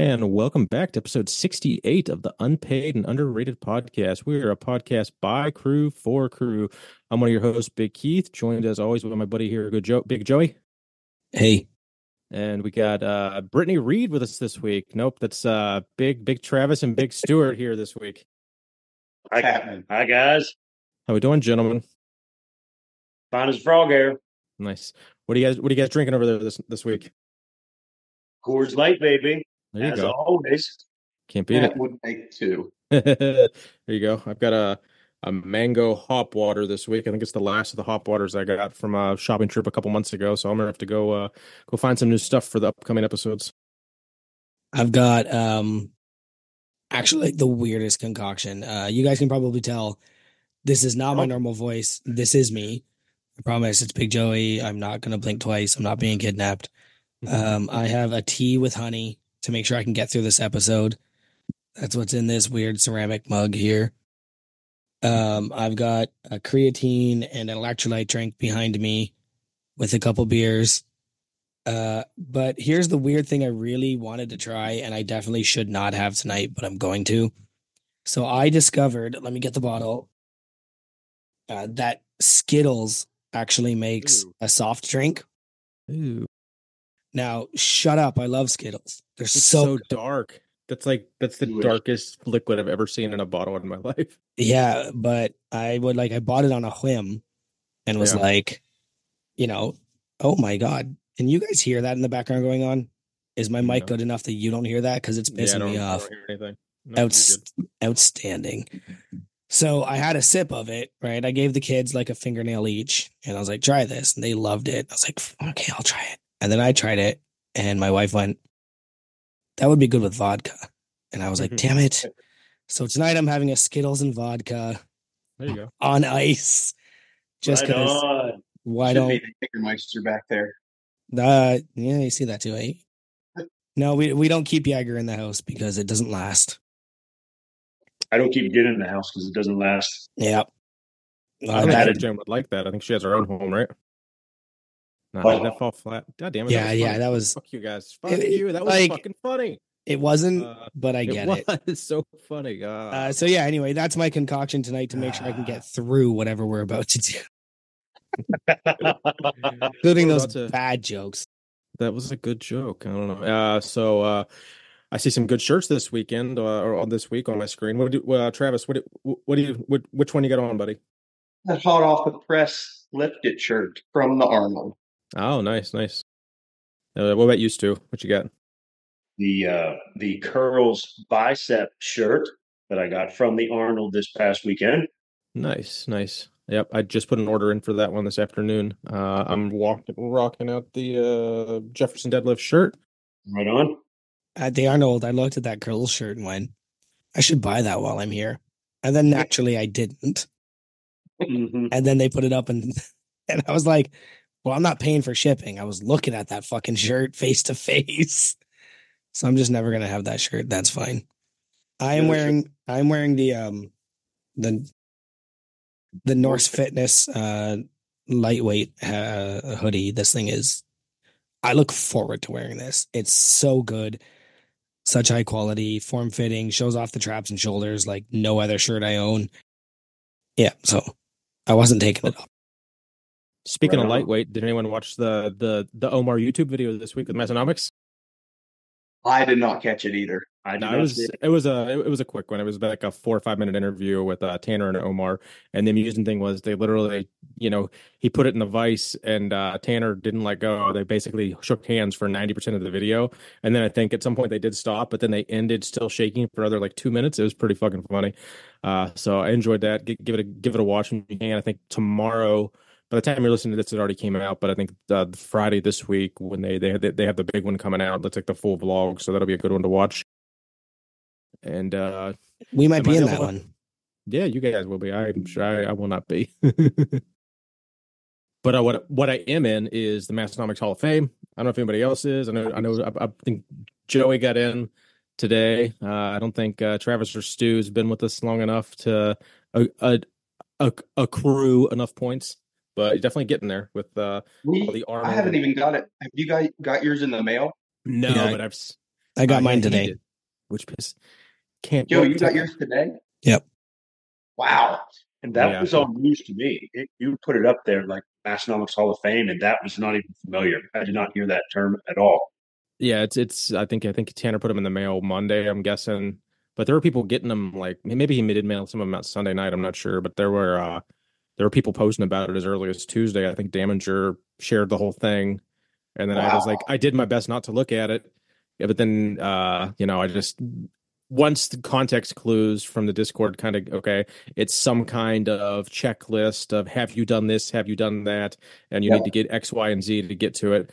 And welcome back to episode 68 of the Unpaid and Underrated Podcast. We are a podcast by crew for crew. I'm one of your hosts, Big Keith, joined as always by my buddy here, Big Joey. Hey. And we got Brittany Reed with us this week. Nope, that's Big Travis and Big Stewart here this week. Hi, guys. How we doing, gentlemen? Fine as frog air. Nice. What are you guys drinking over there this week? Coors Light, baby. There you as go. Always. Can't beat it. Would make two. There you go. I've got a mango hop water this week. I think it's the last of the hop waters I got from a shopping trip a couple months ago. So I'm gonna have to go find some new stuff for the upcoming episodes. I've got actually the weirdest concoction. You guys can probably tell this is not my normal voice. This is me. I promise it's Big Joey. I'm not gonna blink twice. I'm not being kidnapped. I have a tea with honey to make sure I can get through this episode. That's what's in this weird ceramic mug here. I've got a creatine and an electrolyte drink behind me with a couple beers. But here's the weird thing I really wanted to try, and I definitely should not have tonight, but I'm going to. So I discovered, let me get the bottle, that Skittles actually makes a soft drink. Ooh. Now, shut up. I love Skittles. They're It's so dark. That's the darkest liquid I've ever seen in a bottle in my life. Yeah, but I bought it on a whim and was like, oh my God. Can you guys hear that in the background going on? Is my mic good enough that you don't hear that? Because it's pissing me off. I don't hear anything. No, Outstanding. So I had a sip of it, right? I gave the kids like a fingernail each, and I was like, try this. And they loved it. I was like, okay, I'll try it. And then I tried it, and my wife went, that would be good with vodka. And I was like, damn it. So tonight I'm having a Skittles and vodka. There you go. On ice. Just because. Why Should don't be the Jägermeister back there? Yeah, you see that too, eh? No, we don't keep Jaeger in the house because it doesn't last. I don't keep gin in the house because it doesn't last. Yeah. I think Jen would like that. I think she has her own home, right? Did that fall flat? God damn it. Yeah, that was. Fuck you guys. Fuck you. That was fucking funny. It wasn't, but I get it. It's so funny. So yeah, anyway, that's my concoction tonight to make sure I can get through whatever we're about to do. Including those bad jokes. That was a good joke. I don't know. So I see some good shirts this weekend or this week on my screen. Travis, which one you got on, buddy? The hot off the press Lift It shirt from the Arnold. Oh, nice. What about you, Stu? What you got? The curls bicep shirt that I got from the Arnold this past weekend. Nice. Yep, I just put an order in for that one this afternoon. I'm rocking out the Jefferson Deadlift shirt. Right on. At the Arnold, I looked at that curls shirt and went, I should buy that while I'm here. And then naturally I didn't. Mm-hmm. And then they put it up and I was like, well, I'm not paying for shipping. I was looking at that fucking shirt face to face. So I'm just never going to have that shirt. That's fine. I'm wearing the Norse Fitness lightweight hoodie. This thing is, I look forward to wearing this. It's so good. Such high quality, form fitting, shows off the traps and shoulders like no other shirt I own. Yeah, so I wasn't taking it off. Speaking of lightweight, did anyone watch the Omar YouTube video this week with Mesonomics? I did not catch it either. It was a quick one. It was like a 4 or 5 minute interview with Tanner and Omar. And the amusing thing was they literally, he put it in the vise and Tanner didn't let go. They basically shook hands for 90% of the video. And then I think at some point they did stop, but then they ended still shaking for another like 2 minutes. It was pretty fucking funny. So I enjoyed that. Give it a watch when you can. I think tomorrow, by the time you're listening to this, it already came out. But I think Friday this week when they have the big one coming out, that's like the full vlog. So that'll be a good one to watch. And we might be in that one. Yeah, you guys will be. I'm sure I will not be. But what I am in is the Mastonomics Hall of Fame. I don't know if anybody else is. I think Joey got in today. I don't think Travis or Stu has been with us long enough to accrue enough points. But you're definitely getting there with all the Arnold. I haven't even got it. Have you guys got yours in the mail? No, Yeah. but I got mine he today. did, which piss can't. Joe, Well, you got yours today? Yep. Wow. And that yeah, was all news to me. You put it up there like Massonomics Hall of Fame, and that was not even familiar. I did not hear that term at all. yeah. It's. I think Tanner put them in the mail Monday. I'm guessing, but there were people getting them like maybe he did mail some of them out Sunday night. I'm not sure, but there were people posting about it as early as Tuesday. I think Damager shared the whole thing, and then I was like, Wow. I did my best not to look at it, yeah, but then I just once the context clues from the Discord kind of okay, it's some kind of checklist of have you done this, have you done that, and you need to Yep. get X, Y, and Z to get to it.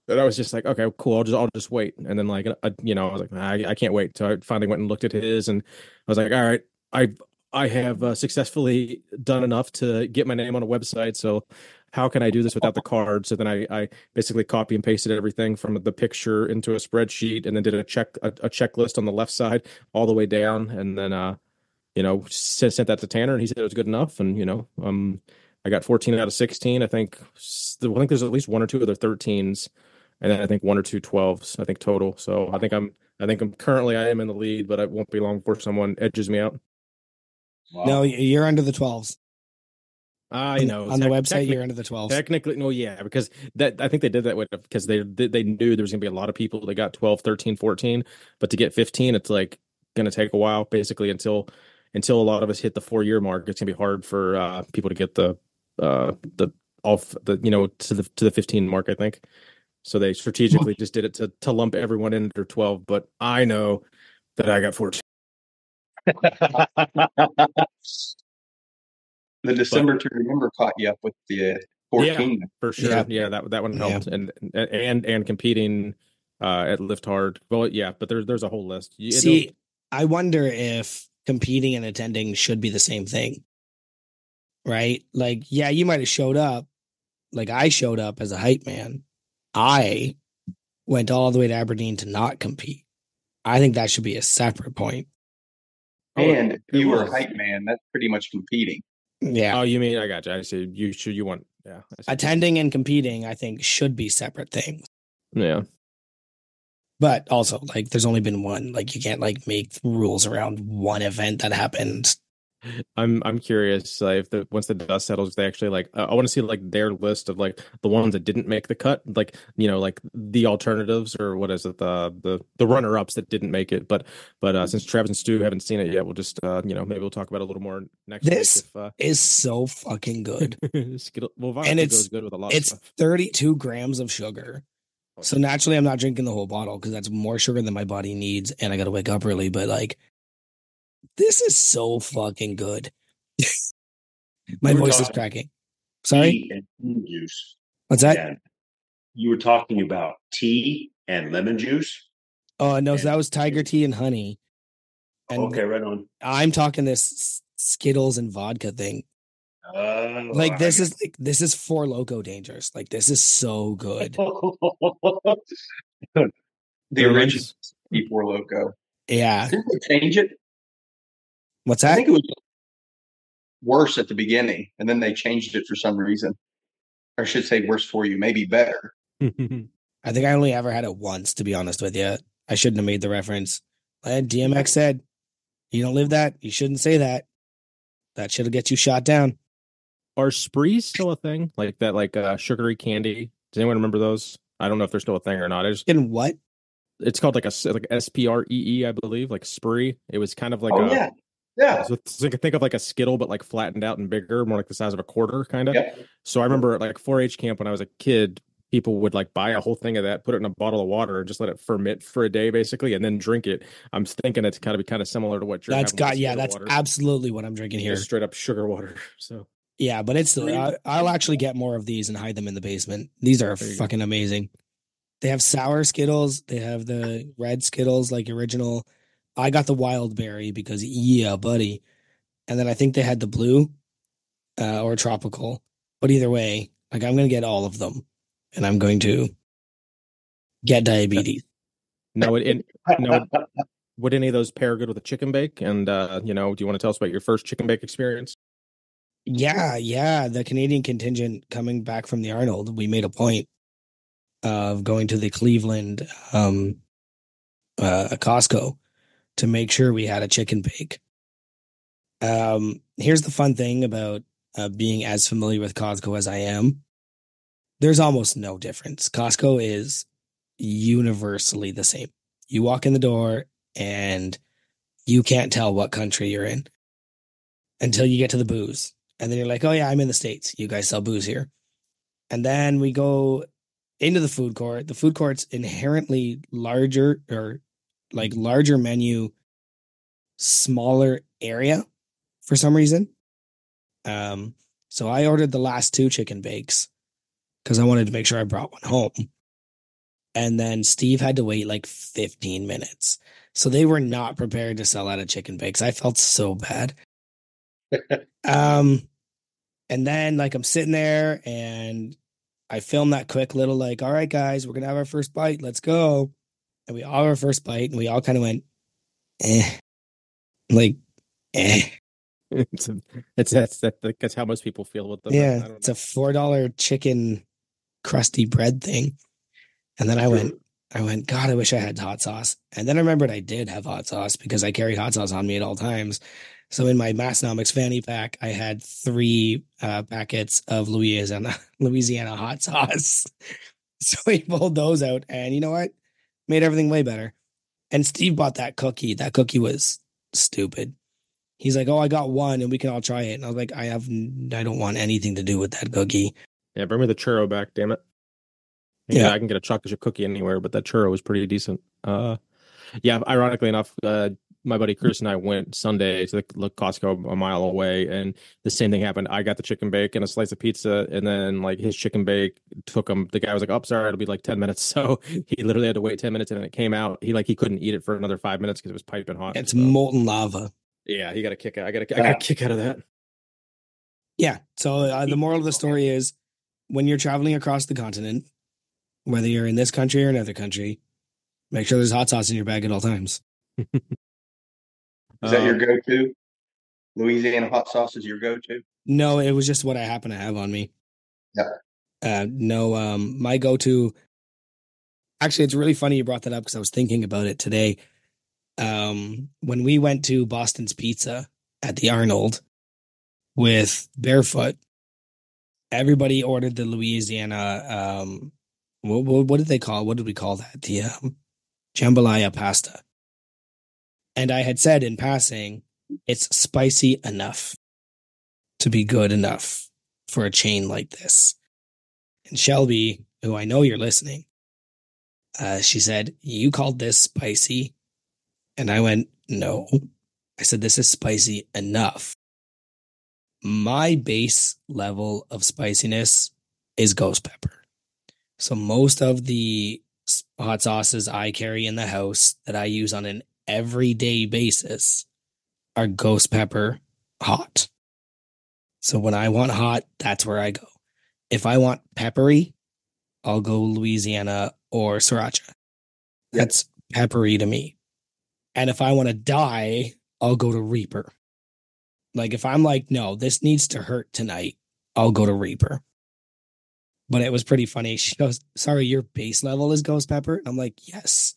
And I was just like, okay, cool. I'll just wait. And then like, I was like, I can't wait. So I finally went and looked at his, and I was like, all right, I I have successfully done enough to get my name on a website. So how can I do this without the card? So then I basically copy and pasted everything from the picture into a spreadsheet, and then did a checklist on the left side all the way down, and then sent that to Tanner, and he said it was good enough. And I got 14 out of 16. I think there's at least one or two other 13s, and then I think one or two 12s. I think total. So I think I'm currently I am in the lead, but it won't be long before someone edges me out. Wow. No, you're under the 12s. I know On the website, you're under the 12s. Technically, no, yeah, because that I think they did that with because they knew there was gonna be a lot of people that got 12, 13, 14, but to get 15, it's like gonna take a while, basically until a lot of us hit the 4 year mark. It's gonna be hard for people to get the off the to the 15 mark, I think. So they strategically just did it to lump everyone in under 12, but I know that I got 14. The December to remember caught you up with the 14. Yeah, for sure. Yeah. Yeah, that one Yeah. helped, and competing at Lift Hard. Well, yeah, but there's a whole list. See, I wonder if competing and attending should be the same thing, right? Like, yeah, you might have showed up. Like, I showed up as a hype man. I went all the way to Aberdeen to not compete. I think that should be a separate point. And if it you were a was. hype man, that's pretty much competing. Yeah. Oh, you mean I got you. I see. You want yeah. I see. Attending and competing, I think, should be separate things. Yeah. But also, like, there's only been one. Like, you can't like make rules around one event that happened. I'm curious if once the dust settles, if they actually like I want to see like their list of like the ones that didn't make the cut, like like the alternatives or what is it the runner ups that didn't make it. But since Travis and Stu haven't seen it yet, we'll just maybe we'll talk about it a little more next This week. is so fucking good. Well, vodka And goes good with a lot of it's stuff. 32 grams of sugar. So naturally, I'm not drinking the whole bottle because that's more sugar than my body needs, and I got to wake up early. But like, this is so fucking good. My We were voice is talking cracking. Sorry, tea and lemon juice. what's that? And you were talking about tea and lemon juice. Oh no, so And- that was tiger tea and honey. And Okay, right on. I'm talking this Skittles and vodka thing. Oh, Like this is Four Loco Dangerous. Like this is so good. The It original reminds- P4 Loco. Yeah. Didn't they change it? What's I that? think it was worse at the beginning, and then they changed it for some reason. Or I should say worse for you, maybe better. I think I only ever had it once, to be honest with you. I shouldn't have made the reference. DMX said, "You don't live that. You shouldn't say that. That should get you shot down." Are sprees still a thing? Like that, like sugary candy? Does anyone remember those? I don't know if they're still a thing or not. In what? It's called like SPREE, I believe, like spree. It was kind of like Oh, yeah. Yeah. so it's like think of like a Skittle, but like flattened out and bigger, more like the size of a quarter, kind of. Yep. So I remember at like 4-H camp when I was a kid, people would like buy a whole thing of that, put it in a bottle of water, and just let it ferment for a day, basically, and then drink it. I'm thinking it's kind of similar to what you're. That's having with got yeah. Skittle That's water. absolutely what I'm drinking here. Just straight up sugar water. So Yeah, but it's still. I'll actually get more of these and hide them in the basement. These are There you fucking amazing. They have sour Skittles. They have the red Skittles, like original. I got the wild berry because yeah, buddy. And then I think they had the blue, or tropical. But either way, like I'm gonna get all of them, and I'm going to get diabetes. no, would any of those pair good with a chicken bake? And do you want to tell us about your first chicken bake experience? Yeah. The Canadian contingent coming back from the Arnold, we made a point of going to the Cleveland Costco to make sure we had a chicken bake. Here's the fun thing about being as familiar with Costco as I am. There's almost no difference. Costco is universally the same. You walk in the door and you can't tell what country you're in until you get to the booze. And then you're like, oh yeah, I'm in the States. You guys sell booze here. And then we go into the food court. The food court's inherently larger, or like larger menu, smaller area for some reason. So I ordered the last 2 chicken bakes because I wanted to make sure I brought one home. And then Steve had to wait like 15 minutes. So they were not prepared to sell out of chicken bakes. I felt so bad. And then like I'm sitting there and I filmed that quick little like, all right, guys, we're going to have our first bite. Let's go. And we all have our first bite and we all kind of went, like, That's how most people feel with them. Yeah, it's a $4 chicken crusty bread thing. And then I went, God, I wish I had hot sauce. And then I remembered I did have hot sauce because I carry hot sauce on me at all times. So in my Massnomics fanny pack, I had 3 packets of Louisiana hot sauce. So we pulled those out, and you know what? Made everything way better. And Steve bought that cookie. That cookie was stupid. He's like, oh, I got one and we can all try it. And I was like, I don't want anything to do with that cookie. Yeah, bring me the churro back, damn it. Yeah, I can get a chocolate chip cookie anywhere, but that churro was pretty decent. Yeah, ironically enough, my buddy Chris and I went Sunday to the Costco a mile away, and the same thing happened. I got the chicken bake and a slice of pizza, and then like his chicken bake took him. The guy was like, "Oh, sorry, it'll be like 10 minutes." So he literally had to wait 10 minutes, and then it came out. He couldn't eat it for another 5 minutes because it was piping hot. It's molten lava. Yeah, he got a kick out. I got a kick out of that. Yeah. So the moral of the story is, when you're traveling across the continent, whether you're in this country or another country, make sure there's hot sauce in your bag at all times. Is that your go-to? Louisiana hot sauce is your go-to? No, it was just what I happen to have on me. Yeah. No, my go-to. Actually, it's really funny you brought that up because I was thinking about it today. When we went to Boston's Pizza at the Arnold with Barefoot, everybody ordered the Louisiana. What did they call? What did we call that? The jambalaya pasta. And I had said in passing, it's spicy enough to be good enough for a chain like this. And Shelby, who I know you're listening, she said, you called this spicy? And I went, no. I said, this is spicy enough. My base level of spiciness is ghost pepper. So most of the hot sauces I carry in the house that I use on an everyday basis are ghost pepper hot. So when I want hot, that's where I go. If I want peppery, I'll go Louisiana or Sriracha. That's peppery to me. And if I want to die, I'll go to Reaper. Like if I'm like, no, this needs to hurt tonight, I'll go to Reaper. But it was pretty funny. She goes, sorry, your base level is ghost pepper? I'm like, yes.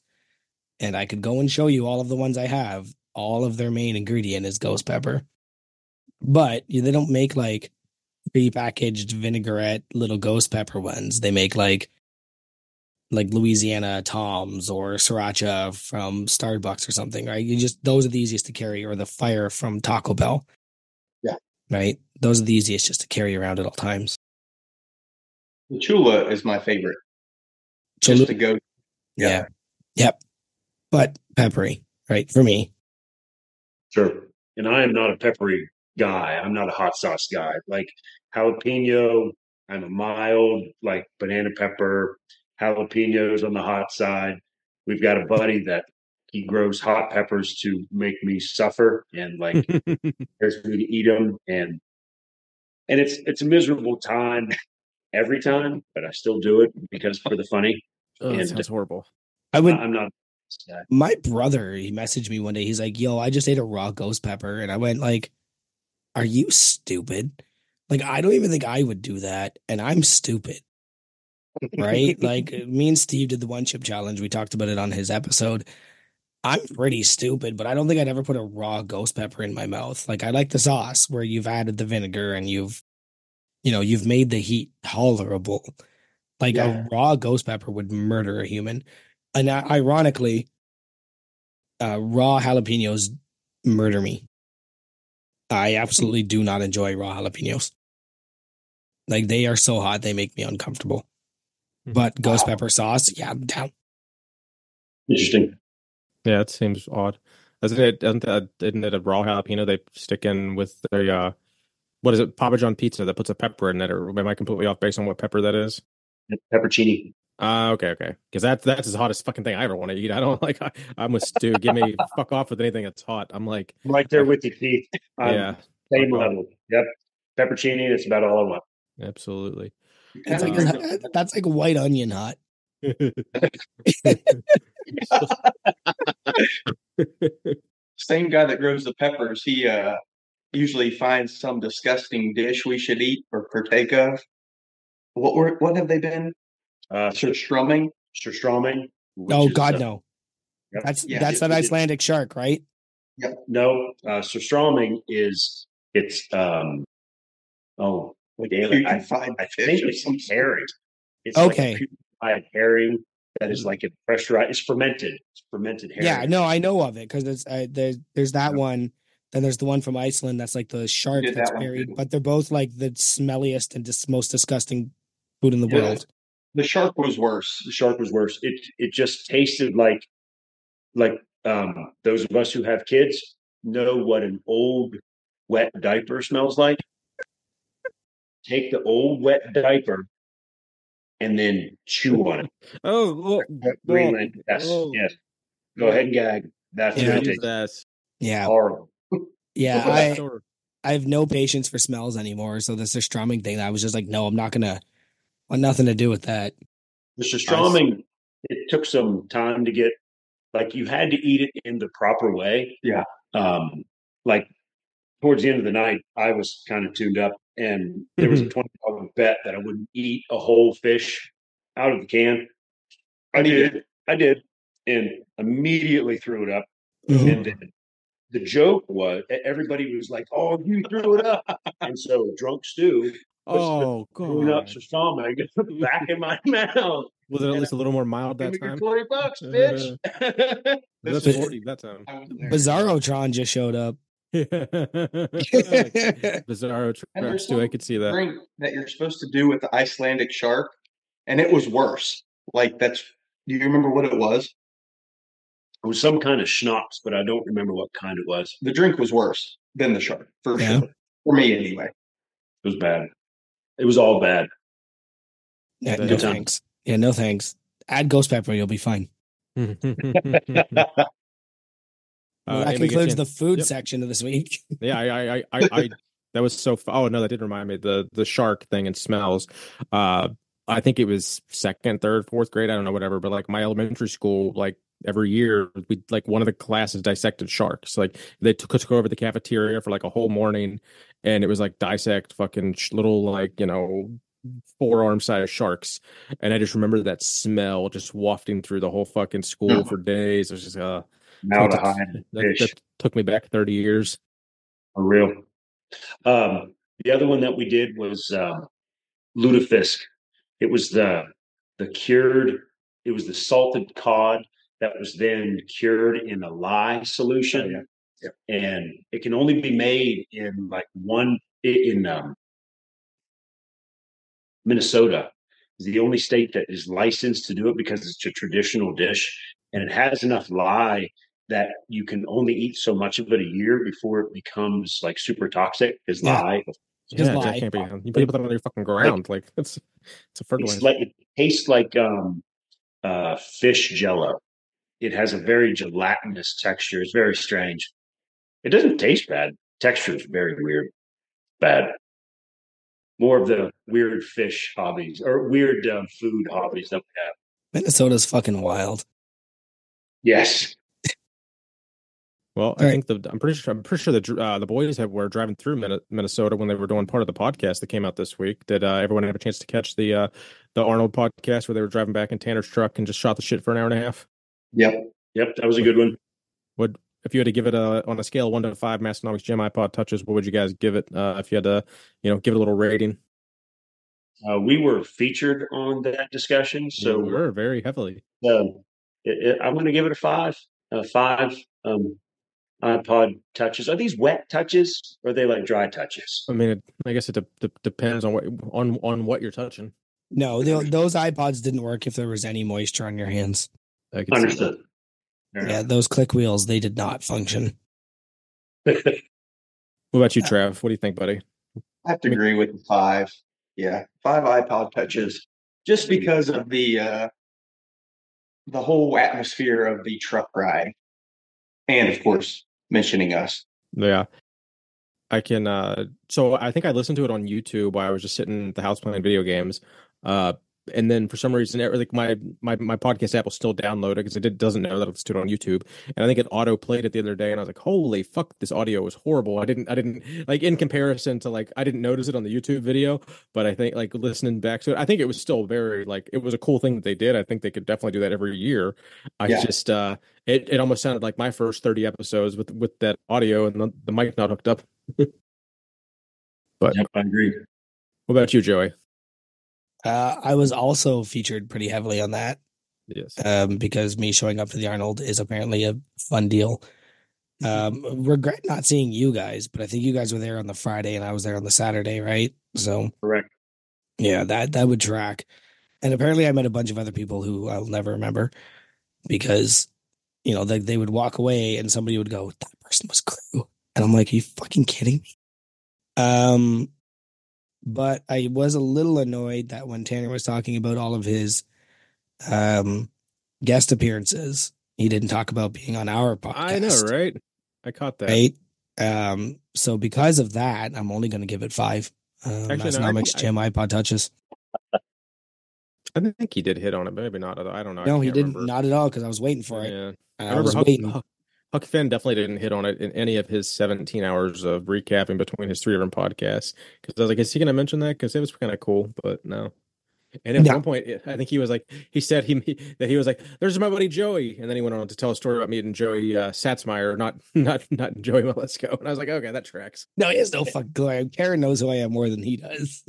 And I could go and show you all of the ones I have. All of their main ingredient is ghost pepper. But they don't make like prepackaged vinaigrette little ghost pepper ones. They make like Louisiana Tom's or Sriracha from Starbucks or something, right? Those are the easiest to carry, or the fire from Taco Bell. Yeah. Right? Those are the easiest just to carry around at all times. The Chula is my favorite. Just to go. Yeah. Yep. But peppery, right? For me. Sure. And I am not a peppery guy. I'm not a hot sauce guy. Like jalapeno, I'm a mild, like banana pepper, jalapenos on the hot side. We've got a buddy that he grows hot peppers to make me suffer and like there's me to eat them. And it's a miserable time every time, but I still do it because for the funny. Oh, that sounds horrible. I'm not. My brother, he messaged me one day. He's like, yo, I just ate a raw ghost pepper. And I went like, are you stupid? Like, I don't even think I would do that. And I'm stupid. Right? Like me and Steve did the 1 chip challenge. We talked about it on his episode. I'm pretty stupid, but I don't think I'd ever put a raw ghost pepper in my mouth. Like I like the sauce where you've added the vinegar and you've made the heat tolerable. Like a Yeah. raw ghost pepper would murder a human. And ironically, raw jalapenos murder me. I absolutely do not enjoy raw jalapenos. Like they are so hot, they make me uncomfortable. But ghost Wow. pepper sauce, yeah, I'm down. Interesting. Yeah, it seems odd. Isn't it a raw jalapeno they stick in with the what is it, Papa John pizza that puts a pepper in it, or am I completely off based on what pepper that is? Peppercini. Okay. Because that's as hottest fucking thing I ever want to eat. I don't like I'm with Stu. Give me fuck off with anything that's hot. I'm like Right there with you, Keith. yeah, Same fuck off. level. Yep. Peppercini, that's about all I want. Absolutely. It's like Uh, that's like white onion hot. Same guy that grows the peppers. He usually finds some disgusting dish we should eat or partake of. What have they been? Surströmming. Surströmming, which Oh is God, no. yep. Yeah. That's that Icelandic shark, right? No, surströmming is it's like Putrefied I fish think or it's some herring. It's like a Okay. purified herring that is like a pressurized. It's fermented. It's fermented Yeah, herring. no, I know of it because there's that one. Then there's the one from Iceland that's like the shark did that's that one buried, too. but they're both like the smelliest and most disgusting food in the Yeah. world. The shark was worse. The shark was worse. It just tasted like those of us who have kids know what an old wet diaper smells like. Take the old wet diaper and then chew on it. Oh, Greenland. Yes. Go ahead and gag. That's what it tastes. Jesus. Yeah, Horrible. yeah. That's so- I have no patience for smells anymore. So this strumming thing, I was just like, no, I'm not gonna want nothing to do with that. The surströmming, it took some time to get, like, you had to eat it in the proper way. Yeah. Like towards the end of the night, I was kind of tuned up, and there was a $20 bet that I wouldn't eat a whole fish out of the can. I did, and immediately threw it up. Mhm. And then the joke was everybody was like, "Oh, you threw it up," and so drunk Stu Oh throwing up God. surströmming back in my mouth. Was it at least a little more mild Give that me your time? $20, bitch. That's But- 40 that time. Bizarrotron just showed up. Bizarro And traps there's too. I some could see that. drink that you're supposed to do with the Icelandic shark, and it was worse. Like that's. Do you remember what it was? It was some kind of schnapps, but I don't remember what kind it was. The drink was worse than the shark, for Yeah. sure. For me, anyway. It was bad. It was all bad. Yeah, Good no time. thanks. Yeah, no thanks. Add ghost pepper, you'll be fine. Well, that anybody get a concludes chance- the food Yep. section of this week. Yeah, I that was so. Oh no, that did remind me the shark thing and smells. I think it was second, third, fourth grade. I don't know, whatever. But like my elementary school, like every year, we like one of the classes dissected sharks. Like they took over the cafeteria for like a whole morning, and it was like dissect fucking little like forearm sized sharks. And I just remember that smell just wafting through the whole fucking school for days. It was just Now to that, hide fish. that took me back 30 years. For real. The other one that we did was lutefisk. It was the cured. It was the salted cod that was then cured in a lye solution, and it can only be made in like in Minnesota. Is the only state that is licensed to do it because it's a traditional dish, and it has enough lye that you can only eat so much of it a year before it becomes like super toxic. Is Yeah. lye. Just Yeah, lie. that can't be. You put that on your fucking ground. Like it's a It's fertilizer. like it tastes like fish jello. It has a very gelatinous texture. It's very strange. It doesn't taste bad. Texture is very weird. Bad. More of the weird fish hobbies or weird food hobbies that we have. Minnesota's fucking wild. Yes. Well, I All think I'm pretty sure the boys were driving through Minnesota when they were doing part of the podcast that came out this week. Did everyone have a chance to catch the Arnold podcast where they were driving back in Tanner's truck and just shot the shit for an hour and a half? Yep. That was a good one. What if you had to give it on a scale of 1 to 5 Mastonomics Gym iPod touches? What would you guys give it if you had to, give it a little rating? We were featured on that discussion, You so were very heavily. I'm going to give it a five. Five iPod touches. Are these wet touches or are they like dry touches? I mean, I guess it depends on what you're touching. No, those iPods didn't work if there was any moisture on your hands. I could see that. Understood. Yeah, those click wheels, they did not function. What about you, Trav? What do you think, buddy? I have to agree with the five. Yeah, five iPod touches, just because of the whole atmosphere of the truck ride, and of course mentioning us. Yeah. I can so I think I listened to it on YouTube while I was just sitting at the house playing video games. And then for some reason like my podcast app will still download it because it doesn't know that it's to it on YouTube. And I think it auto played it the other day and I was like, holy fuck, this audio is horrible. I didn't like in comparison to like I didn't notice it on the YouTube video, but I think like listening back to it, I think it was still very like it was a cool thing that they did. I think they could definitely do that every year. I just it almost sounded like my first 30 episodes with that audio and the mic not hooked up. But yep, I agree. What about you, Joey? I was also featured pretty heavily on that. Yes. Because me showing up to the Arnold is apparently a fun deal. Regret not seeing you guys, but I think you guys were there on the Friday and I was there on the Saturday, right? So correct. Yeah, that would track. And apparently I met a bunch of other people who I'll never remember because, they would walk away and somebody would go, that person was Crew. And I'm like, are you fucking kidding me? But I was a little annoyed that when Tanner was talking about all of his guest appearances, he didn't talk about being on our podcast. I know, right? I caught that. Right? So because of that, I'm only going to give it 5. Mastonomics Gym iPod touches. I think he did hit on it, but maybe not. I don't know. No, he didn't. Not at all because I was waiting for it. Yeah. I remember Huck Finn definitely didn't hit on it in any of his 17 hours of recapping between his 3 different podcasts. Because I was like, is he going to mention that? Because it was kind of cool, but no. And at one point, I think he was like, he said that he was like, "There's my buddy Joey," and then he went on to tell a story about meeting Joey Satzmeyer, not Joey Malesko. And I was like, okay, that tracks. No, he has no fucking clue. Karen knows who I am more than he does.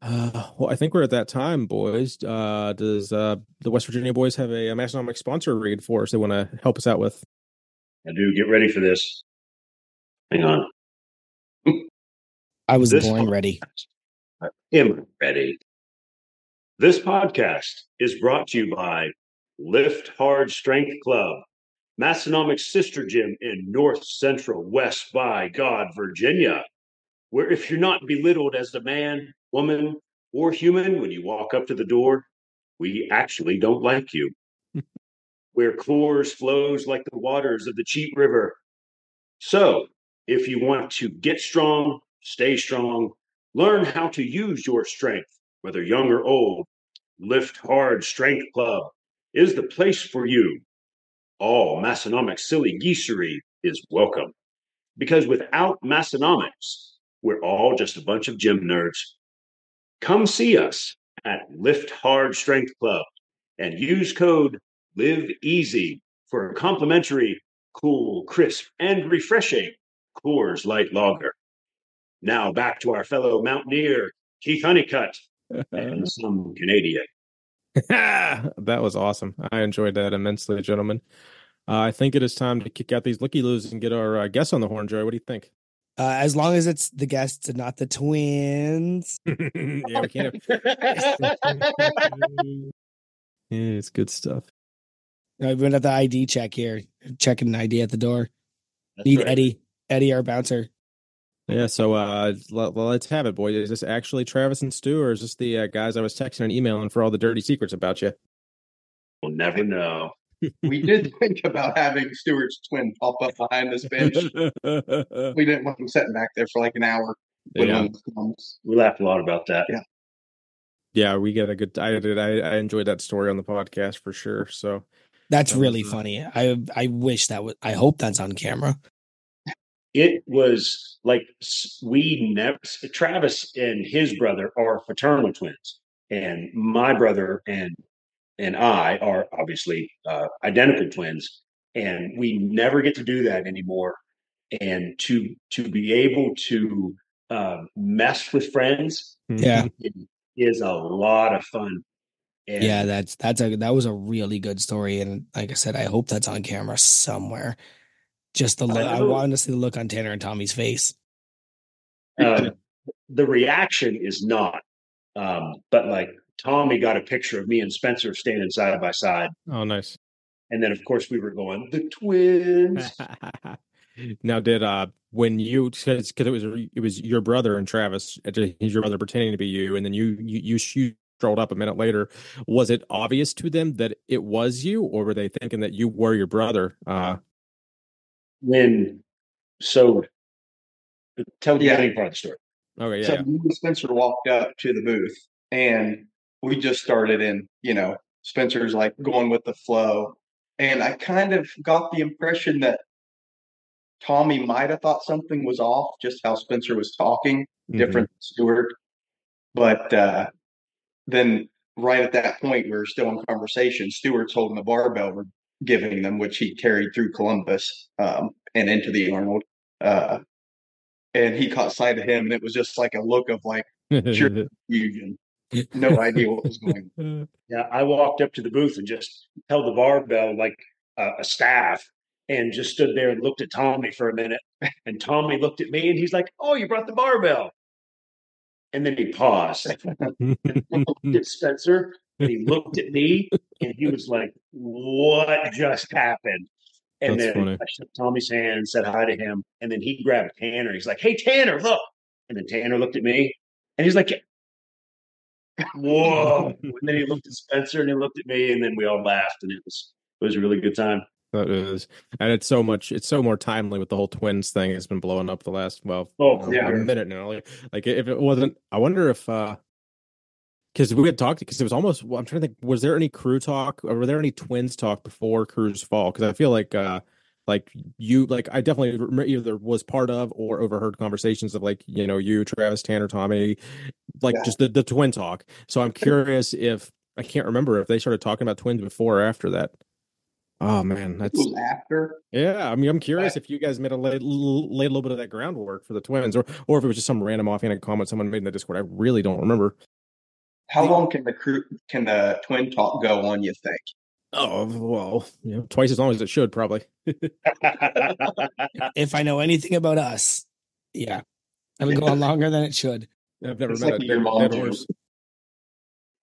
Well, I think we're at that time, boys. Does the West Virginia boys have a Mastonomic sponsor read for us they want to help us out with? I do. Get ready for this. Hang on. I was born ready. I am ready. This podcast is brought to you by Lift Hard Stength Club, Mastonomic's sister gym in North Central West by God, Virginia, where if you're not belittled as a man, woman, or human when you walk up to the door, we actually don't like you. Where Coors flows like the waters of the Cheat River. So, if you want to get strong, stay strong, learn how to use your strength, whether young or old, Lift Hard Stength Club is the place for you. All Mastonomic silly geesery is welcome. Because without Mastonomics, we're all just a bunch of gym nerds. Come see us at Lift Hard Stength Club and use code LIVEEASY for a complimentary, cool, crisp, and refreshing Coors Light Lager. Now back to our fellow mountaineer, Keith Honeycutt, and some Canadian. That was awesome. I enjoyed that immensely, gentlemen. I think it is time to kick out these looky-loos and get our guests on the horn, Joey. What do you think? As long as it's the guests and not the twins. Yeah, we can't have... Yeah, it's good stuff. I've been at the ID check here, checking an ID at the door. That's Need right. Eddie, our bouncer. Yeah, so let's have it, boys. Is this actually Travis and Stu, or is this the guys I was texting and emailing for all the dirty secrets about you? We'll never know. We did think about having Stewart's twin pop up behind this bench. We didn't want him sitting back there for like an hour. Yeah. We laughed a lot about that. Yeah. Yeah, we get a good. I enjoyed that story on the podcast for sure. So that's really funny. I wish that was. I hope that's on camera. It was like Travis and his brother are fraternal twins, and my brother and I are obviously identical twins. and we never get to do that anymore. And to be able to mess with friends Yeah. is a lot of fun. Yeah, And that was a really good story. And like I said, I hope that's on camera somewhere. Just the I look, I never, wanted to see the look on Tanner and Tommy's face. um, the reaction is not, but like Tommy got a picture of me and Spencer standing side by side. Oh, nice. And then, of course, we were going, the twins. Now, did when you because it was your brother and Travis, your brother pretending to be you, and then you strolled up a minute later. Was it obvious to them that it was you, or were they thinking that you were your brother? When, so tell the Yeah. beginning part of the story. Okay, So yeah, me and Spencer walked up to the booth and we just started in, Spencer's like going with the flow. And I kind of got the impression that Tommy might have thought something was off, just how Spencer was talking, yeah. different than Stewart. But then right at that point, we were still in conversation. Stewart's holding the barbell we're giving them, which he carried through Columbus and into the Arnold. Uh, and he caught sight of him, and it was just like a look of like pure confusion. No idea what was going on. Yeah, I walked up to the booth and just held the barbell like a staff and just stood there and looked at Tommy for a minute. And Tommy looked at me and he's like, "Oh, you brought the barbell." And then he paused and looked at Spencer and he looked at me and he was like, "What just happened?" And That's then funny. I shook Tommy's hand and said hi to him. And then he grabbed Tanner. He's like, "Hey, Tanner, look." And then Tanner looked at me and he's like, "Whoa!" And then he looked at Spencer and he looked at me, and then we all laughed, and it was a really good time. That is, and it's so more timely with the whole twins thing. It's been blowing up the last, well, Oh, for Yeah. a sure. minute now. Like if it wasn't, I wonder if because we had talked because it was almost. Well, I'm trying to think. Was there any crew talk, or were there any twins talk before Crew's fall? Because I feel like you, like I definitely either was part of or overheard conversations of like you, Travis, Tanner, Tommy, like Yeah. just the twin talk. So I'm curious if I can't remember if they started talking about twins before or after that. Oh man, It that's was after. yeah. I mean, I'm Uh, curious if you guys made laid a little bit of that groundwork for the twins, or if it was just some random offhand comment someone made in the Discord. I really don't remember. How long can the twin talk go on, you think? Oh well, twice as long as it should probably. If I know anything about us, yeah, it'll go on longer than it should. I've never It's met like a your dead mom joke. horse.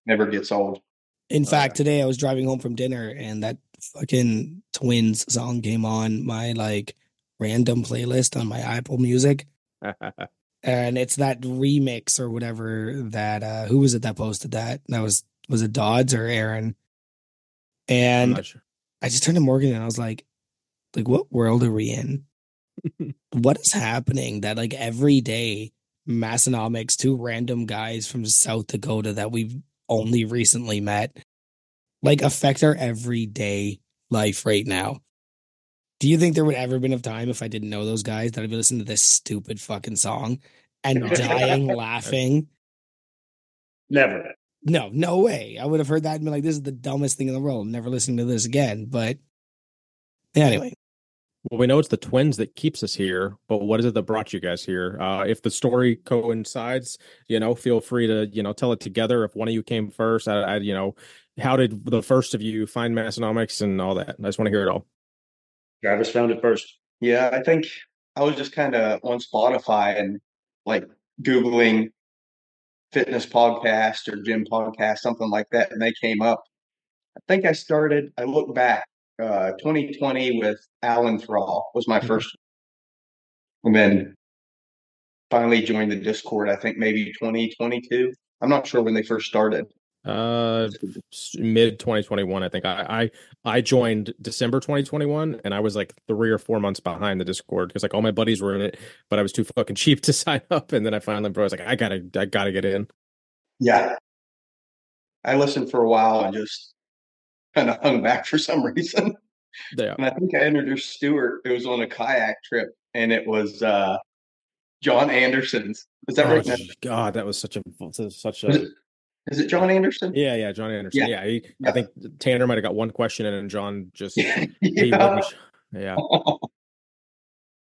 Never gets old. In Oh fact, today I was driving home from dinner and that fucking Twins song came on my like random playlist on my Apple Music. yeah. And it's that remix or whatever that who was it that posted that? That was it Dodds or Aaron? I'm And not sure. I just turned to Morgan and I was like what world are we in? What is happening that like every day Massonomics, two random guys from South Dakota that we've only recently met, like affect our everyday life right now? Do you think there would ever been a time if I didn't know those guys that I'd be listening to this stupid fucking song and No, dying laughing? Never. No, no way. I would have heard that and been like, this is the dumbest thing in the world. I'm never listening to this again. But anyway, well, we know it's the twins that keeps us here, but what is it that brought you guys here? If the story coincides, feel free to, tell it together. If one of you came first, how did the first of you find Massonomics and all that? I just want to hear it all. Travis found it first. Yeah, I think I was just kind of on Spotify and like Googling fitness podcast or gym podcast, something like that, and they came up. I think I look back, 2020 with Alan Thrall was my Mhm. first, and then finally joined the Discord, I think maybe 2022. I'm not sure when they first started. Uh, Mid 2021, I think. I joined December 2021, and I was like 3 or 4 months behind the Discord because like all my buddies were in it, but I was too fucking cheap to sign up. And then I was like, I gotta get in. Yeah. I listened for a while and just kind of hung back for some reason. Yeah. And I think I introduced Stuart. It was on a kayak trip, and it was John Anderson's. Is that Oh right? No, God, that was such was a it Is it John Anderson? Yeah, John Anderson. Yeah. Yeah, I Yeah. think Tanner might have got one question in, and John just he Yeah. wouldn't. Yeah,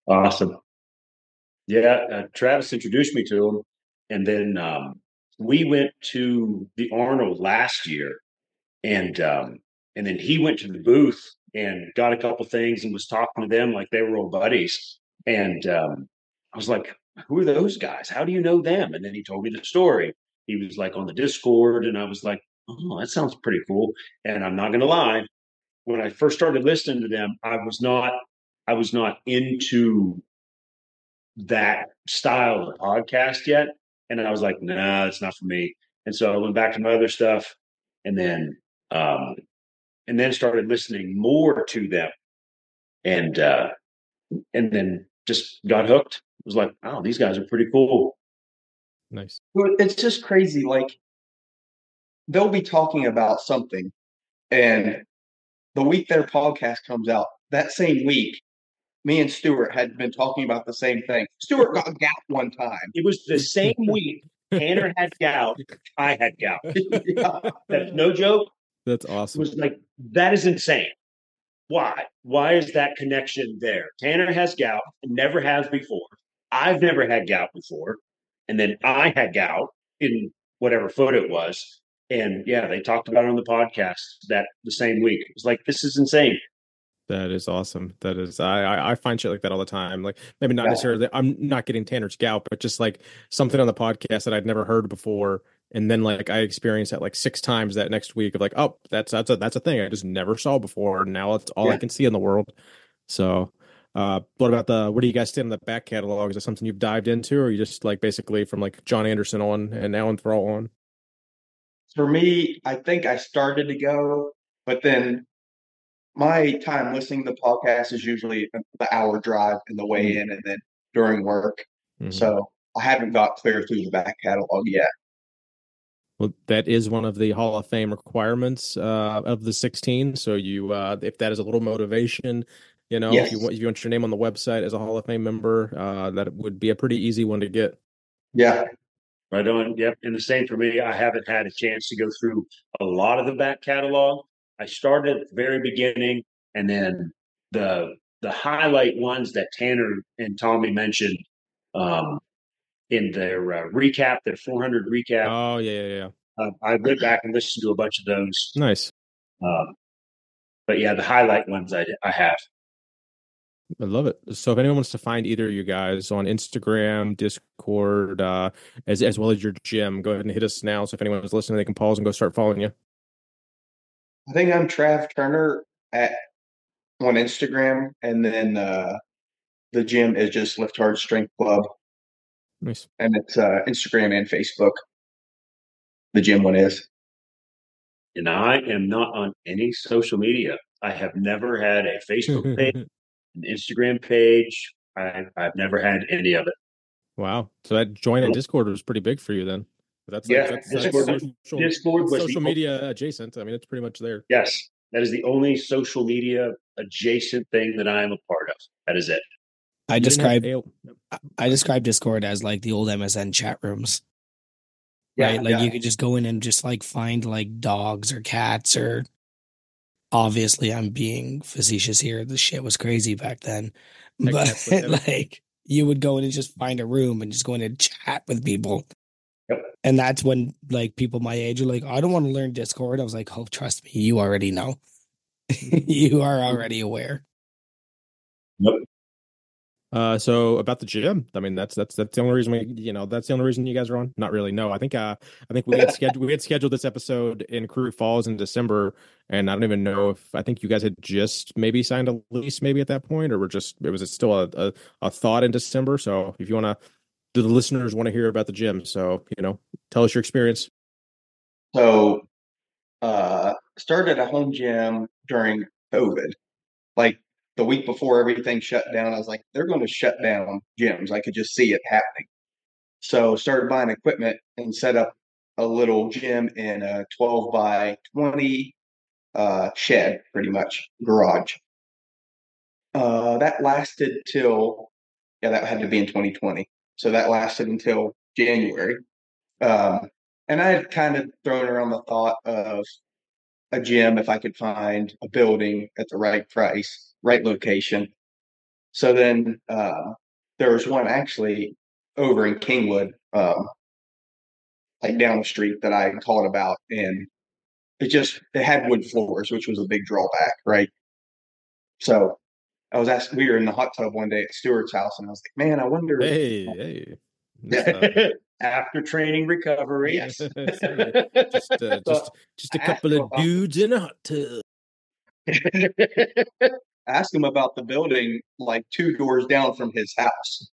Awesome. Yeah, Travis introduced me to him, and then we went to the Arnold last year, and um, and then he went to the booth and got a couple things and was talking to them like they were old buddies. And I was like, "Who are those guys? How do you know them?" And then he told me the story. He was like on the Discord, and I was like, "Oh, that sounds pretty cool." And I'm not going to lie, when I first started listening to them, I was not into that style of podcast yet. And I was like, nah, it's not for me. And so I went back to my other stuff and then um and then started listening more to them and and then just got hooked. It was like, oh, these guys are pretty cool. nice. Well, it's just crazy. Like they'll be talking about something, and the week their podcast comes out, that same week, me and Stuart had been talking about the same thing. Stuart got gout one time. It was the same week Tanner had gout, I had gout. Yeah. That's no joke. That's It awesome. was like, that is insane. Why? Why is that connection there? Tanner has gout, never has before. I've never had gout before. And then I had gout in whatever foot it was. And yeah, they talked about it on the podcast that the same week. It was like, this is insane. That is awesome. That is, I find shit like that all the time. Like maybe not Yeah. necessarily, I'm not getting Tanner's gout, but just like something on the podcast that I'd never heard before, and then like I experienced that like 6 times that next week of like, oh, that's a thing I just never saw before. And now it's all I Yeah. can see in the world. So, what about where do you guys stand in the back catalog? Is that something you've dived into, or you just like basically from like John Anderson on and now and Thrall on? For me, I think I started to go, but then my time listening to the podcast is usually the hour drive in the way in and then during work. Mhm. So I haven't got clear through the back catalog yet. Well, that is one of the Hall of Fame requirements of the 16. So if that is a little motivation, Yes. if you want your name on the website as a Hall of Fame member, that would be a pretty easy one to get. Yeah. Right on. Yep. And the same for me. I haven't had a chance to go through a lot of the back catalog. I started at the very beginning, and then the highlight ones that Tanner and Tommy mentioned um, in their recap, their 400 recap. Oh yeah. I went back and listened to a bunch of those. Nice. Um, but yeah, the highlight ones I have. I love it. So if anyone wants to find either of you guys on Instagram, Discord, as well as your gym, go ahead and hit us now. So if anyone's listening, they can pause and go start following you. I think I'm Trav Turner at on Instagram, and then the gym is just Lift Hard Strength Club, Nice. and it's Instagram and Facebook. The gym one is. And I am not on any social media. I have never had a Facebook page, an Instagram page. I've never had any of it. Wow. So that join a Discord was pretty big for you then. That's like Yeah, that's Discord. Discord it's was the social media adjacent. I mean, it's pretty much there. yes, that is the only social media adjacent thing that I am a part of. That is it. I You didn't have describe AO. I describe Discord as like the old MSN chat rooms, right? Yeah, Like yeah. you could just go in and just like find like dogs or cats or obviously I'm being facetious here. The shit was crazy back then. That But cat's like that. like you would go in and just find a room and just go in and chat with people. Yep. And that's when like people my age are like, I don't want to learn Discord. I was like, oh, trust me, you already know. You are already aware. Nope. So about the gym, I mean, that's the only reason that's the only reason you guys are on. Not really. No, I think we had scheduled this episode in Crew Falls in December, and I don't even know if I think you guys had just maybe signed a lease maybe at that point, or it was still a thought in December. So if you want to, the listeners want to hear about the gym, so tell us your experience. So started a home gym during COVID. Like the week before everything shut down, I was like, they're going to shut down gyms. I could just see it happening. So started buying equipment and set up a little gym in a 12 by 20 shed, pretty much garage. That lasted till, yeah, that had to be in 2020. So that lasted until January. Um, And I had kind of thrown around the thought of a gym if I could find a building at the right price, right location. So then there was one actually over in Kingwood, like down the street that I called about, and it had wood floors, which was a big drawback, right? So I was asked, we were in the hot tub one day at Stewart's house, and I was like, man, I wonder. Hey. After training recovery. Yes. So Just a couple of dudes in a hot tub. Ask him about the building like 2 doors down from his house.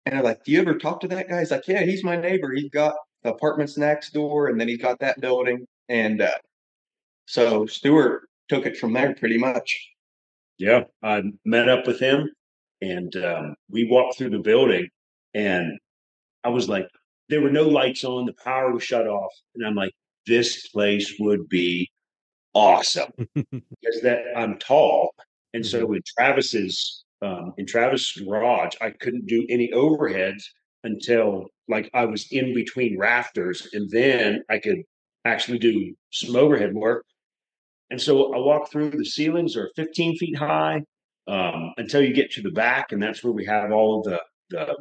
And they're like, do you ever talk to that guy? He's like, yeah, he's my neighbor. He's got the apartments next door, and then he's got that building. And so Stewart took it from there pretty much. Yeah, I met up with him, and we walked through the building, and I was like, there were no lights on, the power was shut off, and I'm like, this place would be awesome because that I'm tall, and so in Travis's garage, I couldn't do any overheads until like I was in between rafters, and then I could actually do some overhead work. And so I walk through. The ceilings are 15 feet high until you get to the back, and that's where we have all of the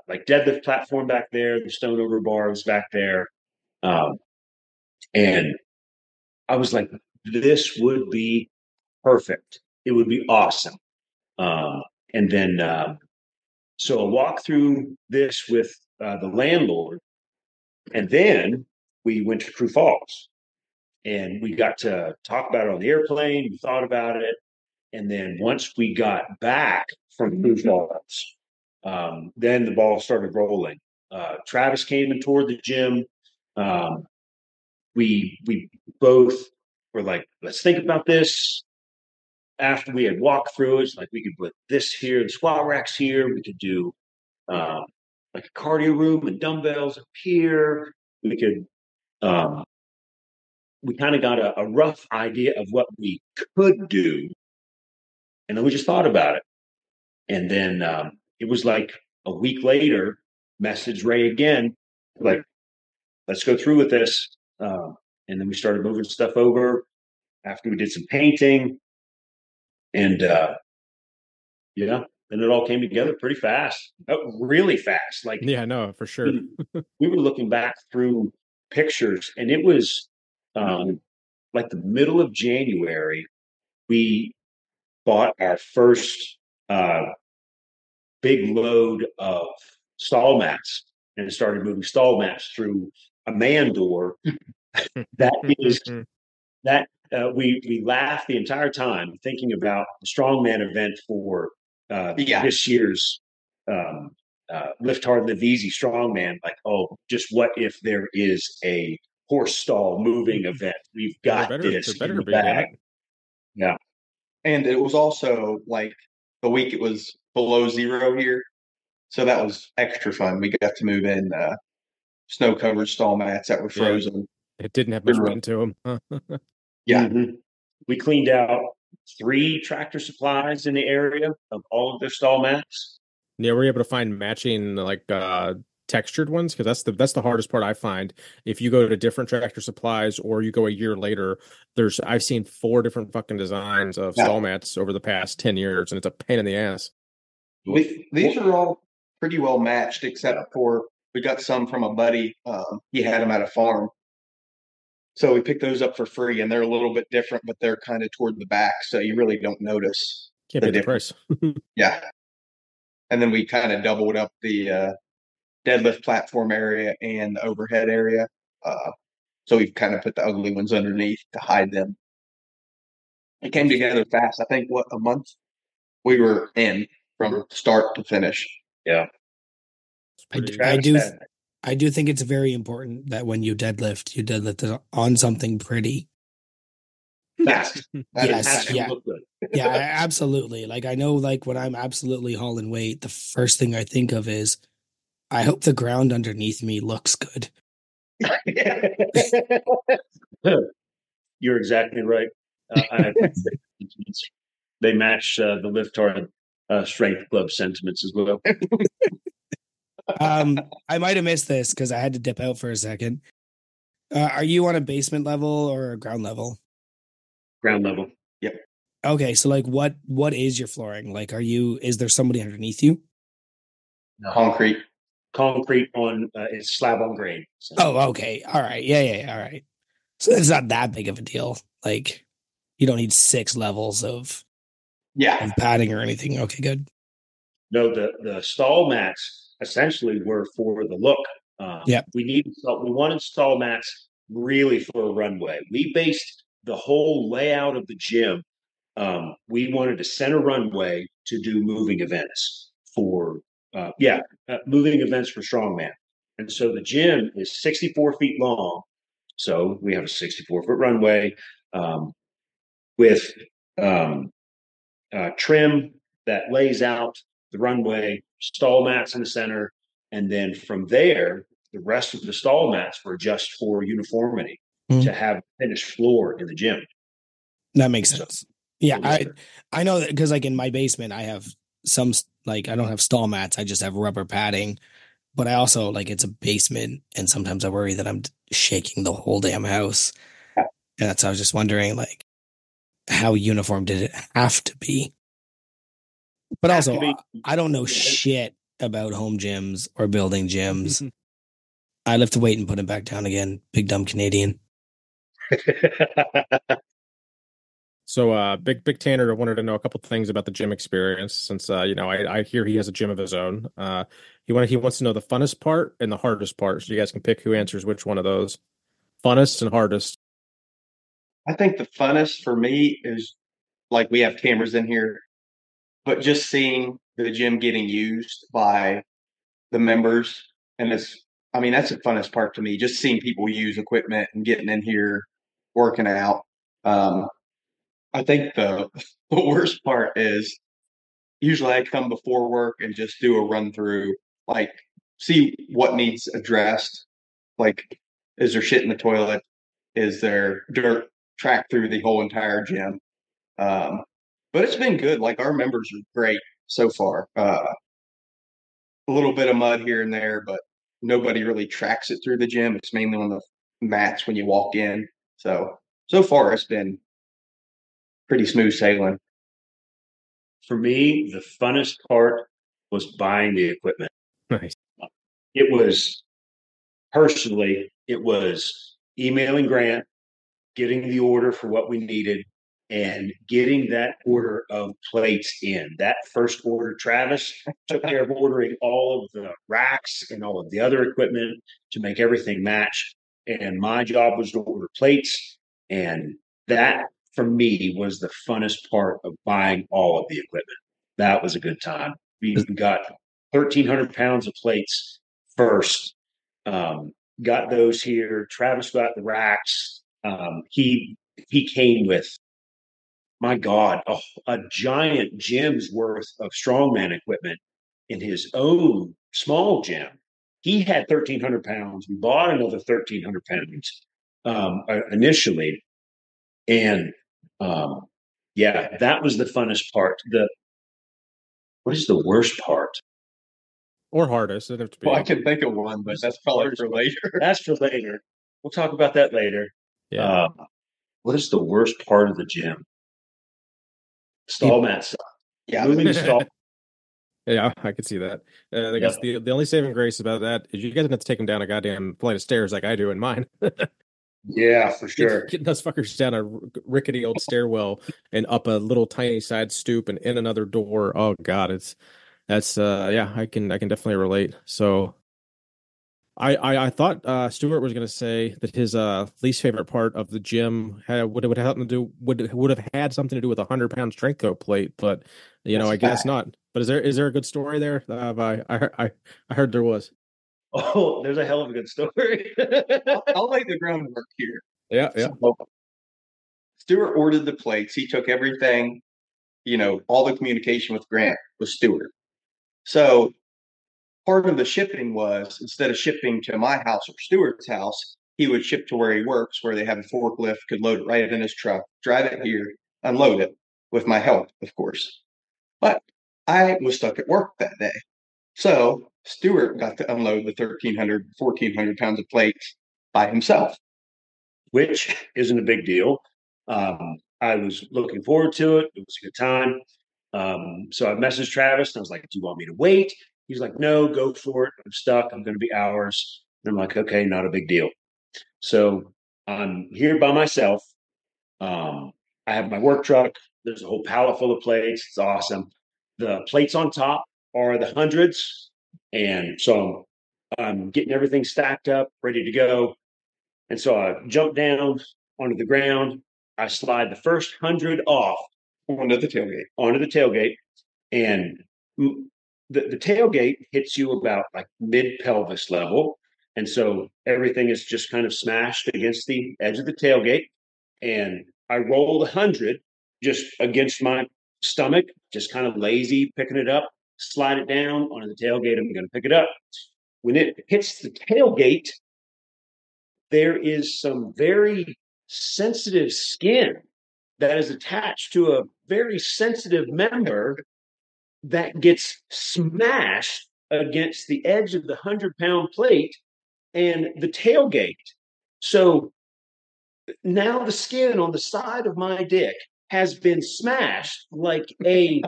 like deadlift platform back there, the stone over bars back there, and I was like, this would be perfect. It would be awesome. And then so I walked through this with the landlord, and then we went to Crew Falls, and we got to talk about it on the airplane. We thought about it. And then once we got back from Crew Falls, then the ball started rolling. Travis came and toured the gym. We both were like, let's think about this. After we had walked through it, it's like we could put this here, the squat racks here. We could do like a cardio room and dumbbells up here. We could we kind of got a rough idea of what we could do, and then we just thought about it. And then it was like a week later, message Ray again, like, let's go through with this. And then we started moving stuff over after we did some painting. And yeah, and it all came together pretty fast, really fast. Like, yeah, no, for sure. We were looking back through pictures, and it was like the middle of January. We bought our first big load of stall mats and started moving stall mats through a man door. That is that we laughed the entire time thinking about the strongman event for this year's Lift Hard Live Easy strongman. Like, oh, just what if there is a horse stall moving event? We've got this. There better be, damn it. Yeah. And it was also like the week it was below zero here. So that was extra fun. We got to move in snow covered stall mats that were frozen. Yeah, it didn't have much wind to them. Yeah. Mm-hmm. We cleaned out 3 Tractor Supplies in the area of all of their stall mats. Yeah, we're able to find matching like textured ones, because that's the hardest part I find. If you go to different Tractor Supplies or you go a year later, I've seen 4 different fucking designs of stall mats over the past 10 years, and it's a pain in the ass. These are all pretty well matched, except for we got some from a buddy. He had them at a farm. So we picked those up for free, and they're a little bit different, but they're kind of toward the back, so you really don't notice. Can't beat the price. Yeah. And then we kind of doubled up the deadlift platform area and the overhead area. So we've kind of put the ugly ones underneath to hide them. It came together fast. I think, a month we were in from start to finish. Yeah. I do think it's very important that when you deadlift it on something pretty. Fast. Yes, yeah. Yeah, absolutely. Like, I know, like, when I'm absolutely hauling weight, the first thing I think of is, I hope the ground underneath me looks good. You're exactly right. They match the Lift Hard Strength Club sentiments as well. I might have missed this because I had to dip out for a second. Are you on a basement level or a ground level? Ground level. Yep. Okay, so like what is your flooring? Like is there somebody underneath you? No. Concrete. Concrete on it's slab on grade. Oh, okay. All right. Yeah, all right. So it's not that big of a deal. Like you don't need 6 levels Yeah. of padding or anything. Okay, good. No, the stall mats essentially were for the look. Yeah. We wanted stall mats really for a runway. We based the whole layout of the gym. We wanted to center runway to do moving events for moving events for strongman. And so the gym is 64 feet long. So we have a 64-foot runway with um, trim that lays out the runway, stall mats in the center, and then from there, the rest of the stall mats were just for uniformity to Mhm. have finished floor in the gym. That makes So sense. Yeah, I know that because like in my basement, I have some like I don't have stall mats. I just have rubber padding. But I also like it's a basement, and sometimes I worry that I'm shaking the whole damn house. And that's I was just wondering like how uniform did it have to be? But have to also, be. I don't know shit about home gyms or building gyms. I lift the weight and put it back down again. Big dumb Canadian. So, Big Tanner wanted to know a couple things about the gym experience since, I hear he has a gym of his own. He wants to know the funnest part and the hardest part. So you guys can pick who answers which one of those. Funnest and hardest. I think the funnest for me is like we have cameras in here, but just seeing the gym getting used by the members. And I mean, that's the funnest part to me, just seeing people use equipment and getting in here, working out. Um, I think the worst part is usually I come before work and just do a run through, like see what needs addressed. Like, is there shit in the toilet? Is there dirt tracked through the whole entire gym? Um, but it's been good. Like our members are great so far. A little bit of mud here and there, but nobody really tracks it through the gym. It's mainly on the mats when you walk in. So far it's been pretty smooth sailing. For me, the funnest part was buying the equipment. Nice. It was personally, it was emailing Grant, getting the order for what we needed, and getting that order of plates in. That first order, Travis took care of ordering all of the racks and all of the other equipment to make everything match. And my job was to order plates. And that, for me, was the funnest part of buying all of the equipment. That was a good time. We got 1,300 pounds of plates first. Got those here. Travis got the racks. He came with, my God, a giant gym's worth of strongman equipment in his own small gym. He had 1,300 pounds. We bought another 1,300 pounds initially, and yeah, that was the funnest part. The What is the worst part? Or hardest. It'd have to Well, I be. can think of one, but that's probably for later. That's for later. We'll talk about that later. Yeah. What is the worst part of the gym? Stall mat stuff. Yeah, Moving the stall. Yeah, I could see that. I guess Yep. the only saving grace about that is you guys have to take him down a goddamn flight of stairs like I do in mine. Yeah, for sure. Getting those fuckers down a rickety old stairwell and up a little tiny side stoop and in another door. Oh God, yeah, I can definitely relate. So I thought Stuart was going to say that his least favorite part of the gym would have something to do would have had something to do with a 100-pound strength coat plate, but I guess not. But is there a good story there? I heard there was. Oh, there's a hell of a good story. I'll lay the groundwork here. Yeah, yeah. So, Stewart ordered the plates. He took everything, all the communication with Grant was Stewart. So part of the shipping was instead of shipping to my house or Stewart's house, he would ship to where he works, where they have a forklift, could load it right in his truck, drive it here, unload it with my help, of course. But I was stuck at work that day. So Stuart got to unload the 1,300, 1,400 pounds of plates by himself. Which isn't a big deal. I was looking forward to it. It was a good time. So I messaged Travis and I was like, "Do you want me to wait?" He's like, "No, go for it. I'm stuck. I'm going to be hours." And I'm like, "Okay, not a big deal." So I'm here by myself. I have my work truck. There's a whole pallet full of plates. It's awesome. The plates on top are the hundreds. And so I'm getting everything stacked up, ready to go. And so I jump down onto the ground. I slide the first 100 off onto the tailgate, and the tailgate hits you about like mid pelvis level, and so everything is just kind of smashed against the edge of the tailgate. And I roll the 100 just against my stomach, just kind of lazy, picking it up, slide it down onto the tailgate. I'm going to pick it up. When it hits the tailgate, there is some very sensitive skin that is attached to a very sensitive member that gets smashed against the edge of the 100-pound plate and the tailgate. So now the skin on the side of my dick has been smashed like a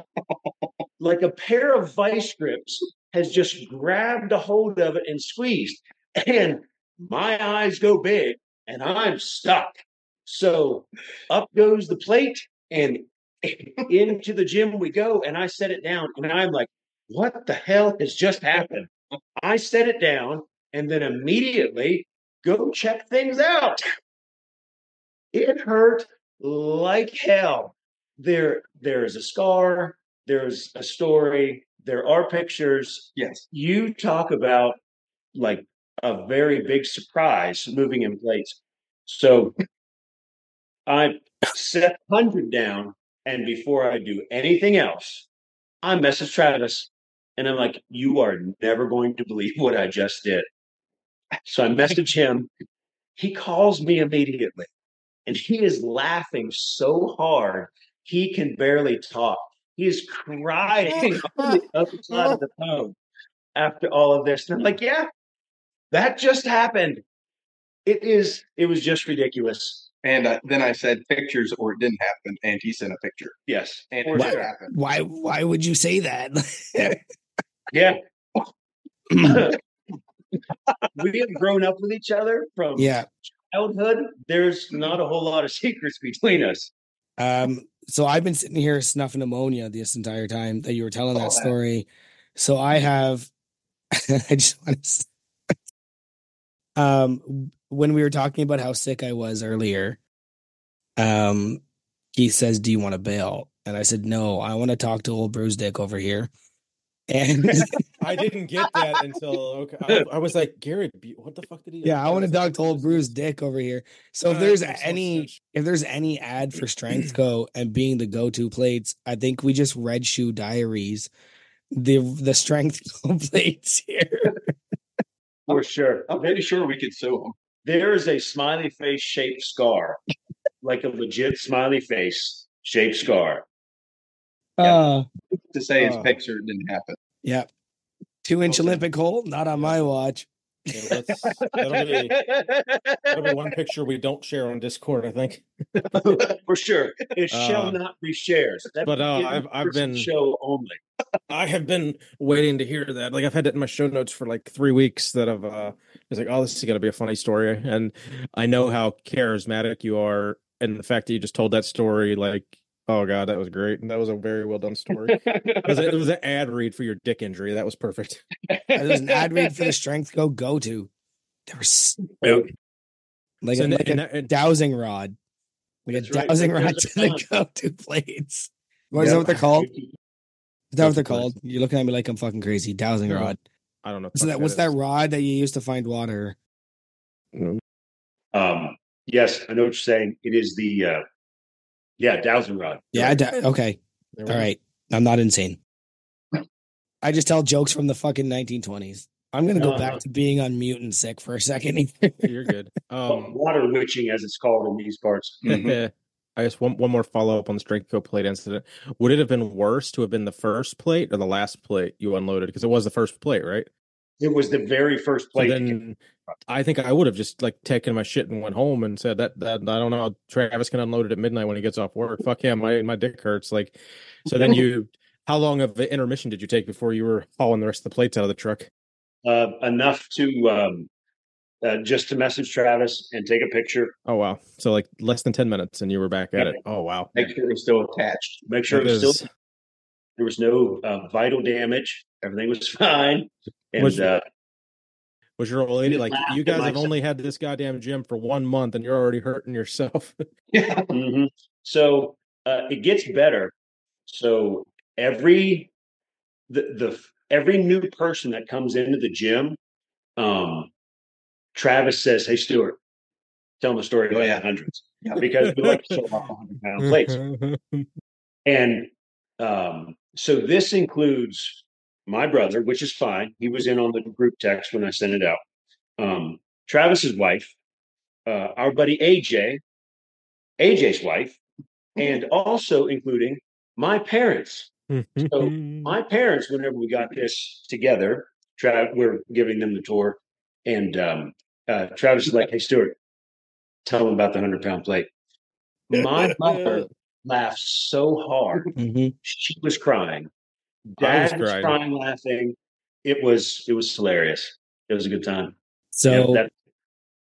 pair of vice grips has just grabbed a hold of it and squeezed. And my eyes go big and I'm stuck. So up goes the plate and into the gym we go. And I set it down and I'm like, what the hell has just happened? I set it down and then immediately go check things out. It hurt like hell. There's a scar, there's a story, there are pictures. Yes. You talk about like a very big surprise moving in place. So I set 100 down, and before I do anything else, I message Travis and I'm like, you are never going to believe what I just did. So I message him. He calls me immediately. And he is laughing so hard he can barely talk. He is crying on the other side of the phone after all of this. And I'm like, yeah, that just happened. It was just ridiculous. And then I said pictures or it didn't happen, and he sent a picture. Yes. And it did happen. Why would you say that? Yeah. We have grown up with each other from childhood. There's not a whole lot of secrets between us. So I've been sitting here snuffing ammonia this entire time that you were telling that story. So I have, I just want to, when we were talking about how sick I was earlier, he says, "Do you want to bail?" And I said, "No, I want to talk to old Bruce Dick over here." And I didn't get that until I was like, Gary, what the fuck did he? Yeah, I want to talk to old Bruce Dick over here. So if there's any ad for Strength Co. and being the go-to plates, I think we just Red Shoe Diaries the Strength Co. plates here. For sure. I'm pretty sure we could sue him. There is a smiley face shaped scar, like a legit smiley face shaped scar. To say his picture didn't happen. Yeah. 2-inch Olympic hole, not on my watch. Yeah, that'll be one picture we don't share on Discord, I think. For sure. It shall not be shared. But I've been show only. I have been waiting to hear that. Like I've had it in my show notes for like 3 weeks that I've it's like, oh, this is gonna be a funny story. And I know how charismatic you are, and the fact that you just told that story, like, oh god, that was great. And that was a very well done story. Because it was an ad read for your dick injury. That was perfect. It was an ad read for the Strength go to. There was like a dowsing rod. Like a dowsing rod to the go-to plates. What is that what they're called? Is that what they're called? You're looking at me like I'm fucking crazy. Dowsing rod. I don't know. So what's that rod that you use to find water? Yes, I know what you're saying. It is the dowsing rod. Yeah, okay. All right. I'm not insane. I just tell jokes from the fucking 1920s. I'm going to go back to being on mute and sick for a second. You're good. Water witching, as it's called in these parts. I guess one more follow up on the strength co plate incident. Would it have been worse to have been the first plate or the last plate you unloaded? Because it was the first plate, right? It was the very first So plate. then I think I would have just like taken my shit and went home and said that I don't know. Travis can unload it at midnight when he gets off work. Fuck him. My dick hurts. Like, so then how long of an intermission did you take before you were hauling the rest of the plates out of the truck? Enough to just to message Travis and take a picture. Oh wow. So like less than 10 minutes and you were back at it. Oh wow. Make sure it was still attached. Make sure That it was is still. There was no vital damage. Everything was fine. And was your old lady like, laughed you at guys have myself. only had this goddamn gym for 1 month and you're already hurting yourself? Yeah. Mhm. So it gets better. So every every new person that comes into the gym, Travis says, "Hey Stuart, tell them a story about the hundreds," Yeah. because we like to show off 100-pound plates. And so this includes my brother, which is fine. He was in on the group text when I sent it out. Travis's wife, our buddy AJ's wife, and also including my parents. So my parents, whenever we got this together, we're giving them the tour, and Travis is like, "Hey Stuart, tell them about the 100-pound plate." My mother laughed so hard, she was crying. I was Dad was crying. crying, laughing. It was hilarious. It was a good time. Yeah, So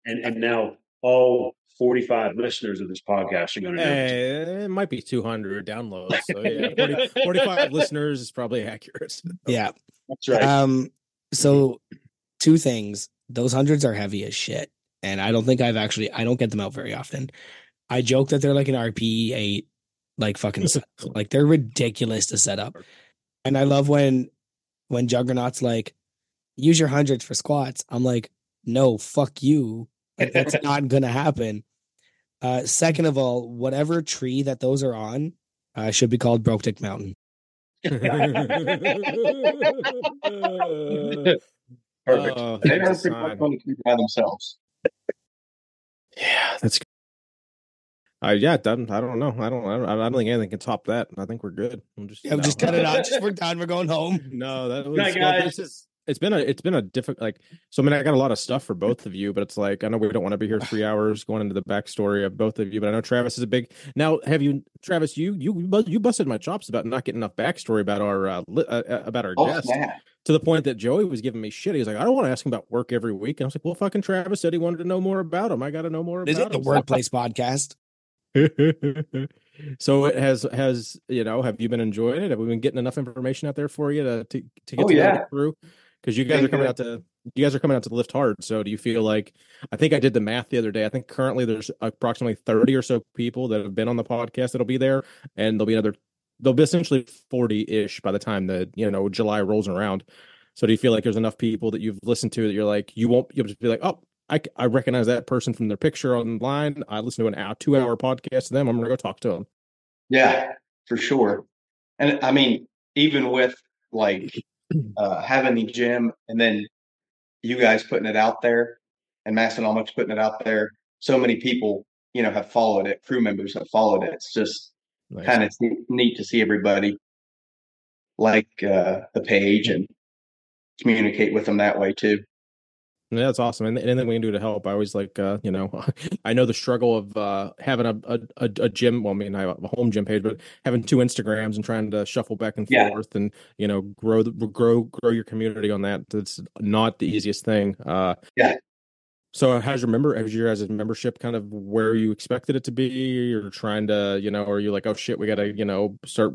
and now all 45 listeners of this podcast are going to know. It might be 200 downloads. So yeah, 45 listeners is probably accurate. yeah. That's right. So two things. Those hundreds are heavy as shit. And I don't think I don't get them out very often. I joke that they're like an RP8, like fucking, like they're ridiculous to set up. And I love when Juggernaut's like, use your hundreds for squats. I'm like, no, fuck you. Like that's not gonna happen. Second of all, whatever tree that those are on should be called Broke Dick Mountain. Perfect. They That's a are pretty much sign. going to keep by themselves. Yeah, that's yeah, I don't know. I don't think anything can top that. I think we're good. I'm just Yeah, just cut it out. Just we're done. We're going home. No, that was Night, well, guys. it's been a difficult like so I mean I got a lot of stuff for both of you, but it's like I know we don't want to be here 3 hours going into the backstory of both of you, but I know Travis is a big now have you Travis you busted my chops about not getting enough backstory about our Oh, guest snap. to the point that Joey was giving me shit. He was like, I don't want to ask him about work every week. And I was like, well, fucking Travis said he wanted to know more about him. I got to know more Is about it the him. workplace podcast? So it has have you been enjoying it? Have we been getting enough information out there for you to get Oh, to know yeah. the crew? Because you guys are coming out to Lift Hard. So do you feel like I think I did the math the other day. I think currently there's approximately 30 or so people that have been on the podcast that'll be there, and there'll be essentially 40-ish by the time the July rolls around. So do you feel like there's enough people that you've listened to that you'll just be like, oh, I recognize that person from their picture online. I listened to an 2-hour podcast to them. I'm gonna go talk to them. Yeah, for sure. And I mean, even with like having the gym and then you guys putting it out there and Massonomics putting it out there, so many people, have followed it. Crew members have followed it. It's just Nice. kind of neat to see everybody like the page and communicate with them that way too. Yeah, that's awesome. And anything we can do to help, I always like, I know the struggle of having a gym. Well, I mean, I have a home gym page, but having 2 Instagrams and trying to shuffle back and Yeah. forth, and grow your community on that. That's not the easiest thing. Yeah. So, has your guys' membership kind of where you expected it to be? You're trying to, or are you like, oh shit, we got to, start,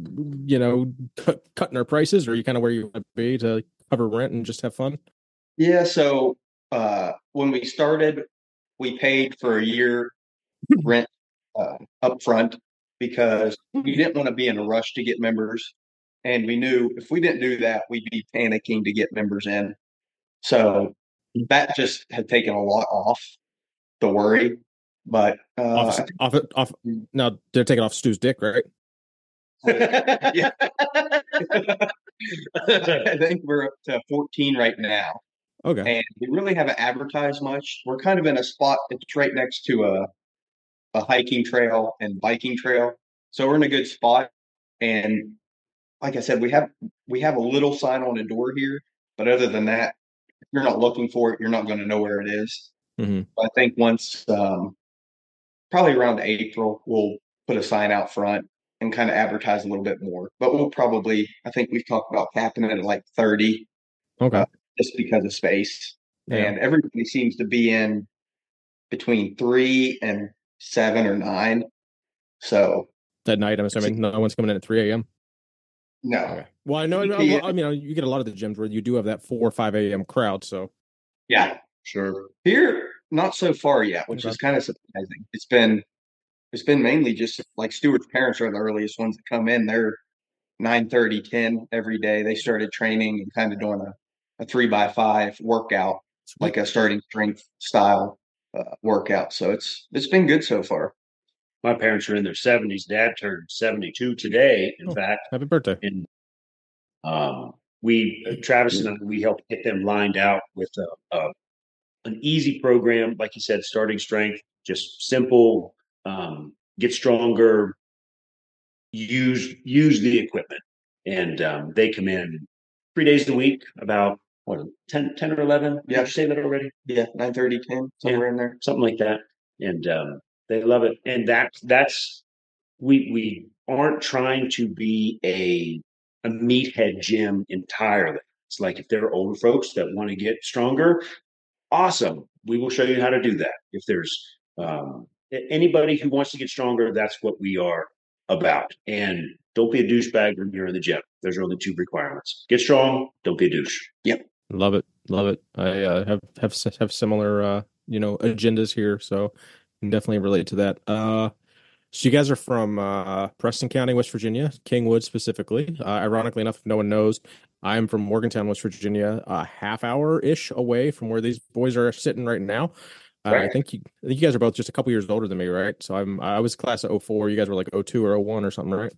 cutting our prices, or are you kind of where you want to be to cover rent and just have fun? Yeah. So when we started, we paid for a year rent up front because we didn't want to be in a rush to get members. And we knew if we didn't do that, we'd be panicking to get members in. So that just had taken a lot off the worry. But Off. Now they're taking off Stu's dick, right? yeah. I think we're up to 14 right now. Okay. And we really haven't advertised much. We're kind of in a spot. It's right next to a hiking trail and biking trail. So we're in a good spot. And like I said, we have a little sign on the door here, but other than that, if you're not looking for it, you're not going to know where it is. Mm-hmm. I think once probably around April, we'll put a sign out front and kind of advertise a little bit more. But we'll probably, I think we've talked about capping it at like 30, Okay. just because of space. Yeah. And everybody seems to be in between 3 and 7 or 9. So That night, I'm assuming no one's coming in at 3 a.m. no, Okay. Well, I know. Yeah. I mean, you get a lot of the gyms where you do have that 4 or 5 a.m. crowd. So Yeah, sure. Here, not so far yet, which Okay. is kind of surprising. It's been mainly just like Stuart's parents are the earliest ones that come in. They're 9:30, 10 every day. They started training and kind of doing a 3x5 workout, Sweet. like a starting strength style workout. So it's been good so far. My parents are in their 70s. Dad turned 72 today, in fact. Happy birthday. And Travis and I, we helped get them lined out with an easy program, like you said, starting strength, just simple, get stronger, use the equipment. And they come in 3 days a week, about what, 10 or 11? Yeah. Did you say that already? Yeah, 9:30, 10, somewhere in there. Something like that. And they love it. And that's we aren't trying to be a meathead gym entirely. It's like if there are older folks that want to get stronger, awesome. We will show you how to do that. If there's anybody who wants to get stronger, that's what we are about. And don't be a douchebag when you're in the gym. There's only 2 requirements: get strong, don't be a douche. Yep. Love it. Love it. I have similar agendas here, so can definitely relate to that. So you guys are from Preston County, West Virginia, Kingwood specifically. Ironically enough, if no one knows, I'm from Morgantown, West Virginia, a half hour-ish away from where these boys are sitting right now. Right. I think you guys are both just a couple years older than me, right? So I was class of 04. You guys were like 02 or 01 or something, right?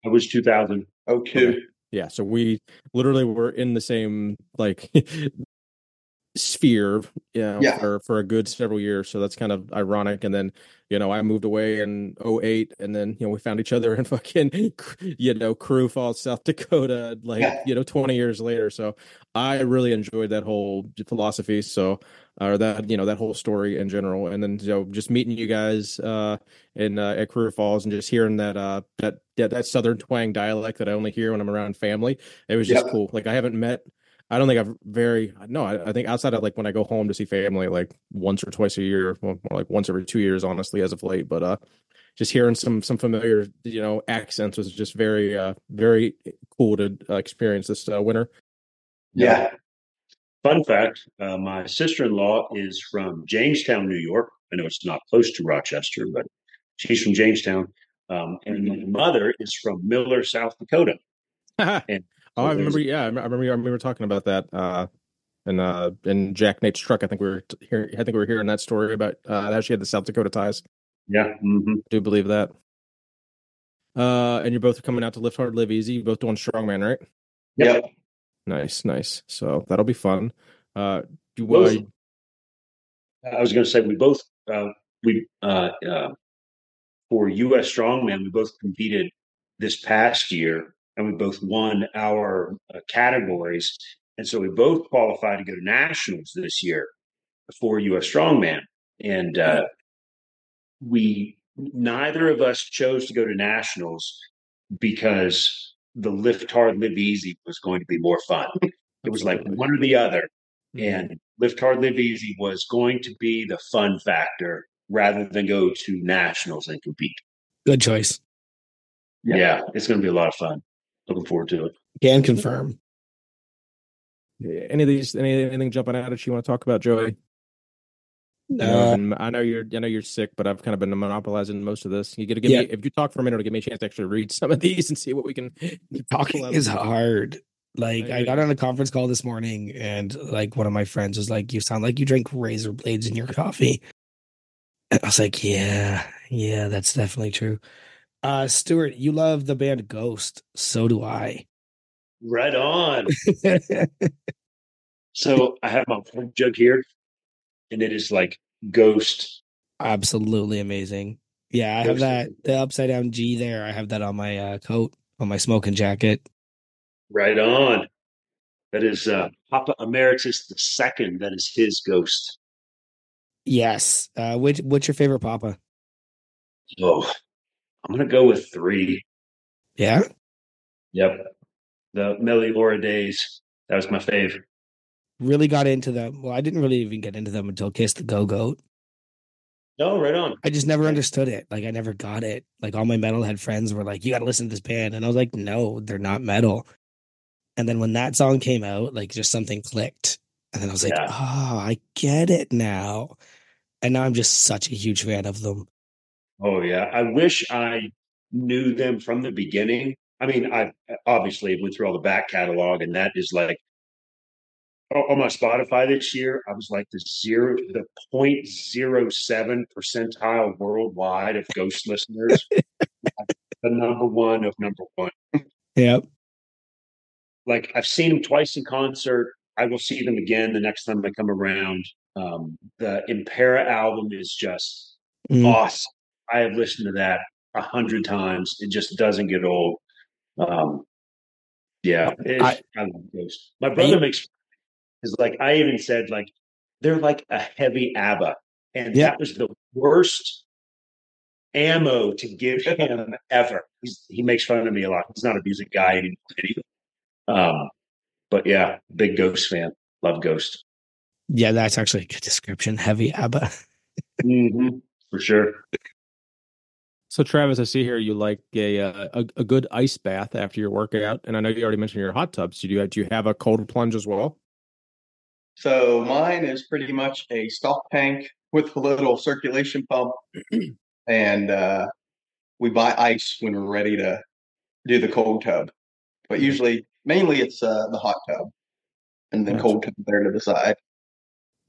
I was 2000. Okay. Yeah, so we literally were in the same like sphere, for a good several years. So that's kind of ironic. And then, I moved away in 08, and then, we found each other in fucking, Crew Falls, South Dakota, 20 years later. So I really enjoyed that whole philosophy. So, or that, that whole story in general. And then, just meeting you guys, at Crew Falls and just hearing that Southern twang dialect that I only hear when I'm around family. It was just cool. Like I don't think I think outside of like when I go home to see family, like once or twice a year, more like once every 2 years, honestly, as of late. But just hearing some familiar, accents was just very, very cool to experience this winter. Yeah. Fun fact, my sister-in-law is from Jamestown, New York. I know it's not close to Rochester, but she's from Jamestown. And my mother is from Miller, South Dakota. And Oh, I remember. Yeah, I remember talking about that. In Jack Nate's truck, I think we were here. I think we were hearing that story about how she had the South Dakota ties. Yeah, I do believe that. And you're both coming out to Lift Hard, Live Easy. You're both doing strongman, right? Yep. Nice. So that'll be fun. I was going to say we both for U.S. Strongman, we both competed this past year, and we both won our categories, and so we both qualified to go to nationals this year for U.S. Strongman, and we neither of us chose to go to nationals because the Lift Hard, Live Easy was going to be more fun. It was like one or the other, and Lift Hard, Live Easy was going to be the fun factor rather than go to nationals and compete. Good choice. Yeah, it's going to be a lot of fun. Looking forward to it. Can confirm. Anything jumping out at you want to talk about, Joey? I know you're sick, but I've kind of been monopolizing most of this. You got to give me, if you talk for a minute, it'll give me a chance to actually read some of these and see what we can. Talking is hard. Like I got on a conference call this morning, and like one of my friends was like, "You sound like you drink razor blades in your coffee." And I was like, "Yeah, that's definitely true." Stuart, you love the band Ghost. So do I. Right on. So I have my jug here, and it is like Ghost Absolutely amazing. Yeah, I have Ghost. that the upside down G there. I have that on my coat, on my smoking jacket. Right on. That is Papa Emeritus the Second. That is his ghost. Yes. What's your favorite Papa? Oh, I'm gonna go with three. Yeah. Yep, the Meliora days. That was my fave. Really got into them. Well, I didn't really even get into them until Kiss the Go Goat. No, right on. I just never Yeah, understood it. Like I never got it. Like all my metalhead friends were like, "You got to listen to this band," and I was like, "No, they're not metal." And then when that song came out, like just something clicked, and then I was like, yeah. "Oh, I get it now." And now I'm just such a huge fan of them. Oh yeah. I wish I knew them from the beginning. I mean, I obviously went through all the back catalog, and that is like on my Spotify this year. I was like the 0.07 percentile worldwide of Ghost listeners. The number one of number one. Yep. Like I've seen them twice in concert. I will see them again the next time they come around. The Impera album is just Mm. awesome. I have listened to that 100 times. It just doesn't get old. Um, yeah, I, I love Ghost. My I, brother makes is like I even said like they're like a heavy ABBA, and yep. that was the worst ammo to give him ever. He makes fun of me a lot. He's not a music guy anymore. But yeah, big Ghost fan. Love Ghost. Yeah, that's actually a good description. Heavy ABBA. For sure. So Travis, I see here you like a good ice bath after your workout, and I know you already mentioned your hot tubs. Do you have a cold plunge as well? So mine is pretty much a stock tank with a little circulation pump, and we buy ice when we're ready to do the cold tub. But Mhm. usually, mainly it's the hot tub, and then Gotcha. cold tub there to the side.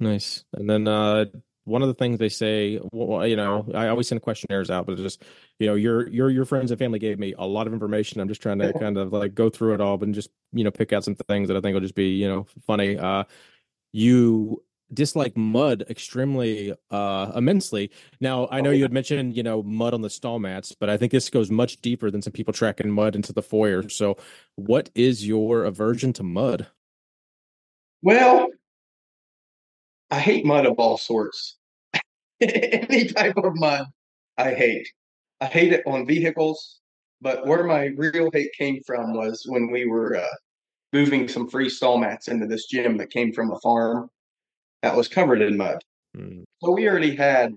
Nice. And then one of the things they say, well, I always send questionnaires out, but it's just, your friends and family gave me a lot of information. I'm just trying to kind of like go through it all, but just, pick out some things that I think will just be, funny. You dislike mud extremely immensely. Now, I know Oh you yeah. had mentioned, mud on the stall mats, but I think this goes much deeper than some people tracking mud into the foyer. So, what is your aversion to mud? Well, I hate mud of all sorts. Any type of mud, I hate. I hate it on vehicles, but where my real hate came from was when we were moving some free stall mats into this gym that came from a farm that was covered in mud. Hmm. So we already had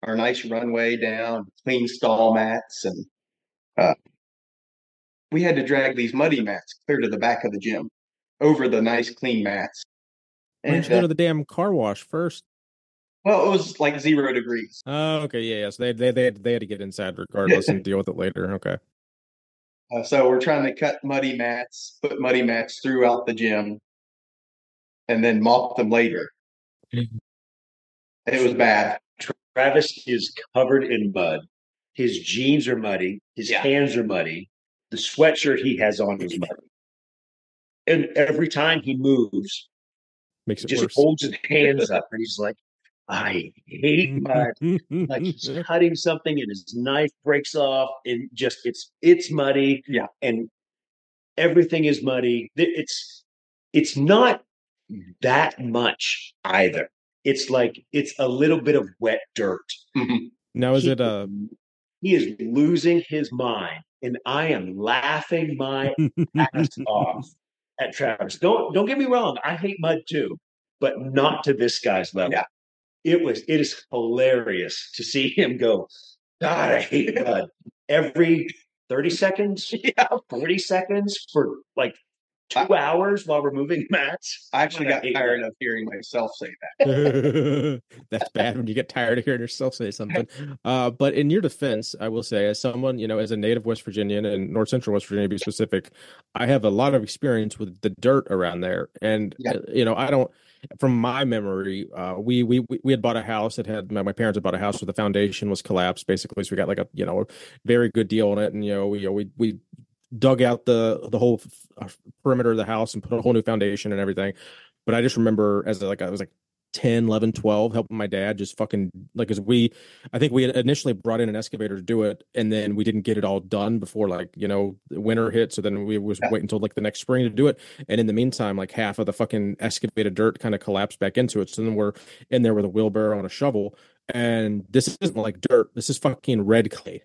our nice runway down, clean stall mats, and uh, we had to drag these muddy mats clear to the back of the gym over the nice clean mats. Why didn't And you go to the damn car wash first? well, it was like 0 degrees. Oh, okay, yeah, yeah. So they had to get inside regardless and deal with it later. Okay. So we're trying to cut muddy mats, put muddy mats throughout the gym, and then mop them later. It was bad. Travis is covered in mud. His jeans are muddy. His Yeah. hands are muddy. The sweatshirt he has on is muddy. And every time he moves, Makes he it just worse. holds his hands up and he's like, I hate mud. Like he's cutting something and his knife breaks off and just it's muddy. Yeah. And everything is muddy. It's not that much either. It's like it's a little bit of wet dirt. Mhm. Now is He it he is losing his mind, and I am laughing my ass off at Travis. Don't get me wrong. I hate mud too, but not to this guy's level. Yeah. It is hilarious to see him go, God, I hate mud. Every 30 seconds, Yeah. 40 seconds for like 2 hours while we're moving mats. I actually God, I got hate tired mud. of hearing myself say that. That's bad when you get tired of hearing yourself say something. But in your defense, I will say, as someone, as a native West Virginian and North Central West Virginia to be specific, I have a lot of experience with the dirt around there. And Yeah. I don't from my memory, we had bought a house that had my parents had bought a house where the foundation was collapsed basically. So we got like a very good deal on it. And we dug out the whole perimeter of the house and put a whole new foundation and everything. But I just remember as I was like 10, 11, 12, helping my dad just fucking like, as I think we had initially brought in an excavator to do it, and then we didn't get it all done before, like, winter hit. So then we was waiting until like the next spring to do it. And in the meantime, like half of the fucking excavated dirt kind of collapsed back into it. So then we're in there with a wheelbarrow and a shovel. And this isn't like dirt. This is fucking red clay.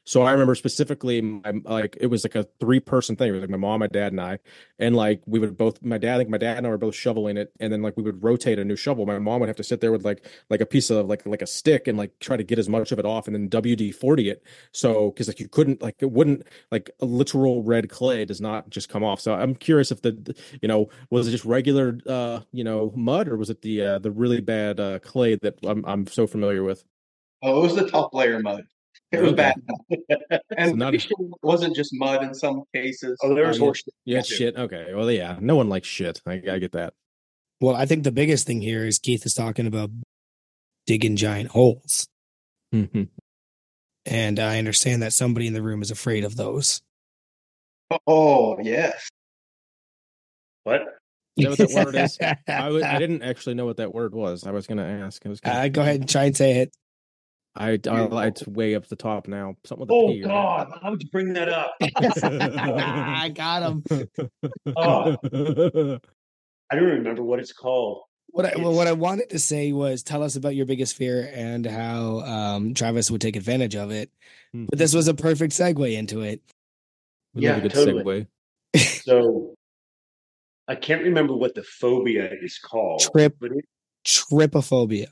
So I remember specifically, like it was like a 3-person thing. It was like my mom, my dad, and I, and like we would both. I think my dad and I were both shoveling it, and then like we would rotate a new shovel. My mom would have to sit there with like a piece of like a stick and like try to get as much of it off, and then WD-40 it. So because like you couldn't, like, it wouldn't, like, a literal red clay does not just come off. So I'm curious if was it just regular mud, or was it the really bad clay that I'm so familiar with? Oh, it was the top layer mud. It was Okay. bad. And So not pretty sure it wasn't just mud in some cases. Oh, there was yeah. horse. Yeah, shit. Okay. Well, yeah. No one likes shit. I get that. Well, I think the biggest thing here is Keith is talking about digging giant holes. Mhm. And I understand that somebody in the room is afraid of those. Oh, yes. What? Is that what that word is? I didn't actually know what that word was. I was going to ask. Go ahead and try and say it. It's way up the top now. Something with a Oh P, right? God! How would you bring that up? I got him. Oh, I don't remember what it's called. What I wanted to say was, tell us about your biggest fear and how Travis would take advantage of it. But this was a perfect segue into it. We love a good totally. segue. So I can't remember what the phobia is called. Trypophobia.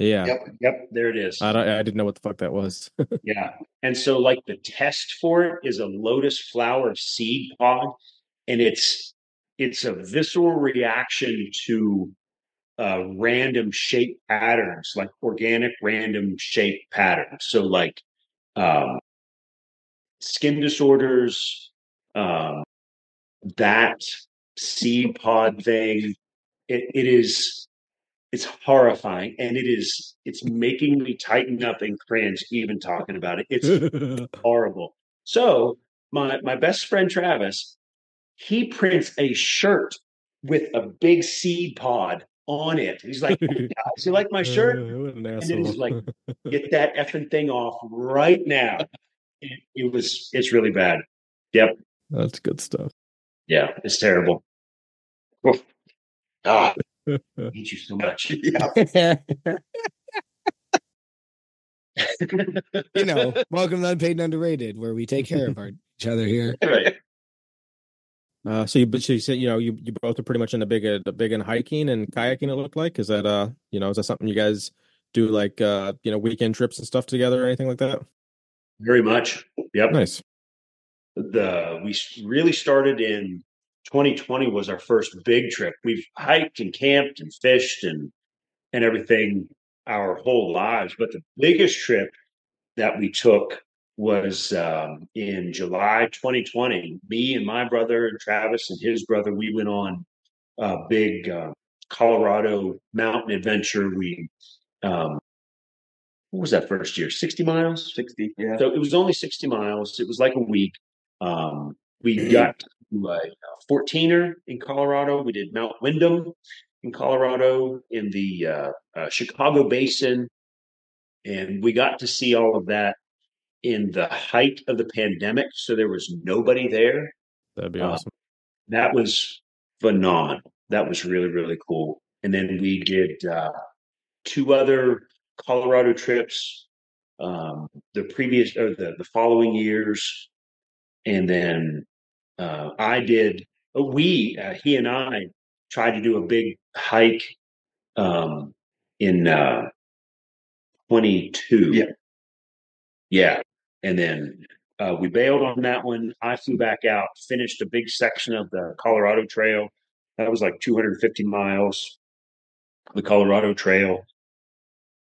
Yeah. Yep. There it is. I didn't know what the fuck that was. Yeah. And so, like, the test for it is a lotus flower seed pod, and it's a visceral reaction to random shape patterns, like organic random shape patterns. So, like, skin disorders, that seed pod thing. It's horrifying, and it's making me tighten up and cringe even talking about it. It's horrible. So my best friend Travis, he prints a shirt with a big seed pod on it. He's like, "Oh, guys, you like my shirt?" What an And then he's asshole. like, "Get that effing thing off right now." It's really bad. Yep. That's good stuff. Yeah, it's terrible. Oof. Ah, I hate you so much. Yeah. Welcome to Unpaid and Underrated, where we take care of each other here. Right. So you said, you both are pretty much into big in hiking and kayaking, it looked like. Is that is that something you guys do, like weekend trips and stuff together or anything like that? Very much. Yep. Nice. We really started in 2020 was our first big trip. We've hiked and camped and fished and everything our whole lives, but the biggest trip that we took was in July 2020. Me and my brother and Travis and his brother, we went on a big Colorado mountain adventure. We what was that first year? 60 miles? 60, yeah. So it was only 60 miles. It was like a week. We got to a 14er in Colorado. We did Mount Wyndham in Colorado, in the Chicago Basin. And we got to see all of that in the height of the pandemic. So there was nobody there. That'd be awesome. That was phenomenal. That was really, really cool. And then we did 2 other Colorado trips the following years. And then he and I tried to do a big hike in 22. Yeah. Yeah. And then we bailed on that one. I flew back out, finished a big section of the Colorado Trail. That was like 250 miles, the Colorado Trail.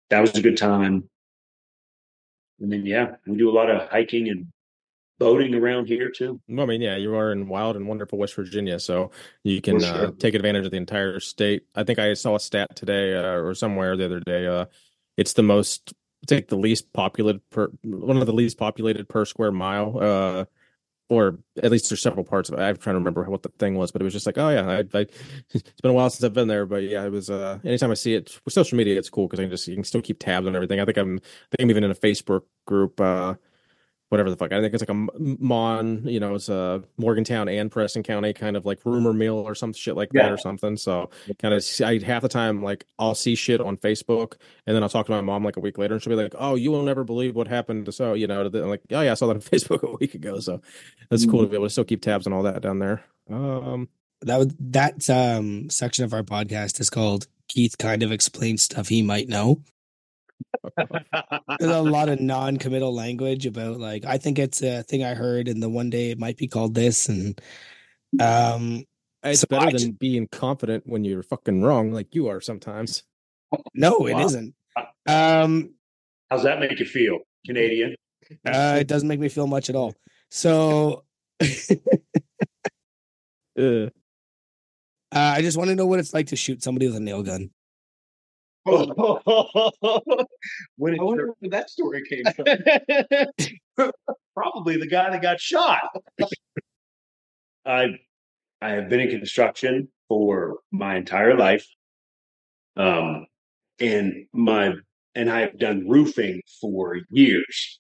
That was a good time. And then, yeah, we do a lot of hiking and boating around here too. Well, I mean, yeah, you are in wild and wonderful West Virginia, so you can Sure. take advantage of the entire state. I think I saw a stat today or somewhere the other day. It's like one of the least populated per square mile or at least there's several parts of it. I'm trying to remember what the thing was, but it was just like, oh yeah, it's been a while since I've been there, but yeah, it was. Anytime I see it with social media, it's cool because you can still keep tabs on everything. I think I'm even in a Facebook group. Whatever the fuck. I think it's like a Mon, it's a Morgantown and Preston County kind of like rumor mill or some shit like that Yeah. or something. So kind of half the time, like I'll see shit on Facebook and then I'll talk to my mom like a week later and she'll be like, oh, you will never believe what happened to so, I'm like, oh yeah, I saw that on Facebook a week ago. So that's cool to be able to still keep tabs on all that down there. That section of our podcast is called Keith kind of explains stuff he might know. There's a lot of non-committal language about like I think it's a thing I heard, and the one day it might be called this, and it's better than being confident when you're fucking wrong, like you are sometimes. No, it isn't. How's that make you feel, Canadian? It doesn't make me feel much at all. So, I just want to know what it's like to shoot somebody with a nail gun. I wonder where that story came from. Probably the guy that got shot. I have been in construction for my entire life. And I have done roofing for years.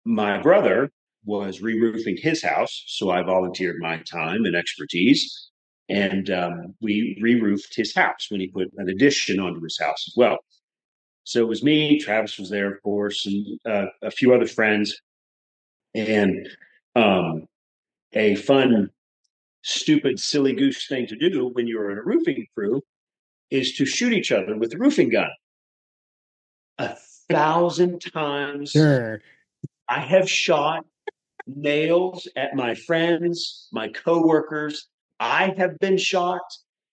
My brother was re-roofing his house, so I volunteered my time and expertise, and we re-roofed his house when he put an addition onto his house as well. So it was me, Travis was there, of course, and a few other friends, and a fun, stupid, silly goose thing to do when you're in a roofing crew is to shoot each other with a roofing gun. 1,000 times. Sure. I have shot nails at my friends, my coworkers. I have been shot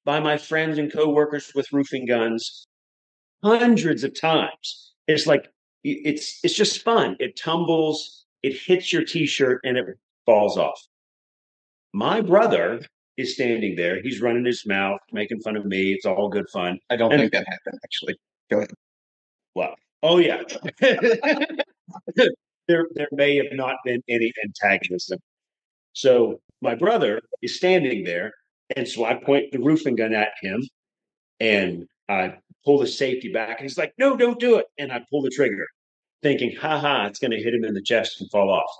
by my friends and coworkers with roofing guns hundreds of times. It's like it's just fun. It tumbles, it hits your t-shirt, and it falls off. My brother is standing there. He's running his mouth, making fun of me. It's all good fun. I don't think that happened, actually. Go ahead. Well, oh yeah. there may have not been any antagonism. So my brother is standing there, and so I point the roofing gun at him, and I pull the safety back, and he's like, "No, don't do it!" And I pull the trigger, thinking, "Ha, it's going to hit him in the chest and fall off."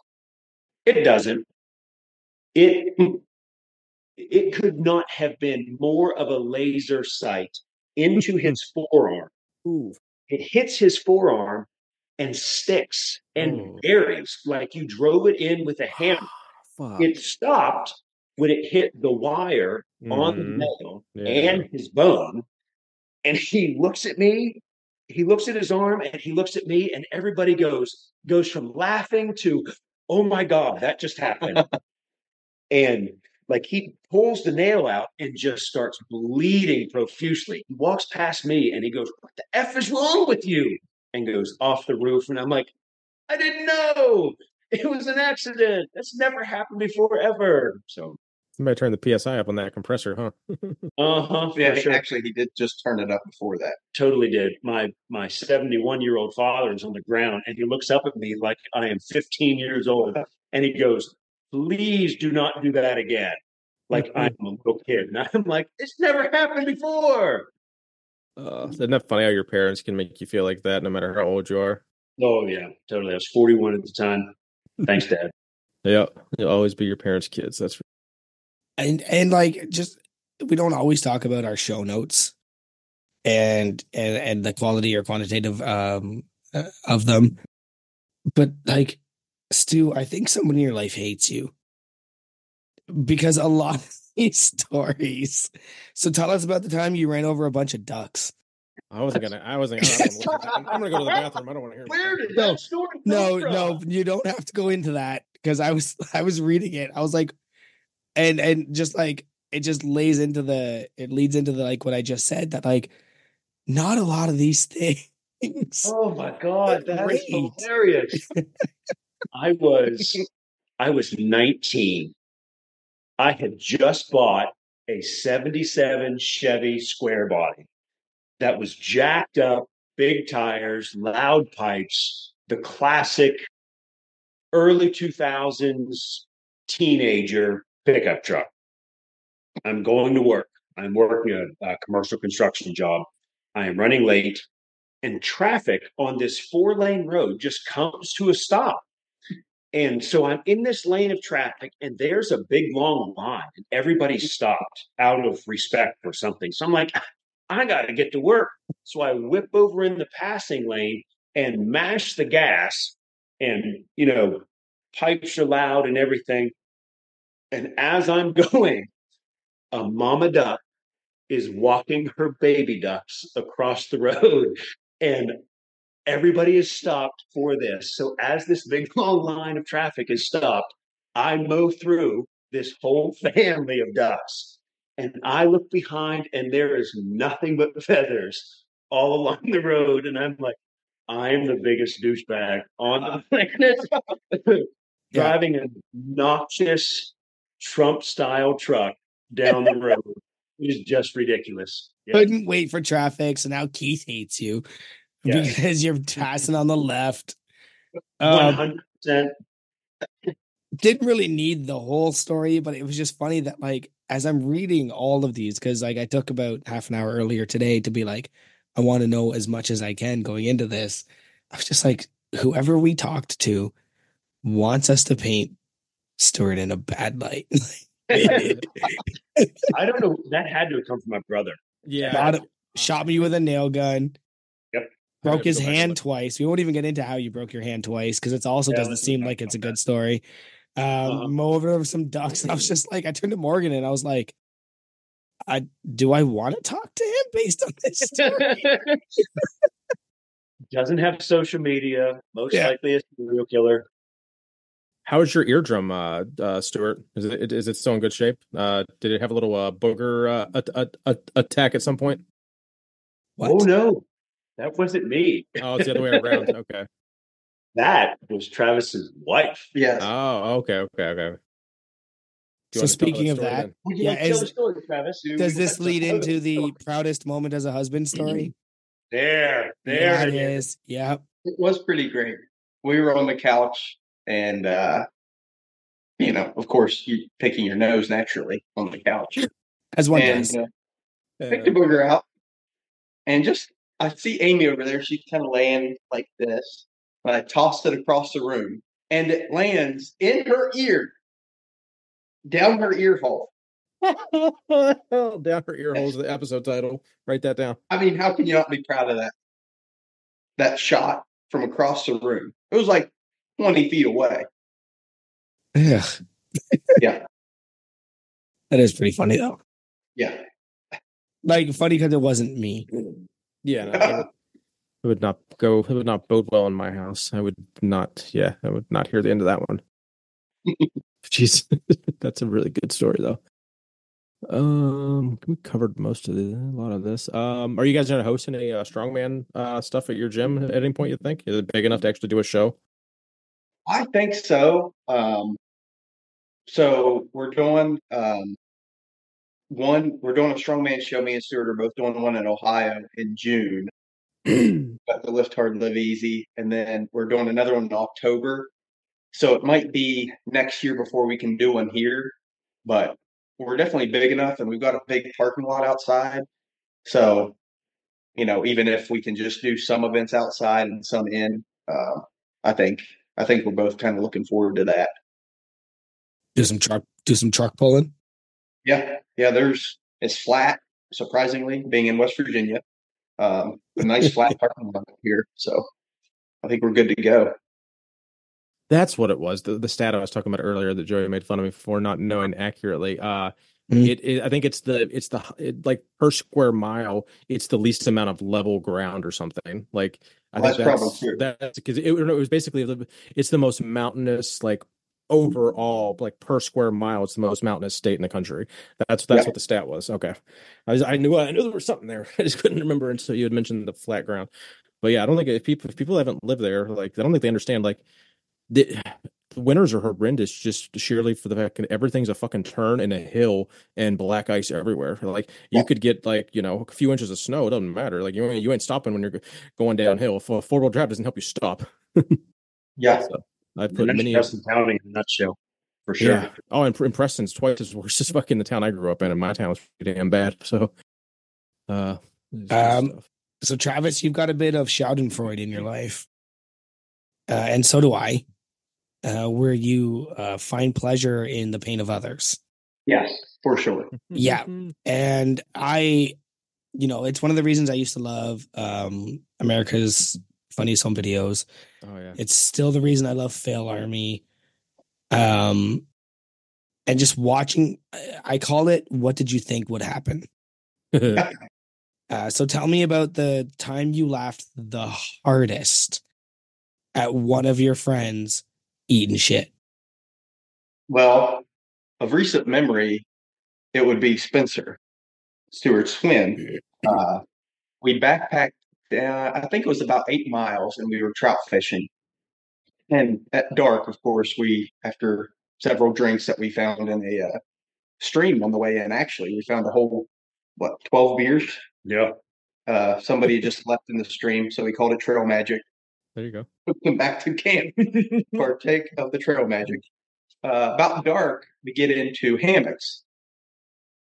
It doesn't. It could not have been more of a laser sight into his forearm. Ooh. It hits his forearm and sticks and buries like you drove it in with a hammer. It stopped when it hit the wire on the nail and his bone. And he looks at me, he looks at his arm, and he looks at me, and everybody goes from laughing to, oh my God, that just happened. And like he pulls the nail out and just starts bleeding profusely. He walks past me and he goes, "What the F is wrong with you?" And goes off the roof. And I'm like, I didn't know. It was an accident. That's never happened before, ever. So somebody turned the PSI up on that compressor, huh? Yeah, sure. Actually, he did just turn it up before that. Totally did. My 71-year-old father is on the ground and he looks up at me like I am 15 years old. And he goes, "Please do not do that again." Like I'm a little kid. And I'm like, it's never happened before. Isn't that funny how your parents can make you feel like that no matter how old you are? Oh, yeah, totally. I was 41 at the time. Thanks, Dad. Yeah, you'll always be your parents' kids. That's and like just we don't always talk about our show notes and the quality or quantitative of them. But like Stu, I think someone in your life hates you because a lot of these stories. So tell us about the time you ran over a bunch of ducks. I wasn't gonna. I'm gonna go to the bathroom. I don't want to hear. Where did that story come from? No, you don't have to go into that because I was reading it. I was like, and just like it just leads into the like what I just said, that like not a lot of these things. Oh my God, that is hilarious. I was 19. I had just bought a 77 Chevy Square Body that was jacked up, big tires, loud pipes, the classic early 2000s teenager pickup truck. I'm going to work. I'm working a commercial construction job. I am running late, and traffic on this 4-lane road just comes to a stop. And so I'm in this lane of traffic, and there's a big long line, and everybody stopped out of respect for something. So I'm like, I got to get to work. So I whip over in the passing lane and mash the gas, and pipes are loud and everything. And as I'm going, a mama duck is walking her baby ducks across the road, and everybody is stopped for this. So as this big long line of traffic is stopped, I mow through this whole family of ducks. And I look behind, and there is nothing but feathers all along the road. And I'm like, I'm the biggest douchebag on the planet. Driving a noxious Trump-style truck down the road is just ridiculous. Yeah. Couldn't wait for traffic, so now Keith hates you because you're passing on the left. 100%. Didn't really need the whole story, but it was just funny that, like, as I'm reading all of these, because like I took about half an hour earlier today to be like, I want to know as much as I can going into this. I was just like, whoever we talked to wants us to paint Stuart in a bad light. I don't know. That had to have come from my brother. Yeah. Shot me with a nail gun. Yep. Broke his hand twice. We won't even get into how you broke your hand twice because it also doesn't seem like it's a good story. Mow over some ducks. And I was just like, I turned to Morgan and I was like, do I want to talk to him based on this story? Doesn't have social media. Most likely a serial killer. How is your eardrum, Stuart? Is it still in good shape? Did it have a little booger attack at some point? What? Oh no, that wasn't me. Oh, it's the other way around. Okay. That was Travis's wife. Yes. Oh, okay. So speaking of that, tell the story, Travis. Does this lead into the proudest moment as a husband story? There it is. Yeah. It was pretty great. We were on the couch and, of course, you picking your nose naturally on the couch. As one does. Picked the booger out. And I see Amy over there. She's kind of laying like this. But I tossed it across the room. And it lands in her ear. Down her ear hole. Down her ear hole is the episode title. Write that down. I mean, how can you not be proud of that? That shot from across the room. It was like 20 feet away. Yeah. Yeah. That is pretty funny, though. Yeah. Like, funny because it wasn't me. Yeah. No, it would not bode well in my house. I would not hear the end of that one. Jeez. That's a really good story, though. We covered a lot of this. Are you guys going to host any strongman stuff at your gym at any point, you think? Is it big enough to actually do a show? I think so. So we're doing we're doing a strongman show. Me and Stuart are both doing one in Ohio in June. Got the Lift Hard, Live Easy, and then we're doing another one in October. So it might be next year before we can do one here, but we're definitely big enough, and we've got a big parking lot outside. So, even if we can just do some events outside and some in, I think we're both kind of looking forward to that. Do some truck pulling. Yeah. It's flat, surprisingly, being in West Virginia. A nice flat parking lot here, so I think we're good to go. That's what it was. The stat I was talking about earlier that Joey made fun of me for not knowing accurately. I think it's like per square mile, it's the least amount of level ground or something. Like I think that's true. That's because it was basically it's the most mountainous, like overall, like per square mile, it's the most mountainous state in the country. That's what the stat was. Okay, I knew there was something there. I just couldn't remember until you had mentioned the flat ground. But yeah, I don't think if people haven't lived there, like I don't think they understand like. The winters are horrendous just sheerly for the fact that everything's a fucking turn and a hill and black ice everywhere. Like you could get like, a few inches of snow. It doesn't matter. Like you ain't stopping when you're going downhill. If a 4-wheel drive doesn't help you stop. Yeah. So I put many counting in a nutshell. for sure. Yeah. Oh, and Preston's twice as worse as fucking the town I grew up in, and my town was pretty damn bad. So, it's good Um, stuff. so Travis, you've got a bit of Schadenfreude in your life, and so do I, where you find pleasure in the pain of others. Yes, for sure. Yeah. And I, it's one of the reasons I used to love America's Funniest Home Videos. Oh yeah. It's still the reason I love Fail Army. And just watching, I call it, what did you think would happen? So tell me about the time you laughed the hardest at one of your friends eating shit. Well, of recent memory, it would be Spencer, Stewart's twin. We backpacked, I think it was about 8 miles, and we were trout fishing. And at dark, of course, after several drinks that we found in a stream on the way in, actually, we found a whole, 12 beers? Yeah. Somebody just left in the stream, so we called it trail magic. There you go. Took them back to camp, partake of the trail magic. About dark, we get into hammocks.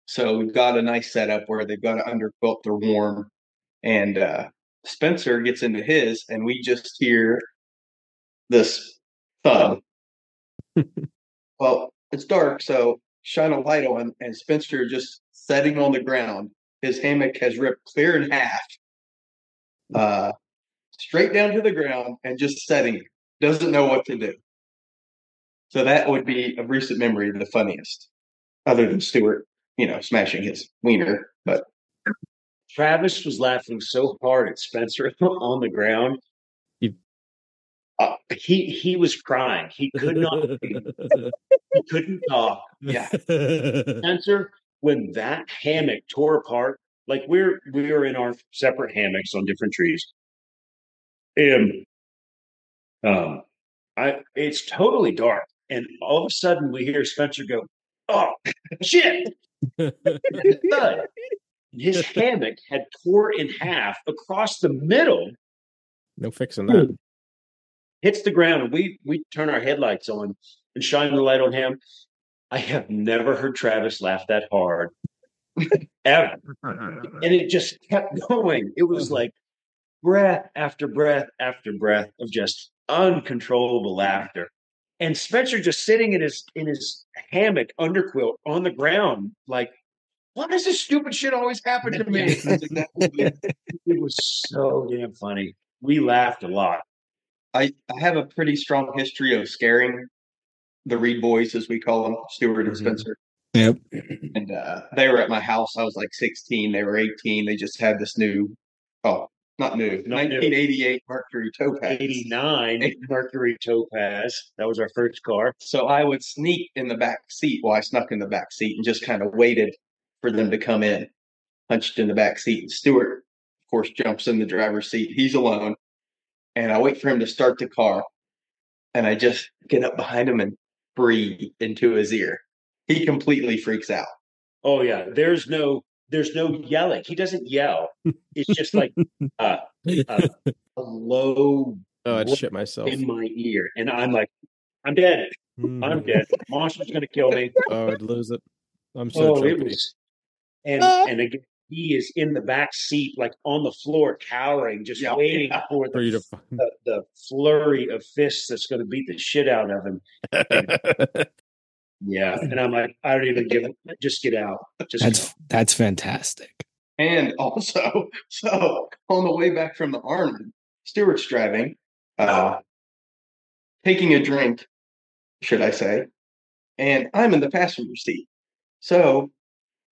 So we've got a nice setup where they've got an underquilt, they're warm. And Spencer gets into his, and we just hear this thud. Well, it's dark, so shine a light on, and Spencer just sitting on the ground. His hammock has ripped clear in half, straight down to the ground, and just sitting. Doesn't know what to do. So that would be a recent memory the funniest, other than Stewart, smashing his wiener. But Travis was laughing so hard at Spencer on the ground. He was crying. He could not. He couldn't talk. yeah, Spencer, when that hammock tore apart, like we were in our separate hammocks on different trees, and it's totally dark, and all of a sudden we hear Spencer go, "Oh shit!" His hammock had tore in half across the middle. No fixing that. Hits the ground, and we turn our headlights on and shine the light on him. I have never heard Travis laugh that hard ever, and it just kept going. It was like breath after breath after breath of just uncontrollable laughter. And Spencer just sitting in his hammock underquilt on the ground, like, why does this stupid shit always happen to me? It was so damn funny. We laughed a lot. I have a pretty strong history of scaring the Reed boys, as we call them, Stewart and Spencer. Yep. And they were at my house. I was like 16. They were 18. They just had this not new, 1988 Mercury Topaz. 89 Mercury Topaz. That was our first car. So I would sneak in the back seat. Well, I snuck in the back seat and just kind of waited for them to come in. Hunched in the back seat. And Stewart, of course, jumps in the driver's seat. He's alone. And I wait for him to start the car. And I just get up behind him and breathe into his ear. He completely freaks out. Oh yeah, there's no yelling. He doesn't yell. It's just like a low. Oh, I'd shit myself in my ear, and I'm like, I'm dead. I'm dead. Monster's gonna kill me. Oh, I'd lose it. I'm so chokey. And again, he is in the back seat, like on the floor, cowering, just waiting for the flurry of fists that's going to beat the shit out of him. And I'm like, I don't even give it. Just get out. That's fantastic. And also, so on the way back from the Army, Stewart's driving, taking a drink, should I say, and I'm in the passenger seat. So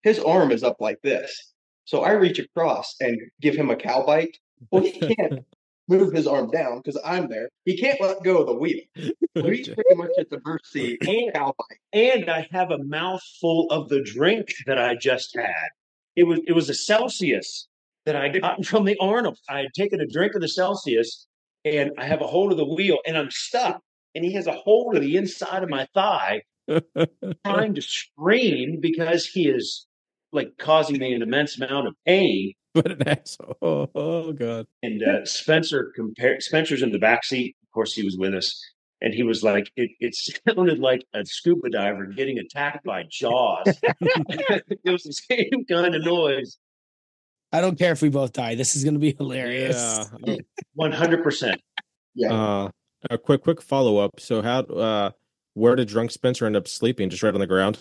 his arm is up like this. So I reach across and give him a cow bite. Well, he can't move his arm down because I'm there. He can't let go of the wheel. So he's pretty much at the mercy of a cow bite. And I have a mouthful of the drink that I just had. It was a Celsius that I gotten from the Arnold. I had taken a drink of the Celsius, and I have a hold of the wheel, and I'm stuck. And he has a hold of the inside of my thigh, trying to scream because he is like causing me an immense amount of pain. What an asshole! Oh God! And Spencer's in the back seat. Of course, he was with us, And he was like, it sounded like a scuba diver getting attacked by jaws. It was the same kind of noise. I don't care if we both die. This is going to be hilarious. Yeah. 100%. Yeah. A quick follow up. So where did drunk Spencer end up sleeping? Just right on the ground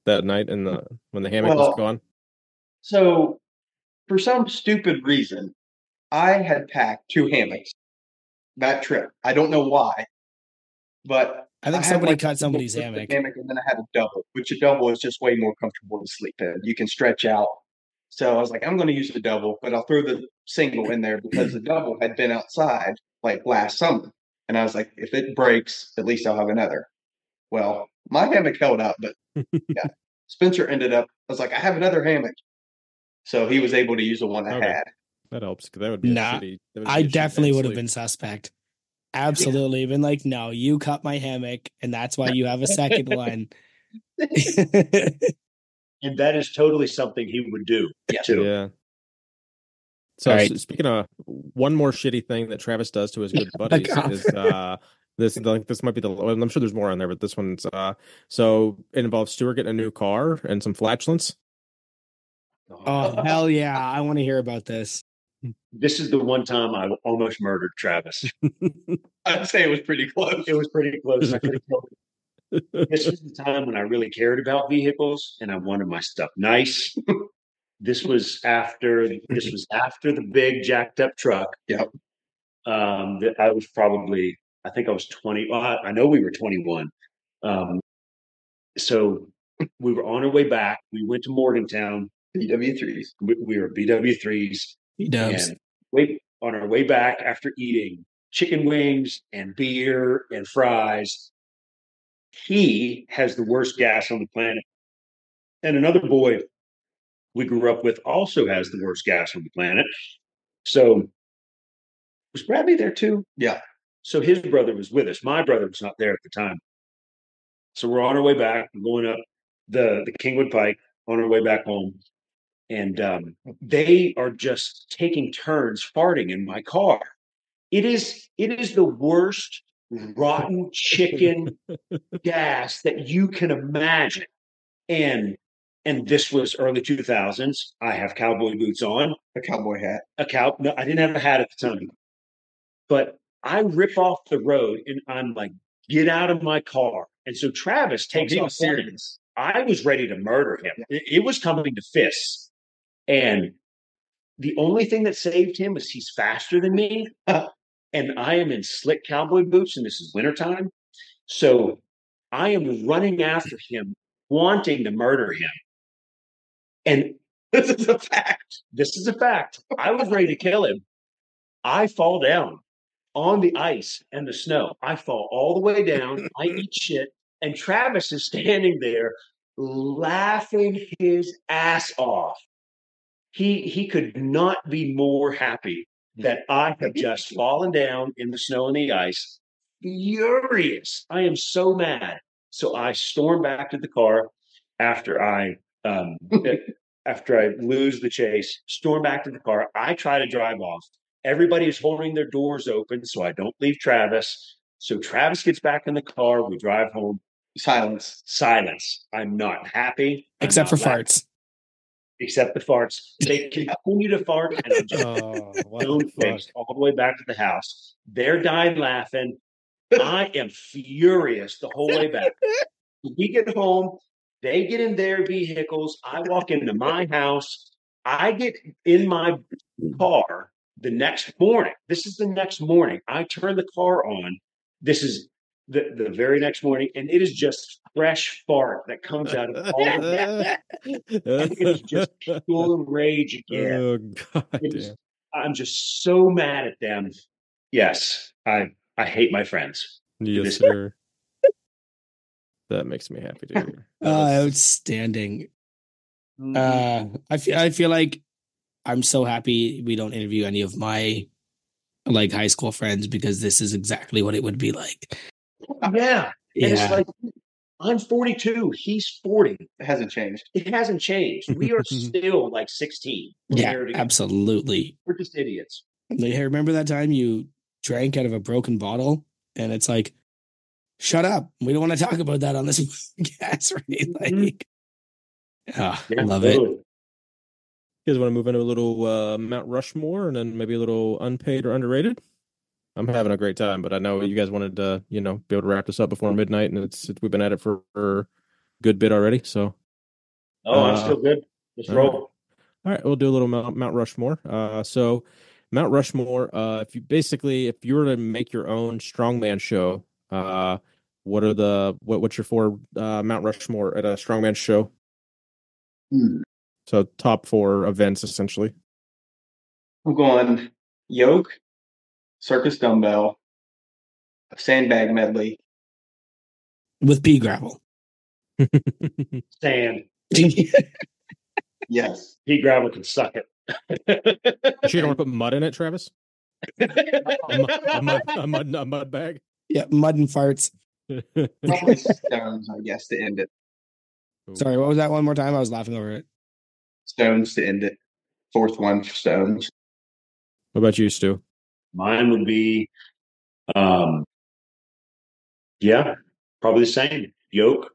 that night when the hammock was gone? So for some stupid reason, I had packed 2 hammocks that trip. I don't know why, but I think had somebody like cut a somebody's single hammock. hammock, and then I had a double, which a double is just way more comfortable to sleep in. You can stretch out. So I was like, I'm going to use the double, but I'll throw the single in there because the double had been outside like last summer. And I was like, if it breaks, at least I'll have another. Well, my hammock held up, but yeah, Spencer ended up, I was like, I have another hammock. So he was able to use the one I had. That helps because that would be Nah, I definitely would have been suspect. Absolutely. Been like, no, you cut my hammock, and that's why you have a second one. And that is totally something he would do too. Yeah. So speaking of one more shitty thing that Travis does to his good buddies is this might be I'm sure there's more on there, but this one's so it involves Stuart getting a new car and some flatulence. Oh hell yeah. I want to hear about this. This is the one time I almost murdered Travis. I'd say it was pretty close. It was pretty close. I could have killed him. This was the time when I really cared about vehicles and I wanted my stuff nice. This was after the big jacked up truck. Yep. I was probably, I think I was 20. I know we were 21. So we were on our way back. We went to Morgantown. BW3s. We were BW3s. Dubs. And on our way back after eating chicken wings and beer and fries, he has the worst gas on the planet. And another boy we grew up with also has the worst gas on the planet. So was Bradley there too? Yeah. So his brother was with us. My brother was not there at the time. So we're on our way back, going up the Kingwood Pike on our way back home. And they are just taking turns farting in my car. It is the worst rotten chicken gas that you can imagine. And this was early 2000s. I have cowboy boots on, a cowboy hat, No, I didn't have a hat at the time. But I rip off the road and I'm like, get out of my car. And so Travis takes off. Serious. I was ready to murder him. Yeah. It was coming to fists. And the only thing that saved him is he's faster than me. And I am in slick cowboy boots, and this is wintertime. So I am running after him, wanting to murder him. And this is a fact. This is a fact. I was ready to kill him. I fall down on the ice and the snow. I fall all the way down. I eat shit. And Travis is standing there laughing his ass off. He could not be more happy that I have just fallen down in the snow and the ice. Furious. I am so mad. So I storm back to the car after I lose the chase, storm back to the car. I try to drive off. Everybody is holding their doors open so I don't leave Travis. So Travis gets back in the car. We drive home. Silence. I'm not happy. Except for farts. Except the farts. They continue to fart, and I'm just stone-faced all the way back to the house. They're dying laughing. I am furious the whole way back. We get home. They get in their vehicles. I walk into my house. I get in my car the next morning. This is the next morning. I turn the car on. This is the very next morning, and it is just fresh fart that comes out of all of that. It's just pure rage again. Oh, God I'm just so mad at them. Yes, I hate my friends. Yes, sir. That makes me happy to hear. Outstanding. I feel like I'm so happy we don't interview any of my like high school friends because this is exactly what it would be like. Yeah. And it's like, I'm 42. He's 40. It hasn't changed. We are still like 16. Yeah, absolutely. We're just idiots. Hey, remember that time you drank out of a broken bottle And it's like, shut up. We don't want to talk about that on this podcast, right? Like, love it. Totally. You guys want to move into a little Mount Rushmore and then maybe a little unpaid or underrated? I'm having a great time, but I know you guys wanted to, be able to wrap this up before midnight, and we've been at it for a good bit already. So, I'm still good. Let's all right. roll. All right, we'll do a little Mount Rushmore. So Mount Rushmore, if you were to make your own strongman show, what's your four Mount Rushmore at a strongman show? So top four events essentially. I'm going yoke, circus dumbbell, sandbag medley. With pea gravel. Sand. Yes. Pea gravel can suck it. You sure you don't want to put mud in it, Travis? A mud bag. Yeah, mud and farts. Probably stones, I guess, to end it. Sorry, what was that one more time? I was laughing over it. Stones to end it. Fourth one for stones. What about you, Stu? Mine would be, probably the same. Yoke,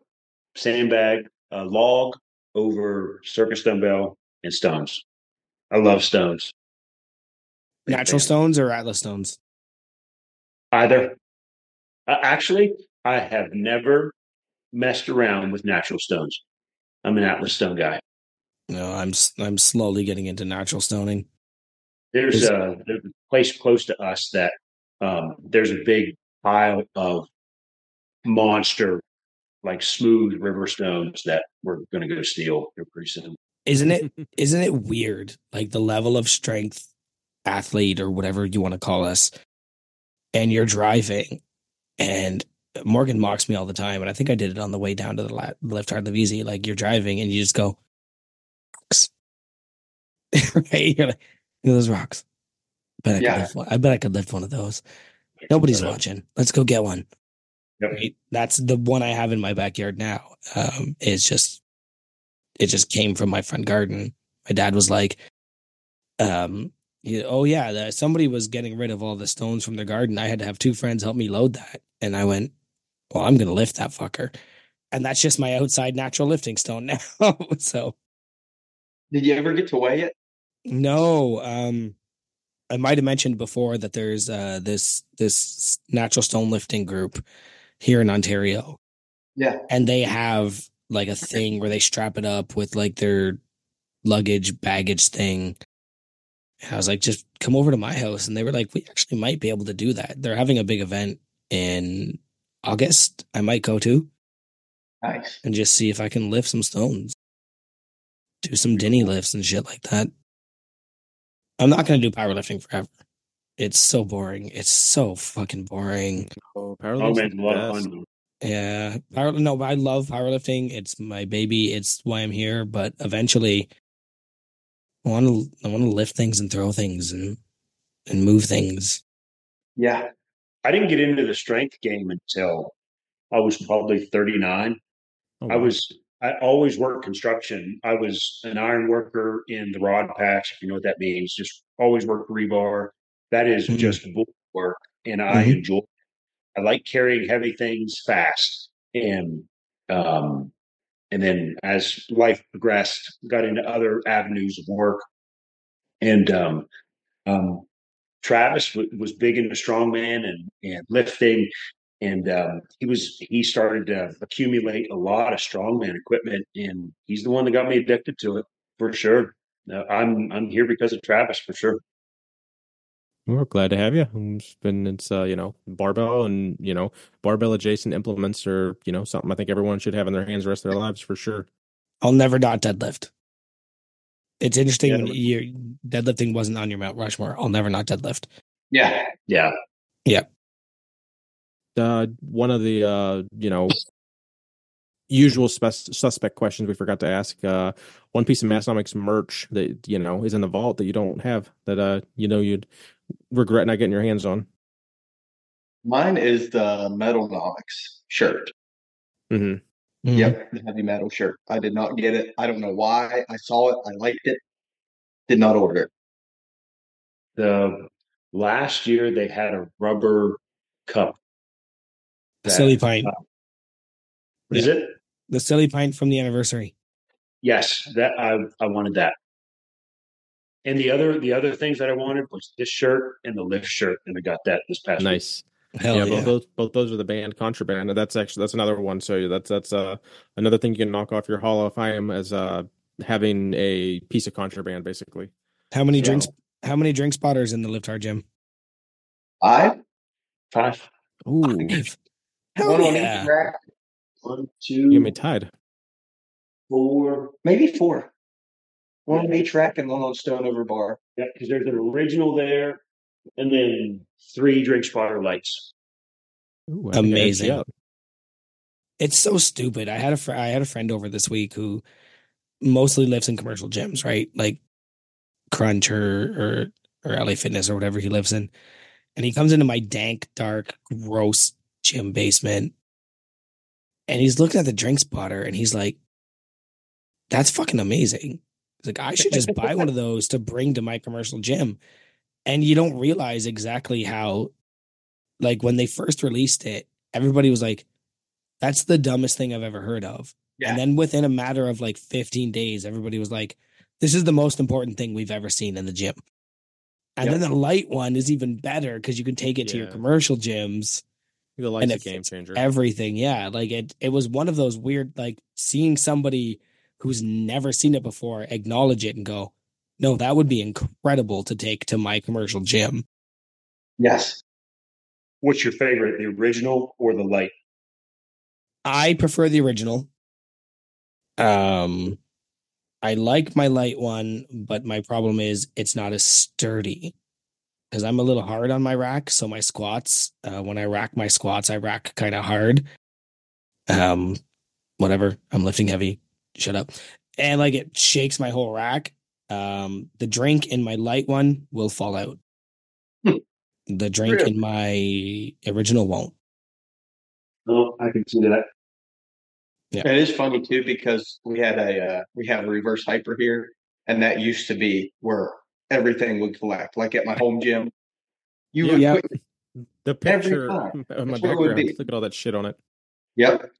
sandbag, log over circus dumbbell, and stones. I love stones. Big Natural fan. stones or Atlas stones? Either. Actually, I have never messed around with natural stones. I'm an Atlas stone guy. No, I'm slowly getting into natural stoning. There's a place close to us that there's a big pile of monster, like smooth river stones that we're going to go steal here pretty soon. Isn't it weird? Like the level of strength athlete or whatever you want to call us, and you're driving, and Morgan mocks me all the time, and I think I did it on the way down to the Lift Hard Live Easy. Like you're driving and you just go, rocks. Right? You're like, look at those rocks. I bet I could lift one of those. Nobody's watching. Let's go get one. Yep. Right? That's the one I have in my backyard now. It just came from my front garden. My dad was like, somebody was getting rid of all the stones from their garden. I had to have two friends help me load that. And I went, well, I'm going to lift that fucker. And that's just my outside natural lifting stone now. So. Did you ever get to weigh it? No. I might have mentioned before that there's this natural stone lifting group here in Ontario. Yeah. And they have like a thing where they strap it up with like their baggage thing. And I was like, just come over to my house. And they were like, we actually might be able to do that. They're having a big event in August. I might go to. Nice. And just see if I can lift some stones. Do some Denny lifts and shit like that. I'm not going to do powerlifting forever. It's so boring. It's so fucking boring. Oh, powerlifting. A lot of fun. Yeah. I love powerlifting. It's my baby. It's why I'm here. But eventually, I want to lift things and throw things and move things. Yeah. I didn't get into the strength game until I was probably 39. Oh, wow. I always worked construction. I was an iron worker in the rod patch, if you know what that means. Just always worked rebar. That is just work, and I enjoy it. I like carrying heavy things fast. And then as life progressed, got into other avenues of work. And Travis was big into strongman and lifting. And he started to accumulate a lot of strongman equipment, and he's the one that got me addicted to it for sure. I'm here because of Travis for sure. We're glad to have you. It's barbell and barbell adjacent implements are something I think everyone should have in their hands the rest of their lives for sure. I'll never not deadlift. It's interesting when deadlifting wasn't on your Mount Rushmore. I'll never not deadlift. Yeah. One of the usual suspect questions we forgot to ask. One piece of Massonomics merch that is in the vault that you don't have that you'd regret not getting your hands on. Mine is the Metalnomics shirt. Mm-hmm. Yep, the heavy metal shirt. I did not get it. I don't know why. I saw it. I liked it. Did not order it. The last year they had a rubber cup A silly pint. What is it? The silly pint from the anniversary. Yes, that I wanted that. And the other things that I wanted was this shirt and the Lift shirt, and I got that this past week. Nice. Hell Yeah, yeah. both those are the band Contraband. And that's another one. So that's another thing you can knock off your Hall of Fame as having a piece of contraband, basically. How many Yeah. drinks? How many drink spotters in the Lift Hard gym? Five. Ooh, Five. Hell One on yeah. each rack. 1, you get me 2, tied. 4. Maybe 4. One on each rack and one on stone over bar. Yeah, because there's an original there, and then 3 drink spotter lights. Ooh, I think I edged you Amazing. out. It's so stupid. I had a friend over this week who mostly lives in commercial gyms, right? Like Crunch or LA Fitness or whatever he lives in. And he comes into my dank, dark, gross gym basement, and he's looking at the drink spotter, and he's like, "That's fucking amazing." He's like, "I should just buy one of those to bring to my commercial gym." And you don't realize exactly how, like, when they first released it, everybody was like, "That's the dumbest thing I've ever heard of." Yeah. And then within a matter of like 15 days, everybody was like, "This is the most important thing we've ever seen in the gym." And Yep. then the light one is even better because you can take it to your Yeah. commercial gyms The light's and a it game fits changer. everything. Yeah. Like it was one of those weird, like seeing somebody who's never seen it before acknowledge it and go, "No, that would be incredible to take to my commercial gym." Yes. What's your favorite, the original or the light? I prefer the original. I like my light one, but my problem is it's not as sturdy because I'm a little hard on my rack. So my squats, when I rack my squats, I rack kind of hard. Um, Whatever. I'm lifting heavy. Shut up. And like it shakes my whole rack. The drink in my light one will fall out. Hmm. The drink Really? in my original won't. No, I can see that. Yeah. It is funny too because we have a reverse hyper here, and that used to be where everything would collect. Like at my home gym, you would Yeah. put The every picture time. on my That's where it would background, be. look at all that shit on it. Yep.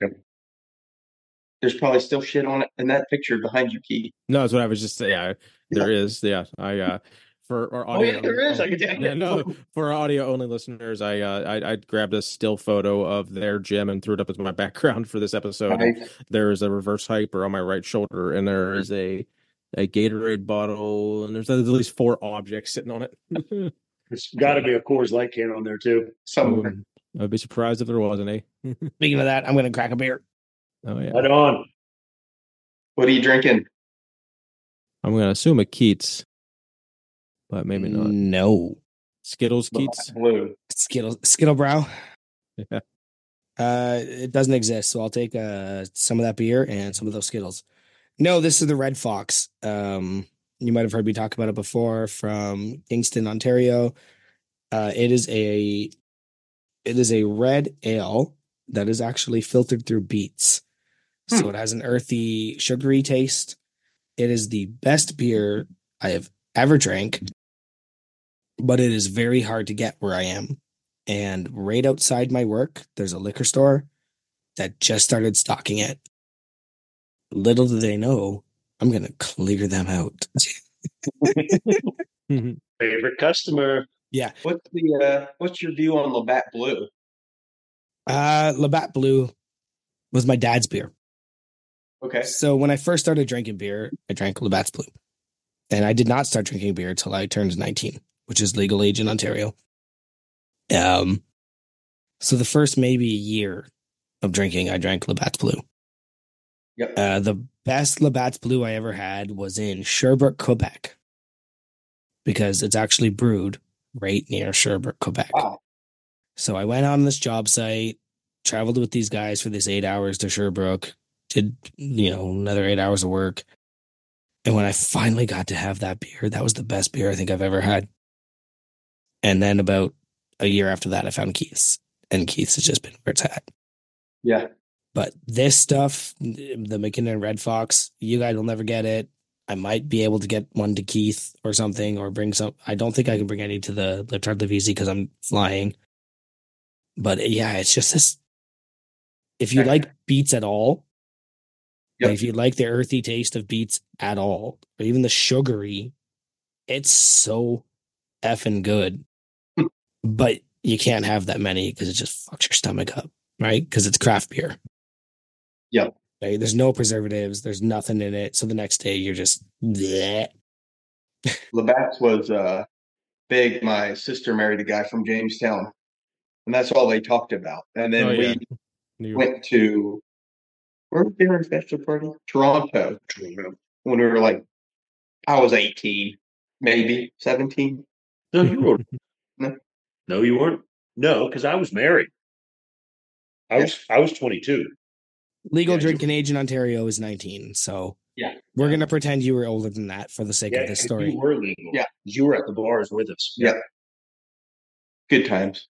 There's probably still shit on it in that picture behind you, Keith. No, that's what I was just saying. Yeah, there is. Yeah, for our Oh yeah, audio. there is. I can tell Yeah, you. no, for our audio only listeners, I grabbed a still photo of their gym and threw it up as my background for this episode. And Nice. there is a reverse hyper on my right shoulder, and there is a Gatorade bottle, and there's at least 4 objects sitting on it. It's got to be a Coors Light can on there too. Somewhere. I'd be surprised if there wasn't a. Speaking of that, I'm going to crack a beer. Oh yeah, Right on. What are you drinking? I'm gonna assume a Keats, but maybe not. No. Skittles Keats. Blue. Skittle Brow. Yeah. It doesn't exist, so I'll take some of that beer and some of those Skittles. No, this is the Red Fox. You might have heard me talk about it before from Kingston, Ontario. It is a red ale that is actually filtered through beets. So it has an earthy, sugary taste. It is the best beer I have ever drank, but it is very hard to get where I am. And right outside my work, there's a liquor store that just started stocking it. Little do they know, I'm going to clear them out. Favorite customer. Yeah. What's your view on Labatt Blue? Labatt Blue was my dad's beer. Okay. So when I first started drinking beer, I drank Labatt's Blue. And I did not start drinking beer until I turned 19, which is legal age in Ontario. So the first maybe year of drinking, I drank Labatt's Blue. Yep. The best Labatt's Blue I ever had was in Sherbrooke, Quebec, because it's actually brewed right near Sherbrooke, Quebec. Wow. So I went on this job site, traveled with these guys for this 8 hours to Sherbrooke, did, another 8 hours of work. And when I finally got to have that beer, that was the best beer I think I've ever had. And then about a year after that, I found Keith's, and Keith's has just been where it's at. Yeah. But this stuff, the McKinnon Red Fox, you guys will never get it. I might be able to get one to Keith or something, or bring some. I don't think I can bring any to the Lift Hard Live Easy because I'm flying. But yeah, it's just this. If you like beets at all, Yep. like if you like the earthy taste of beets at all, or even the sugary, it's so effing good. But you can't have that many because it just fucks your stomach up, right? Because it's craft beer. Yep. Right? There's no preservatives. There's nothing in it. So the next day you're just bleh. Labatt's was big. My sister married a guy from Jamestown, and that's all they talked about. And Oh then yeah. we went to where was dinner bachelor party? Toronto. When we were like, I was 18, maybe 17. No, you were. No. No, you weren't. No, because I was married. I was 22. Legal Yeah, you, drinking age in Ontario is 19. So Yeah. we're gonna pretend you were older than that for the sake yeah, of this 'cause story. you were legal. Yeah. You were at the bars with us. Yeah. Good times.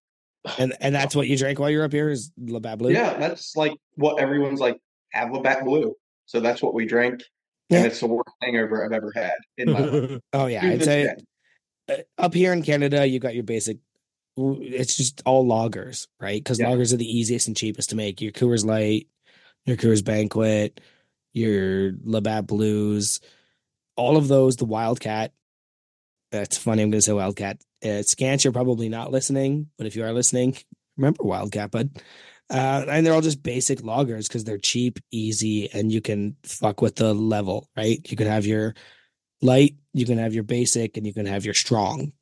And that's what you drank while you're up here is Labatt Blue? Yeah, that's like what everyone's like, have Labatt Blue. So that's what we drank. Yeah. And it's the worst hangover I've ever had in my life. Oh yeah, To I'd this say day. up here in Canada, you got your basic. It's just all lagers, right? Because Yeah. lagers are the easiest and cheapest to make. Your Coors Light, your Coors Banquet, your Labatt Blues, all of those. The Wildcat. That's funny. I'm going to say Wildcat. Scant, you're probably not listening, but if you are listening, remember Wildcat, bud. And they're all just basic lagers because they're cheap, easy, and you can fuck with the level, right? You can have your light, you can have your basic, and you can have your strong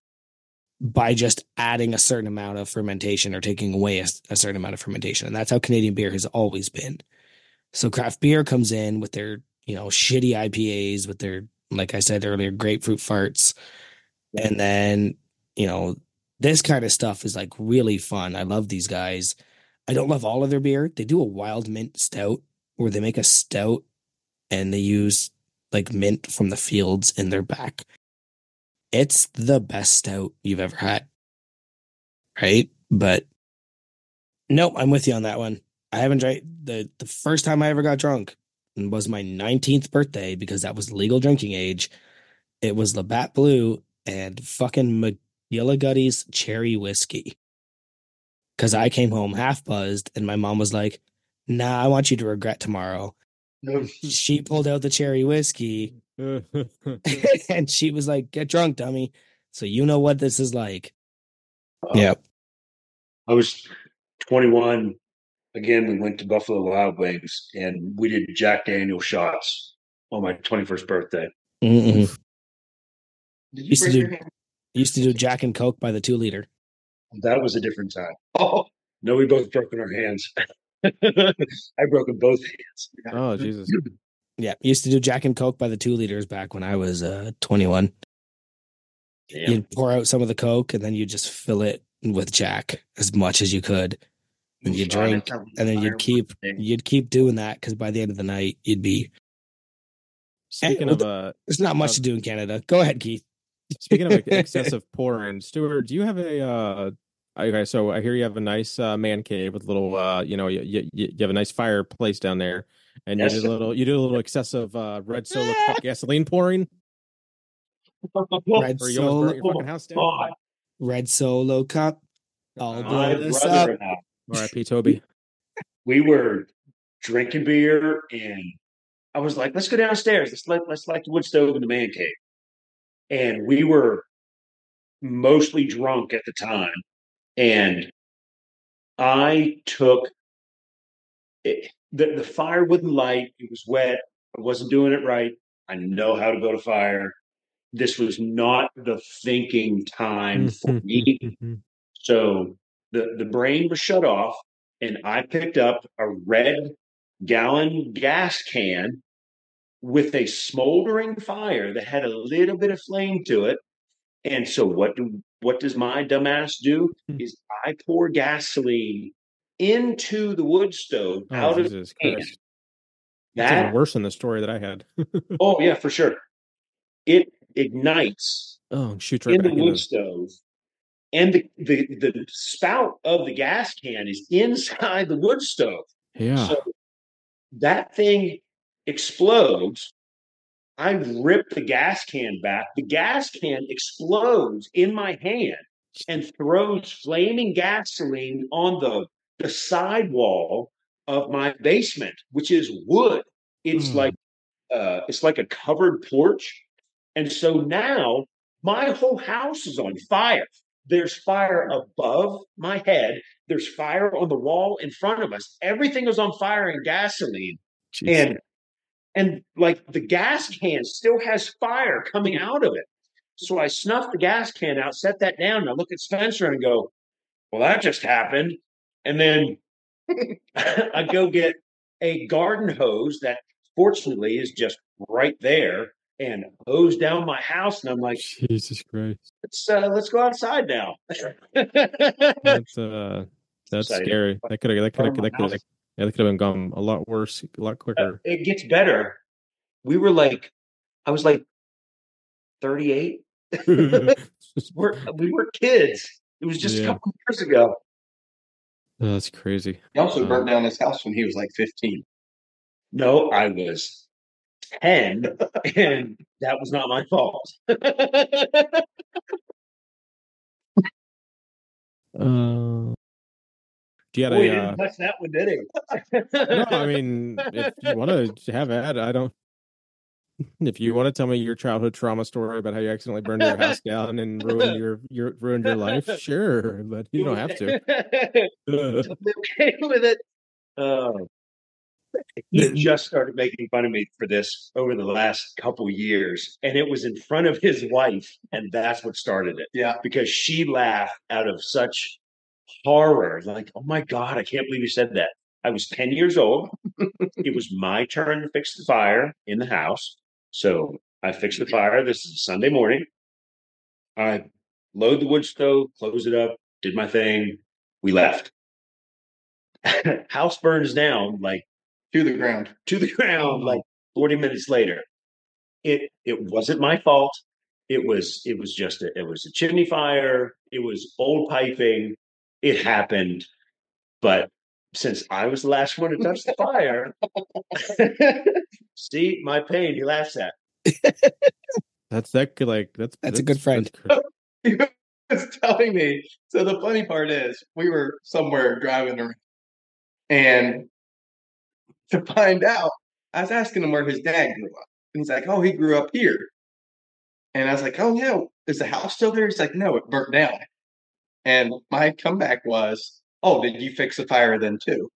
by just adding a certain amount of fermentation or taking away a certain amount of fermentation. And that's how Canadian beer has always been. So craft beer comes in with their, shitty IPAs, with their, like I said earlier, grapefruit farts. And then, you know, this kind of stuff is like really fun. I love these guys. I don't love all of their beer. They do a wild mint stout where they make a stout and they use like mint from the fields in their back. It's the best stout you've ever had. Right? But nope, I'm with you on that one. I haven't drank the first time I ever got drunk was my 19th birthday because that was legal drinking age. It was Labatt Blue and fucking McGilligutty's cherry whiskey. Because I came home half buzzed and my mom was like, nah, I want you to regret tomorrow. She pulled out the cherry whiskey and she was like, get drunk, dummy. So you know what this is like. Yep. I was 21. Again, we went to Buffalo Wild Wings and we did Jack Daniel shots on my 21st birthday. Mm-mm. Did you Used to break do your hand? used to do Jack and Coke by the 2 liter. That was a different time. Oh, no, we both broken our hands. I broken both hands. Oh Jesus. Yeah, used to do Jack and Coke by the 2 liters back when I was 21. Damn. You'd pour out some of the Coke and then you just fill it with Jack as much as you could. And you drink, and then you'd keep doing that because by the end of the night you'd be. Speaking Well, of there's not much to do in Canada. Go ahead, Keith. speaking of excessive pouring, Stuart, do you have okay, so I hear you have a nice man cave with a little you have a nice fireplace down there, and Yes. you did a little excessive red solo gasoline pouring, Red or you almost burnt your Solo, fucking house down. Red Solo Cup. I'll My blow this brother up. and I, R.I.P. Toby. we were drinking beer, and I was like, "Let's go downstairs. Let's light the wood stove in the man cave." And we were mostly drunk at the time, and I took it, the fire wouldn't light. It was wet. I wasn't doing it right. I know how to build a fire. This was not the thinking time for me. So the brain was shut off, and I picked up a red gallon gas can with a smoldering fire that had a little bit of flame to it. And so what does my dumbass do? Is I pour gasoline into the wood stove Oh out of Jesus the can. Christ! That's even worse than the story that I had. Oh yeah, for sure. It ignites Oh, shoots right in the back wood into. stove, and the spout of the gas can is inside the wood stove. Yeah. So that thing explodes. I rip the gas can back. The gas can explodes in my hand and throws flaming gasoline on the sidewall of my basement, which is wood. It's like a covered porch. And so now my whole house is on fire. There's fire above my head. There's fire on the wall in front of us. Everything is on fire and gasoline. Jeez. And like the gas can still has fire coming out of it. So I snuff the gas can out, set that down, and I look at Spencer and go, well, that just happened. And then I go get a garden hose that fortunately is just right there and hose down my house. And I'm like, Jesus Christ. let's go outside now. That's scary. That could have been gone a lot worse, a lot quicker. It gets better. I was like 38. We were kids. It was just a couple years ago. Oh, that's crazy. He also burnt down his house when he was like 15. No, I was 10, and that was not my fault. Do you have Boy, he didn't touch that one, did he? No, I mean, if you want to have at, I don't. If you want to tell me your childhood trauma story about how you accidentally burned your house down and ruined your life, sure, but you don't have to. Okay with it. He just started making fun of me for this over the last couple years, and it was in front of his wife, and that's what started it. Yeah, because she laughed out of such horror, like, "Oh my God, I can't believe you said that." I was 10 years old. It was my turn to fix the fire in the house. So I fixed the fire. This is Sunday morning. I load the wood stove, close it up, did my thing. We left. House burns down like to the ground. Like 40 minutes later. It wasn't my fault. It was a chimney fire. It was old piping. It happened. But since I was the last one to touch the fire, see my pain. He laughs at. That's a good friend. He was telling me. So the funny part is, we were somewhere driving around, and to find out, I was asking him where his dad grew up, and he's like, "Oh, he grew up here." And I was like, "Oh yeah, is the house still there?" He's like, "No, it burnt down." And my comeback was, "Oh, did you fix the fire then too?"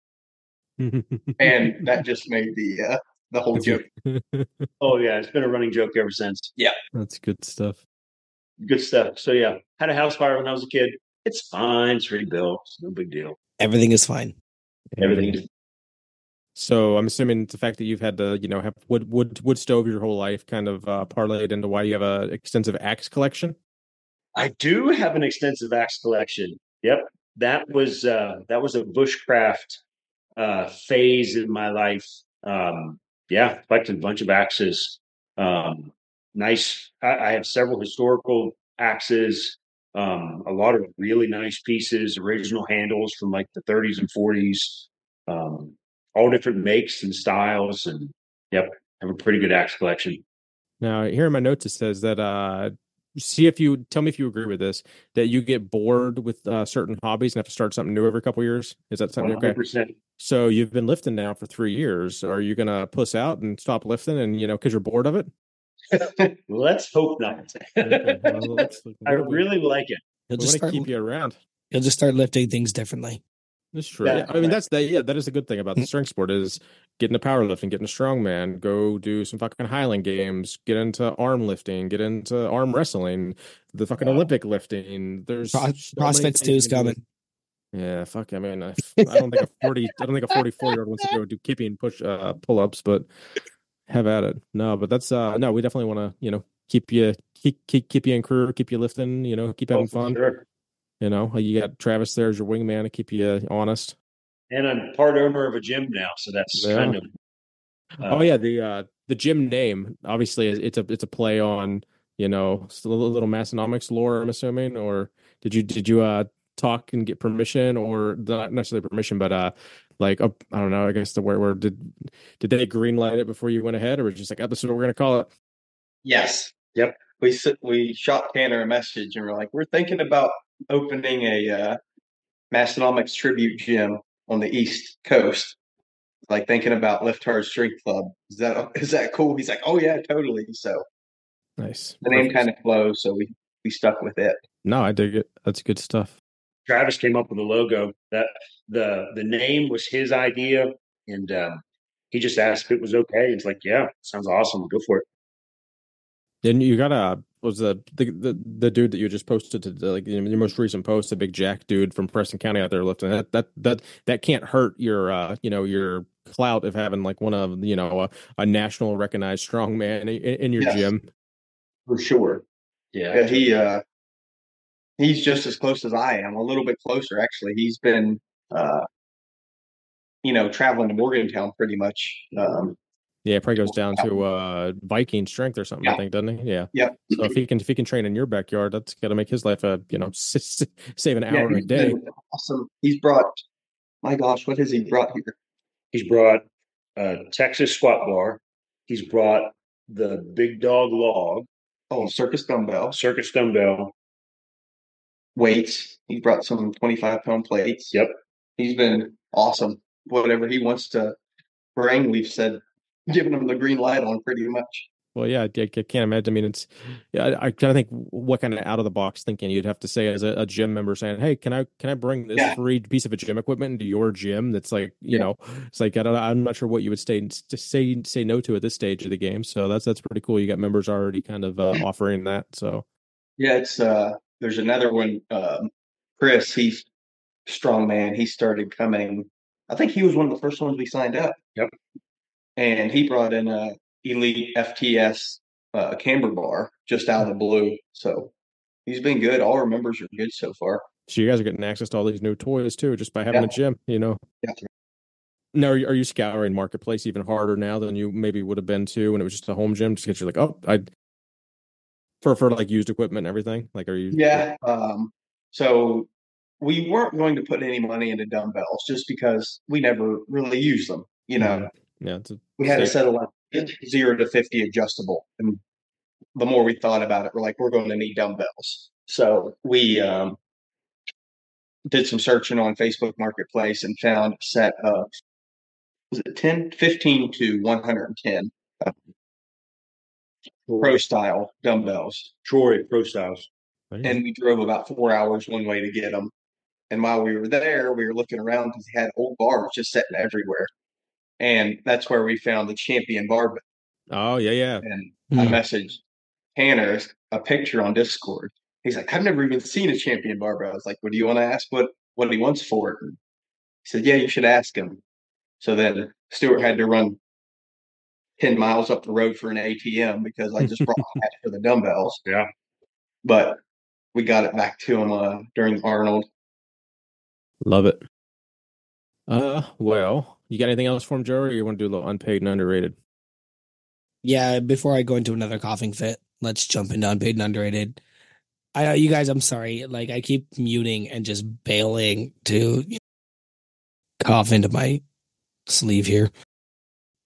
And that just made the whole joke. Oh yeah, it's been a running joke ever since. Yeah, that's good stuff. Good stuff. So yeah, had a house fire when I was a kid. It's fine. It's rebuilt. It's no big deal. Everything is fine. Everything is. So I'm assuming the fact that you've had to, have wood stove your whole life kind of parlayed into why you have an extensive axe collection. I do have an extensive axe collection. Yep, that was a bushcraft phase in my life. Collected a bunch of axes. Nice. I have several historical axes. A lot of really nice pieces, original handles from like the 30s and 40s. All different makes and styles, and yep, have a pretty good axe collection. Now, here in my notes it says that tell me if you agree with this, that you get bored with certain hobbies and have to start something new every couple of years. Is that something 100%. Okay? So you've been lifting now for 3 years. Are you gonna puss out and stop lifting, and because you're bored of it? Let's hope not. Okay, well, I really like it. He'll just keep you around. You'll just start lifting things differently. That's true. Yeah, I mean, that is a good thing about the strength sport is getting into powerlifting, getting a strongman, go do some fucking Highland games, get into arm lifting, get into arm wrestling, the fucking Olympic lifting. There's CrossFit's too is coming. Yeah, fuck. I mean, I don't think a 44-year-old wants to go do keeping pull-ups, but have at it. No, but that's no. We definitely want to keep you in crew, keep you lifting, keep having fun. Sure. You got Travis there as your wingman to keep you honest. And I'm part owner of a gym now, so that's kind of. The gym name obviously it's a play on a little Massonomics lore, I'm assuming, or did you talk and get permission, or not necessarily permission, but I don't know, I guess where did they greenlight it before you went ahead, or was it just like, oh, this is what we're gonna call it? Yes. Yep. We shot Tanner a message and we're like, we're thinking about opening a Massonomics tribute gym on the East Coast. like thinking about Lift Hard Stength Club. Is that cool? He's like, oh yeah, totally. So Nice. the name Perfect. kind of flows, so we stuck with it. No, I dig it. That's good stuff. Travis came up with the logo. That the name was his idea, and he just asked if it was okay. It's like, yeah, sounds awesome. Go for it. Then you got was the dude that you just posted to like your most recent post, the big Jack dude from Preston County out there lifting that can't hurt your your clout of having like one of a national recognized strongman in your Yes, gym. for sure. Yeah, Yeah, he's just as close as I am, a little bit closer actually. He's been uh, traveling to Morgantown pretty much. Yeah, it probably goes down to Viking strength or something, I Yeah, think, doesn't he? Yeah. yeah, So if he can train in your backyard, that's got to make his life save an yeah. hour a He's day. been awesome. He's brought, my gosh, what has he brought here? he's brought Texas squat bar. He's brought the big dog log, Oh, circus dumbbell circus dumbbell. weights. He brought some 25-pound plates. Yep. He's been awesome. Whatever he wants to bring, we've said, giving him the green light on pretty much. Well, yeah, I can't imagine. I mean, it's yeah. I kind of think what kind of out of the box thinking you'd have to say as a gym member saying, "Hey, can I bring this Yeah, free piece of gym equipment into your gym?" That's like yeah, it's like I'm not sure what you would say no to at this stage of the game. So that's pretty cool. You got members already kind of offering that. So yeah. It's there's another one. Chris, he's strong man. He started coming. I think he was one of the first ones we signed up, Yep. and he brought in a elite FTS camber bar just out of the blue. So he's been good. All our members are good so far. so you guys are getting access to all these new toys too, just by having Yeah, a gym. yeah. Now, are you scouring marketplace even harder now than you maybe would have been to when it was just a home gym? Just because you're like, oh, I for like used equipment and everything. Like, are you? Yeah. So we weren't going to put any money into dumbbells just because we never really use them. Mhm. Yeah, it's a We had to safe. settle on 0 to 50 adjustable. And the more we thought about it, we're like, we're going to need dumbbells. So we did some searching on Facebook Marketplace and found a set of, was it 10, 15 to 110 pro style dumbbells. Troy Pro Styles. And we drove about 4 hours one way to get them. And while we were there, we were looking around because he had old bars just sitting everywhere. And that's where we found the champion barbell. Oh yeah, yeah. And I Hmm. messaged Tanner a picture on Discord. He's like, I've never even seen a champion barbell. I was like, well, do you want to ask what he wants for it? And he said, yeah, you should ask him. So then Stuart had to run 10 miles up the road for an ATM because I just brought cash for the dumbbells. Yeah. But we got it back to him during Arnold. Love it. Well, you got anything else for him, Joe, or you want to do a little unpaid and underrated? Yeah, before I go into another coughing fit, let's jump into unpaid and underrated. You guys, I'm sorry. Like I keep muting and just bailing to cough into my sleeve here.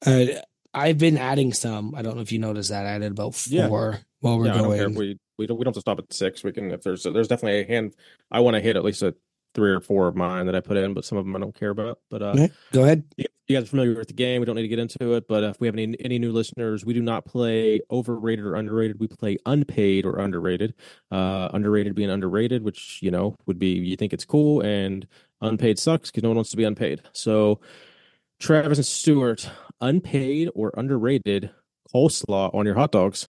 Uh, I've been adding some. I don't know if you noticed that. I added about Yeah. 4 while we're Yeah, I don't care if going. we don't have to stop at 6. We can if there's definitely a hand. I want to hit at least a 3 or 4 of mine that I put in, but some of them I don't care about. But Okay, go ahead. you guys are familiar with the game. We don't need to get into it. But if we have any new listeners, we do not play overrated or underrated. We play unpaid or underrated. Underrated being underrated, which would be you think it's cool, and unpaid sucks because no one wants to be unpaid. So Travis and Stuart, unpaid or underrated coleslaw on your hot dogs?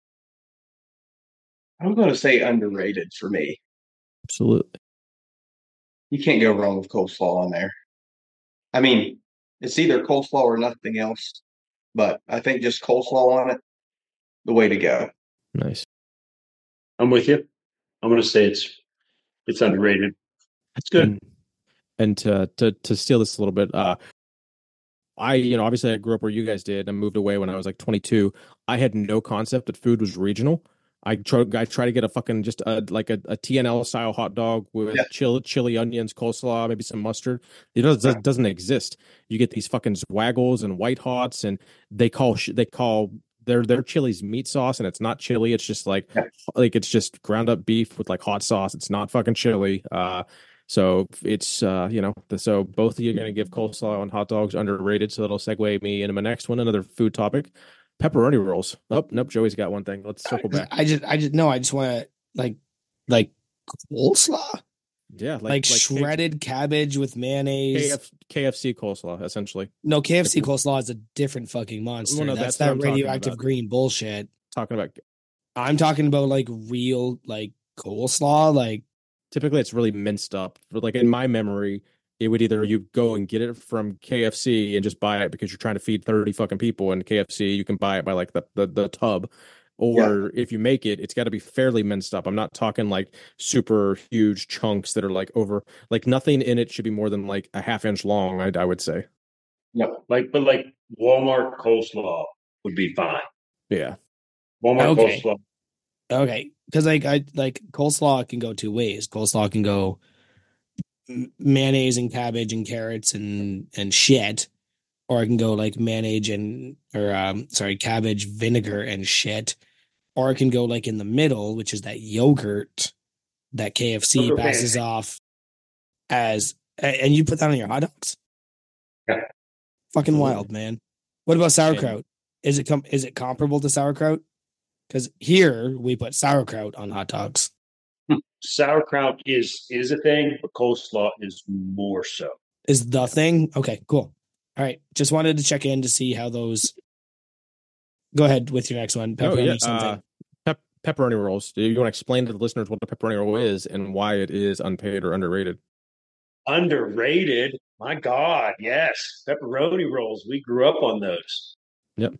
I'm going to say underrated for me. Absolutely. You can't go wrong with coleslaw on there. I mean, it's either coleslaw or nothing else, but I think just coleslaw on it, the way to go. Nice. I'm with you. I'm going to say it's underrated. It's good. And to steal this a little bit, obviously I grew up where you guys did and moved away when I was like 22. I had no concept that food was regional. I try to get a fucking just like a TNL style hot dog with chili onions, coleslaw, maybe some mustard. Doesn't exist. You get these fucking Swaggles and White Hots, and they call their chili's meat sauce, and it's not chili. It's just like it's just ground up beef with like hot sauce. It's not fucking chili. So it's so both of you are going to give coleslaw on hot dogs underrated. So that'll segue me into my next one, another food topic, pepperoni rolls. Oh nope, Joey's got one thing. Let's circle back. I just no, I just want to like coleslaw, Yeah, like shredded cabbage with mayonnaise. KFC coleslaw, essentially. No, KFC coleslaw is a different fucking monster. Well, no, that's what that I'm talking radioactive about. green bullshit. Talking about I'm talking about like real like coleslaw, like typically it's really minced up. But like in my memory, it would either you go and get it from KFC and just buy it because you're trying to feed 30 fucking people, and KFC you can buy it by like the tub. Or if you make it, it's got to be fairly minced up. I'm not talking like super huge chunks that are like over, like nothing in it should be more than like a half-inch long, I would say. No, but like Walmart coleslaw would be fine. Yeah. Walmart coleslaw. Okay, because I like coleslaw can go two ways. Coleslaw can go mayonnaise and cabbage and carrots and shit, or I can go like mayonnaise and cabbage, vinegar and shit, or it can go like in the middle, which is that yogurt that KFC passes off as, and you put that on your hot dogs. Yeah, fucking wild, man. What about sauerkraut? Is it comparable to sauerkraut? Because here we put sauerkraut on hot dogs. Sauerkraut is a thing, but coleslaw is more so. Is the thing? Okay, cool. All right. Just wanted to check in to see how those. Go ahead with your next one. Pepperoni something. Pepperoni rolls. Do you want to explain to the listeners what a pepperoni roll is and why it is unpaid or underrated? Underrated? My God, yes. Pepperoni rolls. We grew up on those. Yep.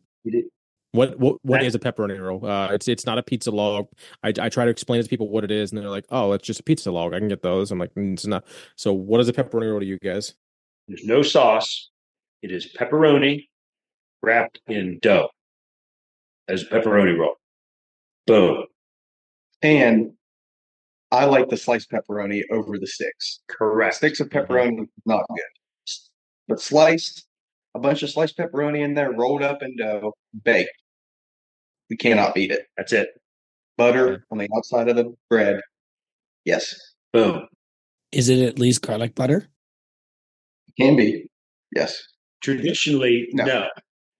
What is a pepperoni roll? It's not a pizza log. I try to explain to people what it is, and they're like, "Oh, it's just a pizza log. I can get those." I'm like, "It's not." So, what is a pepperoni roll to you guys? There's no sauce. It is pepperoni wrapped in dough as a pepperoni roll. Boom. And I like the sliced pepperoni over the sticks. Correct. Sticks of pepperoni, not good. But sliced, a bunch of sliced pepperoni in there, rolled up in dough, baked. We cannot beat it. That's it. Butter on the outside of the bread. Yes. Boom. Is it at least garlic butter? Can be. Yes. Traditionally, no.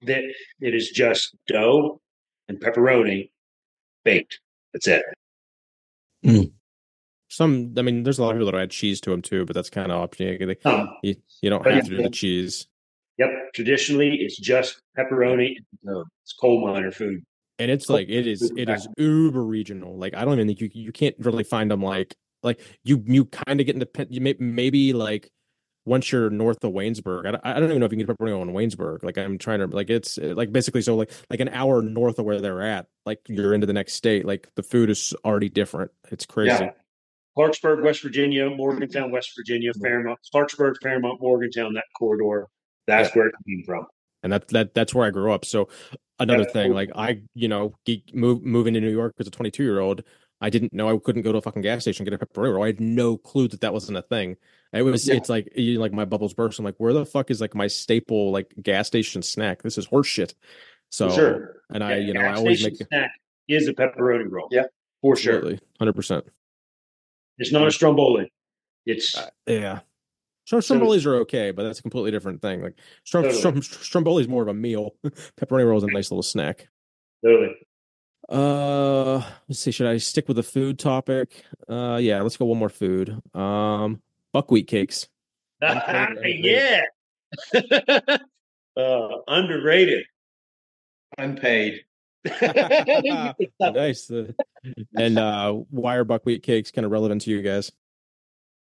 That it is just dough and pepperoni baked. That's it. Mm. There's a lot of people that add cheese to them too, but that's kind of optional. You don't have to do the cheese. Yep. Traditionally, it's just pepperoni. It's coal miner food. And it's like it is uber regional. Like I don't even think you can't really find them like you kind of get into maybe like once you're north of Waynesburg. I don't even know if you can get pepperoni in Waynesburg. Like I'm trying to like it's like basically so like an hour north of where they're at. Like you're into the next state. Like the food is already different. It's crazy. Yeah. Clarksburg, West Virginia, Morgantown, West Virginia, Fairmont, Clarksburg, Fairmont, Morgantown, that corridor. That's where it came from. And that's where I grew up. So another thing, like I, moving to New York as a 22-year-old, I didn't know I couldn't go to a fucking gas station and get a pepperoni roll. I had no clue that wasn't a thing. It's like my bubbles burst. I'm like, where the fuck is like my staple like gas station snack? This is horse shit. So sure. And I always make snack is a pepperoni roll. Yeah, for sure, 100%. It's not a stromboli. It's yeah. Strombolis are okay, but that's a completely different thing. Like Stromboli is more of a meal. Pepperoni roll is a nice little snack. Totally. Let's see. Should I stick with the food topic? Yeah. Let's go one more food. Buckwheat cakes. Yeah. Underrated. Unpaid. Nice. And why are buckwheat cakes kind of relevant to you guys?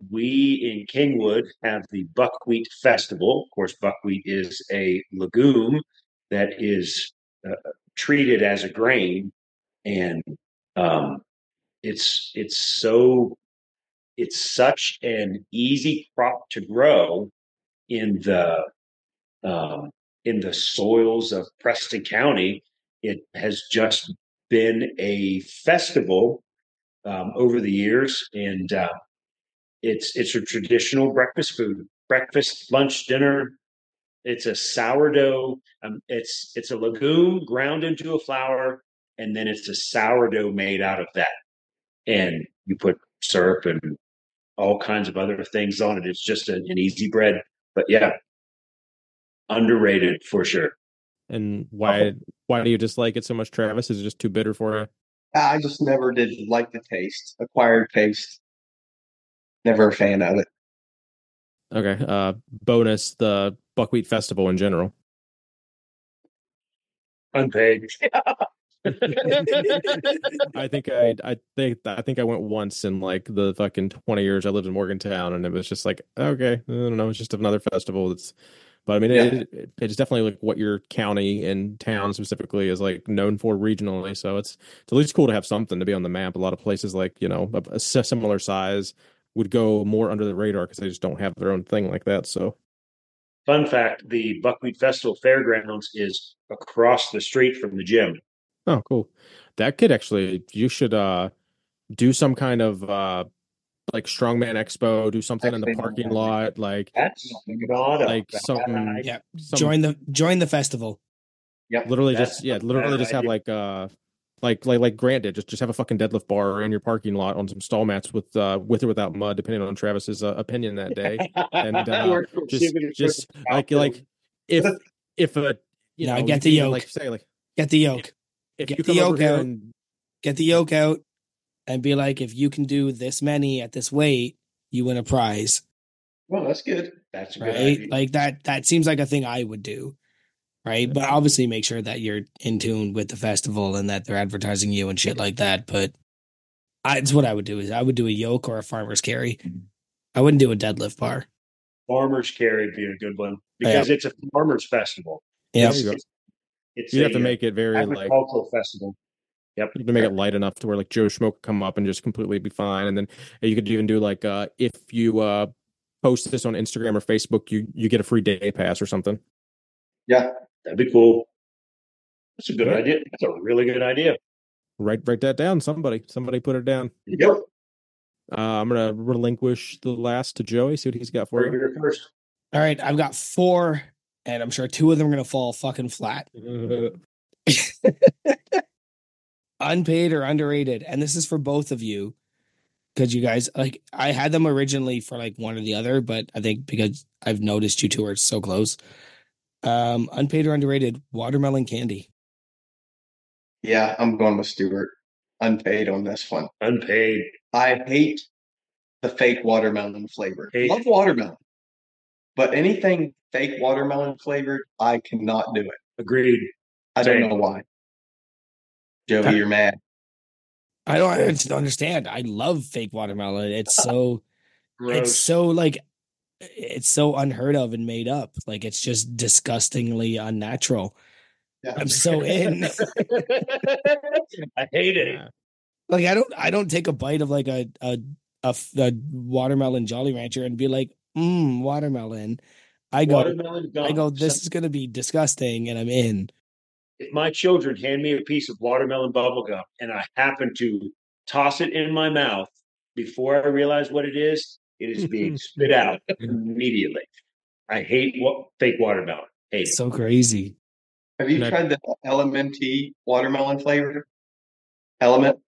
We in Kingwood have the Buckwheat Festival. Of course, buckwheat is a legume that is treated as a grain, and it's such an easy crop to grow in the soils of Preston County. It has just been a festival over the years, and it's a traditional breakfast food, breakfast, lunch, dinner. It's a sourdough. It's a legume ground into a flour, and then it's a sourdough made out of that. And you put syrup and all kinds of other things on it. It's just an easy bread. But yeah, underrated for sure. And why do you dislike it so much, Travis? Is it just too bitter for you? I just never did like the taste, acquired taste. Never a fan of it. Okay. Bonus, the Buckwheat Festival in general. Unpaid. I think I went once in like the fucking 20 years I lived in Morgantown, and it was just like, okay, I don't know, it's just another festival that's, but I mean, Yeah. it's definitely like what your county and town specifically is like known for regionally. So it's at least cool to have something to be on the map. A lot of places like, a similar size would go more under the radar because they just don't have their own thing like that. So Fun fact, the Buckwheat Festival Fairgrounds is across the street from the gym. oh, cool. That could actually, you should do some kind of like strongman expo, do something in the parking lot, That's not a like bad some idea. Yeah. some Join the festival. Yep. literally That's just yeah, not a literally bad just have idea. like Grant did, just have a fucking deadlift bar in your parking lot on some stall mats with or without mud, depending on Travis's opinion that day. And We're shooting for just like if a Now you get could the even yoke. like say like Get the yoke. if Get you the come over yoke here out. and Get the yoke out and be like, if you can do this many at this weight, you win a prize. Well, that's good. That's a good Right? idea. Like that seems like a thing I would do. Right. But obviously make sure that you're in tune with the festival and that they're advertising you and shit like that. But it's what I would do is I would do a yoke or a farmer's carry. I wouldn't do a deadlift bar. Farmers carry would be a good one Yeah. because it's a farmers festival. Yeah. there you go. It's You'd have a to make it very like agricultural festival. Yep. you have to make it light enough to where like Joe Schmo could come up and just completely be fine. And then you could even do like if you post this on Instagram or Facebook, you get a free day pass or something. Yeah. That'd be cool. That's a good Yeah. idea. That's a really good idea. Write that down. Somebody put it down. Yep. I'm gonna relinquish the last to Joey. See what he's got for We're you. here first. All right. I've got 4, and I'm sure 2 of them are going to fall fucking flat. Unpaid or underrated. And this is for both of you. Because you guys, like, I had them originally for like one or the other, but I think because I've noticed you two are so close. Unpaid or underrated, watermelon candy. Yeah, I'm going with Stuart. Unpaid on this one. Unpaid. I hate the fake watermelon flavor. Hate Love it. watermelon, but anything fake watermelon flavored, I cannot do it. Agreed. I don't Same. know why. Joey, you're mad. I don't understand. I love fake watermelon. It's so Gross. it's so like it's so unheard of and made up. Like it's just disgustingly unnatural. Yeah. I'm so in. I hate it. Like I don't take a bite of like a watermelon Jolly Rancher and be like, watermelon. I Watermelon gum. go, this is gonna be disgusting, and I'm in. If my children hand me a piece of watermelon bubble gum and I happen to toss it in my mouth before I realize what it is being spit out immediately. I hate fake watermelon. Hate It's it. so crazy. Have you And I- tried the LMNT watermelon flavor? Element?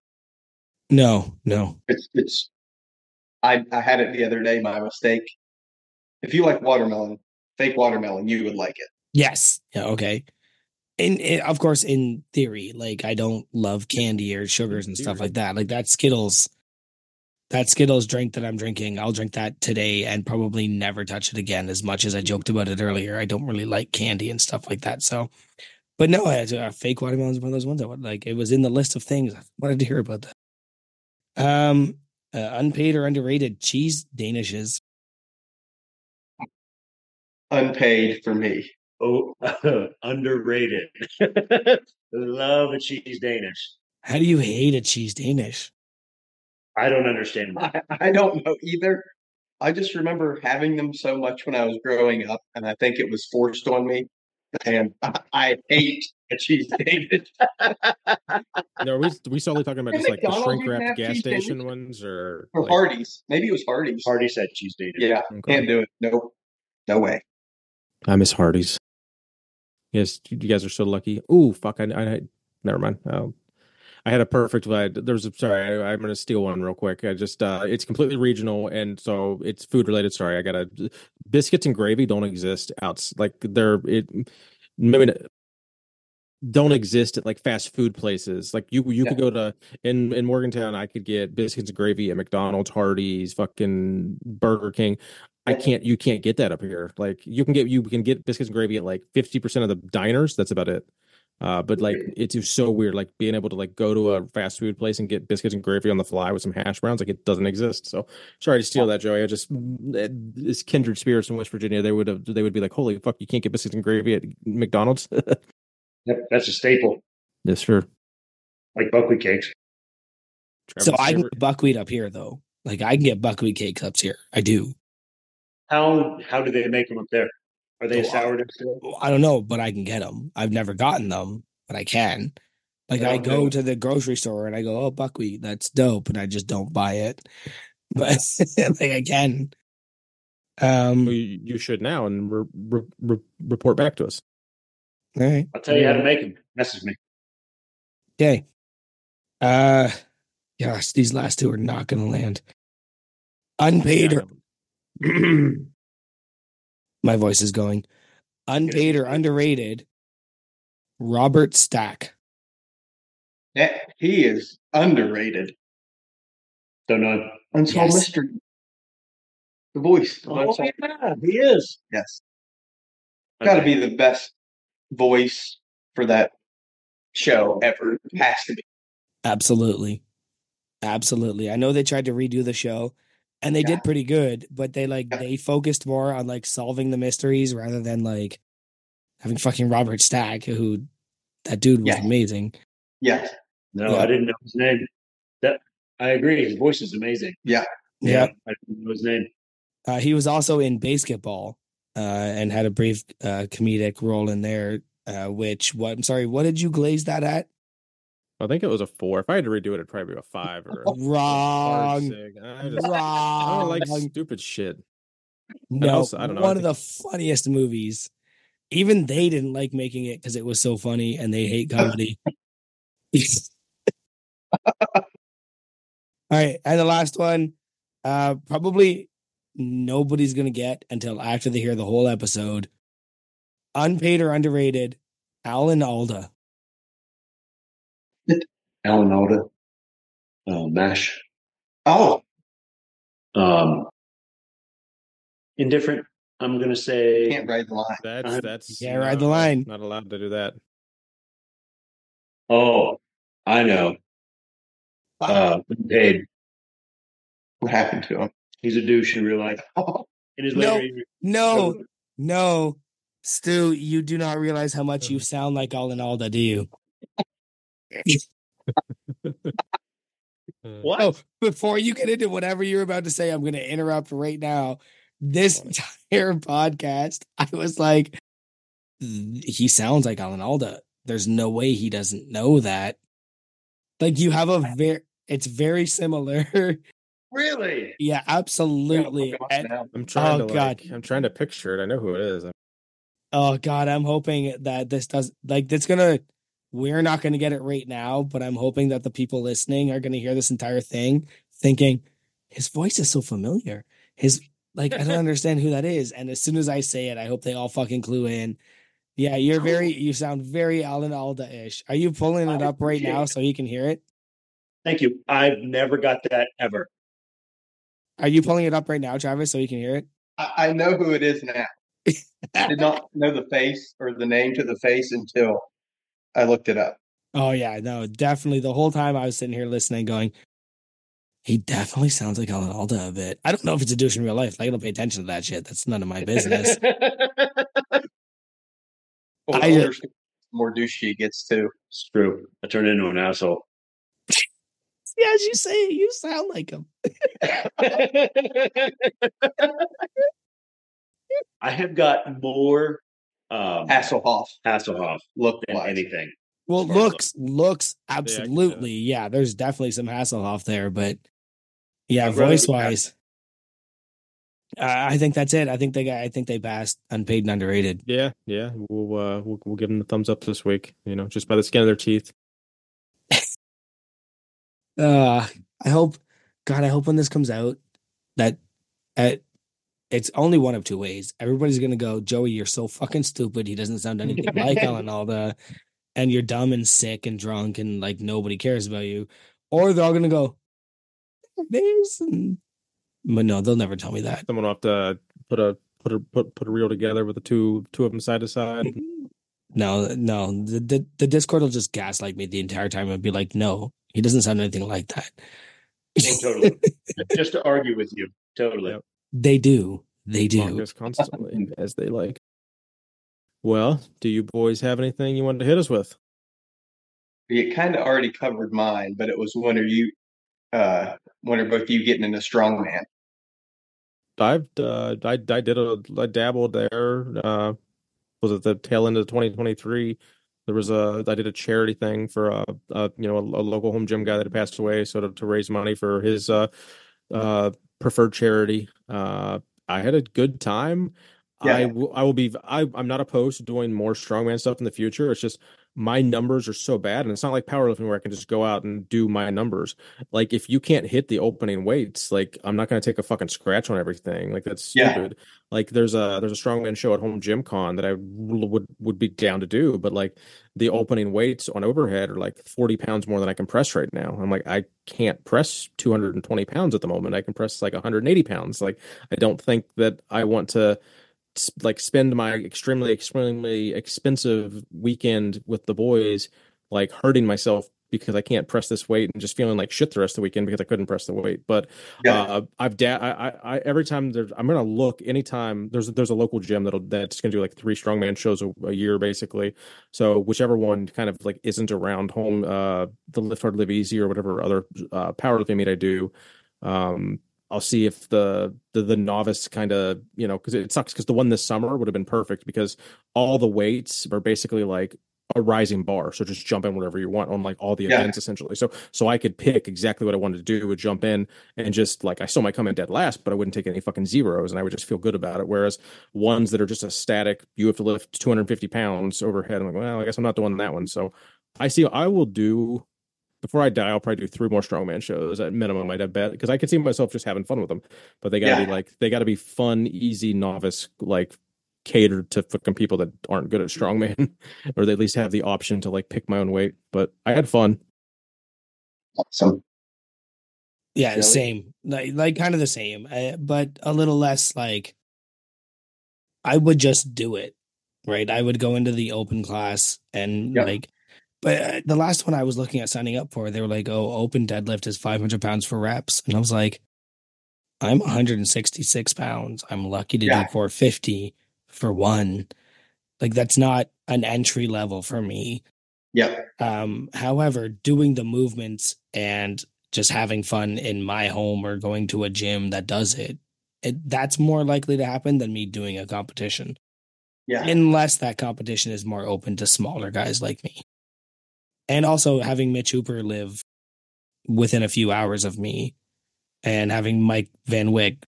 No. It's I had it the other day, my mistake. If you like watermelon, fake watermelon, you would like it. Yes. Yeah, okay. And of course, in theory, like I don't love candy or sugars and stuff like that. Like that Skittles drink that I'm drinking, I'll drink that today and probably never touch it again. As much as I joked about it earlier, I don't really like candy and stuff like that. So, but no, fake watermelon is one of those ones I would like. It was in the list of things I wanted to hear about that. Unpaid or underrated cheese danishes. Unpaid for me. Oh, underrated. Love a cheese Danish. How do you hate a cheese Danish? I don't understand that. I don't know either. I just remember having them so much when I was growing up, and I think it was forced on me. And I hate a cheese David. No, we solely talking about Did just like the McDonald's shrink even wrapped have gas cheese station Danish? ones or Or like, Hardee's. Maybe it was Hardee's. Hardy said cheese Danish. Yeah, Okay. can't do it. Nope. No way. I miss Hardee's. Yes, you guys are so lucky. Ooh, fuck! I never mind. I had a perfect. Sorry, I'm going to steal one real quick. I just it's completely regional, and so it's food related. Sorry, I got to biscuits and gravy don't exist out like maybe don't exist at like fast food places. Like you Yeah. could go to in Morgantown, I could get biscuits and gravy at McDonald's, Hardee's, fucking Burger King. You can't get that up here. Like you can get biscuits and gravy at like 50% of the diners. That's about it. But like it's just so weird, like being able to like go to a fast food place and get biscuits and gravy on the fly with some hash browns, like it doesn't exist. So sorry to steal that, Joey. I just this kindred spirits in West Virginia, they would be like, holy fuck, you can't get biscuits and gravy at McDonald's. Yep, that's a staple, Yes, sure. like buckwheat cakes. So Travis's I can favorite. get buckwheat up here though. Like I can get buckwheat cake cups here. I do. How do they make them up there? Are they a So sourdough still? I don't know, but I can get them. I've never gotten them, but I can. Like I I don't go know. to the grocery store and I go, "Oh, buckwheat, that's dope," and I just don't buy it. But like I can. Well, you should now and report back to us. All right. I'll tell you how to make them. Message me. Okay. Gosh, these last two are not going to land. Unpaid or my voice is going. Unpaid or underrated. Robert Stack. Yeah, he is underrated. Don't know. Unsolved Yes. mystery. The voice. Oh yeah, he is. Yes. Got to Okay. be the best voice for that show ever. Has to be. Absolutely. Absolutely. I know they tried to redo the show and they did pretty good, but they focused more on like solving the mysteries rather than like having fucking Robert Stack, who that dude was amazing. Yes. No, Yeah. I didn't know his name. That I agree. His voice is amazing. Yeah. Yeah. I didn't know his name. He was also in Basketball and had a brief comedic role in there. I'm sorry, what did you glaze that at? I think it was a 4. If I had to redo it, it'd probably be a 5 or a hard Wrong. 6. I don't like Wrong. stupid shit. No, I don't know. one of the funniest movies. Even they didn't like making it because it was so funny and they hate comedy. All right. And the last one, probably nobody's going to get until after they hear the whole episode. Unpaid or underrated, Alan Alda. Alan Alda. Mash. Oh, Indifferent. I'm gonna say. can't ride the line. That's Yeah, ride the line. Not allowed to do that. Oh, I know. Paid. What happened to him? He's a douche in real life. In his later years. No. Stu, you do not realize how much you sound like Alan Alda, do you? What? Oh, before you get into whatever you're about to say, I'm going to interrupt right now. This entire podcast, I was like, he sounds like Alan Alda. There's no way he doesn't know that. Like you have it's very similar. Really? Yeah, absolutely. I'm trying God. I'm trying to picture it. I know who it is. Oh God, I'm hoping that this does we're not going to get it right now, but I'm hoping that the people listening are going to hear this entire thing thinking his voice is so familiar. I don't understand who that is. And as soon as I say it, I hope they all fucking clue in. Yeah, you sound very Alan Alda-ish. Are you pulling it up right now so you can hear it? Thank you. I've never got that ever. Are you pulling it up right now, Travis, so you can hear it? I know who it is now. I did not know the face or the name to the face until I looked it up. Oh yeah, no, definitely. The whole time I was sitting here listening, going, he definitely sounds like Alan Alda a bit. I don't know if it's a douche in real life. Like, I don't pay attention to that shit. That's none of my business. Well, the older the more douchey it gets too. It's true. I turn into an asshole. Yeah, as you say it, you sound like him. I have got more Hasselhoff look than anything. Well, looks absolutely. Yeah, there's definitely some Hasselhoff there, but yeah, voice wise, I think that's it. I think they passed unpaid and underrated. Yeah. We'll give them the thumbs up this week. Just by the skin of their teeth. I hope, God, I hope when this comes out that uh, it's only one of two ways. Everybody's gonna go, Joey, you're so fucking stupid. He doesn't sound anything like Alan Alda, and you're dumb and sick and drunk and like nobody cares about you. Or they're all gonna go, this. But no, they'll never tell me that. Someone will have to put a reel together with the two of them side to side. No, no. The Discord will just gaslight me the entire time and be like, no, he doesn't sound anything like that. Oh, totally. Just to argue with you. Totally. Yep. They do. They Mock do. us constantly as they like. Well, do you boys have anything you wanted to hit us with? You kind of already covered mine, but it was when are both you getting into strongman? I dabbled there. Was it the tail end of 2023? I did a charity thing for a local home gym guy that had passed away, so to raise money for his preferred charity. I had a good time. Yeah. I'm not opposed to doing more strongman stuff in the future. It's just my numbers are so bad, and it's not like powerlifting where I can just go out and do my numbers. Like if you can't hit the opening weights, like I'm not going to take a fucking scratch on everything. Like that's Yeah. stupid. Like there's a strongman show at Home Gym Con that I would be down to do, but like the opening weights on overhead are like 40 pounds more than I can press right now. I'm like, I can't press 220 pounds at the moment. I can press like 180 pounds. Like I don't think that I want to like spend my extremely expensive weekend with the boys like hurting myself because I can't press this weight and just feeling like shit the rest of the weekend because I couldn't press the weight. But Yeah. I every time I'm gonna look anytime there's a local gym that's gonna do like 3 strongman shows a year basically. So whichever one kind of like isn't around home, the Lift Hard Live Easy or whatever other powerlifting meet I do. Um, I'll see if the novice kind of, because it sucks because the one this summer would have been perfect because all the weights are basically like a rising bar. So just jump in whatever you want on like all the Yeah. events essentially. So I could pick exactly what I wanted to do, would jump in and just like I still might come in dead last, but I wouldn't take any fucking zeros and I would just feel good about it. Whereas ones that are just a static, you have to lift 250 pounds overhead. I'm like, well, I guess I'm not doing that one. So I will do before I die, I'll probably do 3 more strongman shows at minimum. I'd bet because I could see myself just having fun with them, but they got to be fun, easy, novice, like catered to fucking people that aren't good at strongman, or they at least have the option to like pick my own weight. But I had fun. Awesome. Yeah, Really? same. Like kind of the same, but a little less like I would just do it, right? I would go into the open class and Yep. like, but the last one I was looking at signing up for, they were like, "Oh, open deadlift is 500 pounds for reps," and I was like, "I'm 166 pounds. I'm lucky to do Yeah. 450 for one. Like that's not an entry level for me." Yep. However, doing the movements and just having fun in my home or going to a gym that does that's more likely to happen than me doing a competition. Yeah. Unless that competition is more open to smaller guys like me. And also having Mitch Hooper live within a few hours of me and having Mike Van Wyck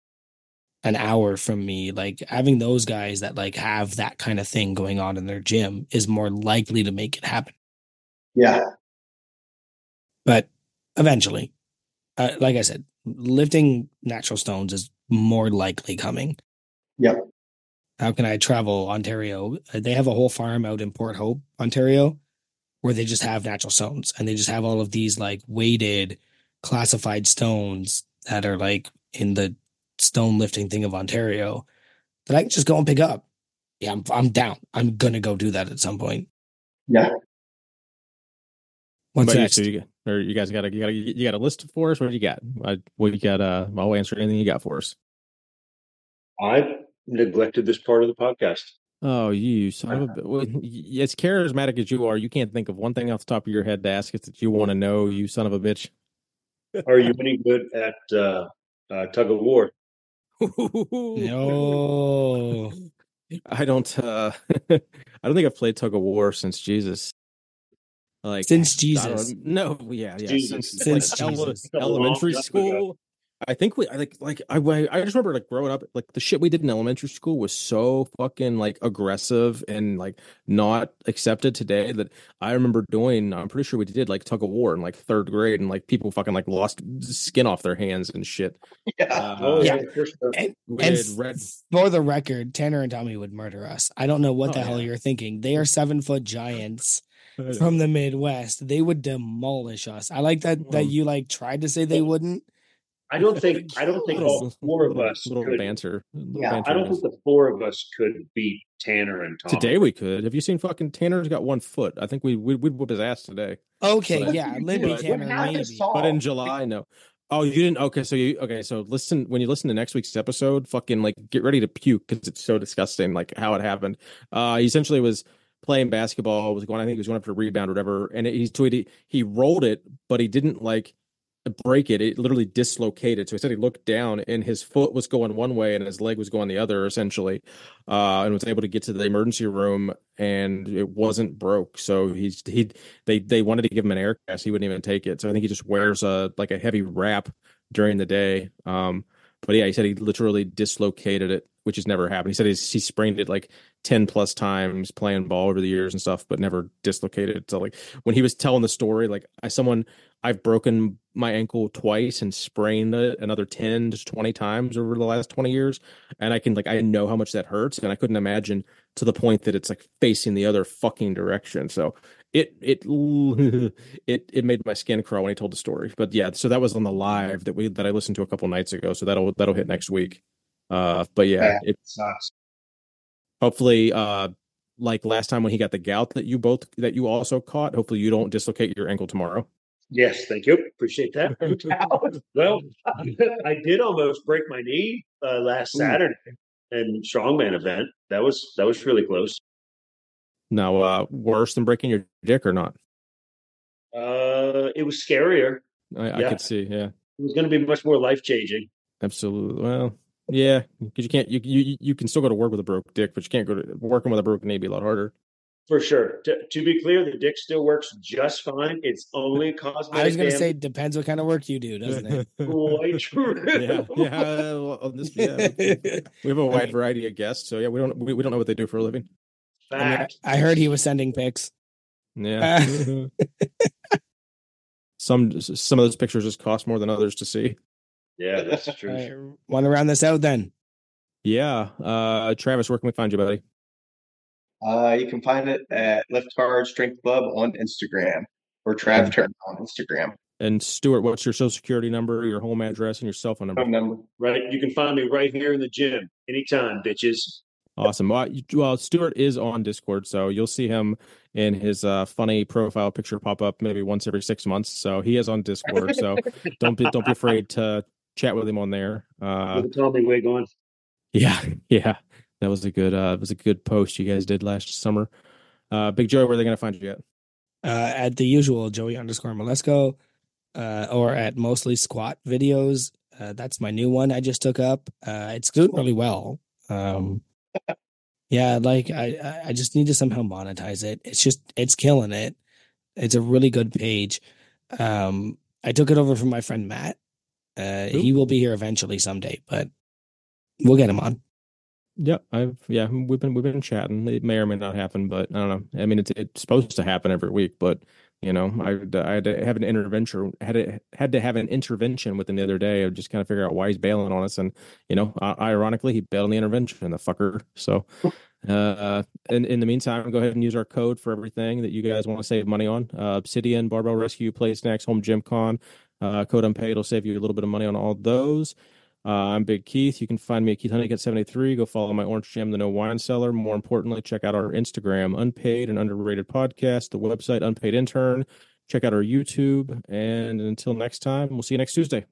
an hour from me, like having those guys that like have that kind of thing going on in their gym is more likely to make it happen. Yeah. But eventually, like I said, lifting natural stones is more likely coming. Yep. How can I travel Ontario? They have a whole farm out in Port Hope, Ontario, where they just have natural stones and they just have all of these like weighted classified stones that are like in the stone lifting thing of Ontario that I can just go and pick up. Yeah, I'm down. I'm gonna go do that at some point. Yeah. What's But next? you guys got a list for us? What do you got? What you got? I'll answer anything you got for us. I neglected this part of the podcast. Oh, you son of a as charismatic as you are, you can't think of one thing off the top of your head to ask us that you want to know, you son of a bitch. Are you any good at tug of war? No. I don't I don't think I've played tug of war since Jesus. Like Since I Jesus. don't know. Yeah, Jesus, since it's like Since a Jesus. long elementary time ago. school. I think I just remember like growing up, like the shit we did in elementary school was so fucking like aggressive and like not accepted today that I remember doing. I'm pretty sure we did like tug of war in like third grade, and like people fucking like lost skin off their hands and shit. Yeah. Oh Yeah. yeah, for sure. We And did red. for the record, Tanner and Tommy would murder us. I don't know what Oh, the hell yeah. you're thinking. They are 7-foot giants from the Midwest. They would demolish us. I like that you like tried to say they wouldn't. I don't think all four of us little could. banter. Little Yeah, banter I don't against- think the four of us could beat Tanner and Tom. Today we could. Have you seen fucking Tanner's got 1 foot? I think we'd whoop his ass today. Okay, But- yeah, Libby but- Tanner, maybe. But in July, no. Oh, you didn't? Okay, so listen, when you listen to next week's episode, fucking like get ready to puke because it's so disgusting, like how it happened. He essentially was playing basketball, I think he was going up to rebound or whatever, and he tweeted he rolled it, but he didn't like break it. It literally dislocated. So he said he looked down and his foot was going one way and his leg was going the other, essentially, and was able to get to the emergency room and it wasn't broke. So they wanted to give him an air cast. He wouldn't even take it. So I think he just wears a heavy wrap during the day. But yeah, he said he literally dislocated it, which has never happened. He said he sprained it like 10 plus times playing ball over the years and stuff, but never dislocated it. So like when he was telling the story, like I've broken my ankle twice and sprained it another 10 to 20 times over the last 20 years. And I know how much that hurts. And I couldn't imagine to the point that it's like facing the other fucking direction. So it made my skin crawl when he told the story. But yeah, so that was on the live that I listened to a couple nights ago. So that'll hit next week. But yeah, it sucks. Hopefully, like last time when he got the gout that you also caught, hopefully you don't dislocate your ankle tomorrow. Yes, thank you. Appreciate that. Well, I did almost break my knee last Saturday in strongman event. That was really close. Now, worse than breaking your dick or not? It was scarier. I could see. Yeah, it was going to be much more life changing. Absolutely. Well, yeah, because you can't. You can still go to work with a broke dick, but you can't go to working with a broken knee. Be a lot harder. For sure. To be clear, the dick still works just fine. It's only cosmetic. I was going to say, depends what kind of work you do, doesn't it? Quite true. Yeah. Well, we have a wide variety of guests, so yeah, we don't know what they do for a living. I heard he was sending pics. Yeah. Some of those pictures just cost more than others to see. Yeah, that's true. Right, want to round this out then? Yeah. Travis, where can we find you, buddy? You can find it at Lift Hard Stength Club on Instagram or Trav Turner on Instagram. And Stuart, what's your social security number, your home address, and your cell phone number? Right. You can find me right here in the gym anytime, bitches. Awesome. Well, Stuart is on Discord, so you'll see him in his funny profile picture pop up maybe once every 6 months. So he is on Discord. So don't be afraid to chat with him on there. With the Tommy wig on. Yeah. That was a good post you guys did last summer. Big Joe, where are they going to find you at the usual Joey_Malesko, or at Mostly Squat Videos. That's my new one I just took up. It's doing really well. Yeah, like I just need to somehow monetize it. It's killing it. It's a really good page. I took it over from my friend Matt. He will be here eventually someday, but we'll get him on. Yep, we've been chatting. It may or may not happen, but I don't know. I mean, it's supposed to happen every week, but you know, I had to have an intervention. Had to have an intervention with him the other day. I just kind of figure out why he's bailing on us, and you know, ironically, he bailed on the intervention, the fucker. So, in the meantime, go ahead and use our code for everything that you guys want to save money on. Obsidian, Barbell Rescue, Play Snacks, Home Gym Con. Code unpaid will save you a little bit of money on all those. I'm Big Keith. You can find me at Keith Honeycutt 73. Go follow my Orange Jam, the No Wine Cellar. More importantly, check out our Instagram, Unpaid and Underrated Podcast, the website, Unpaid Intern. Check out our YouTube. And until next time, we'll see you next Tuesday.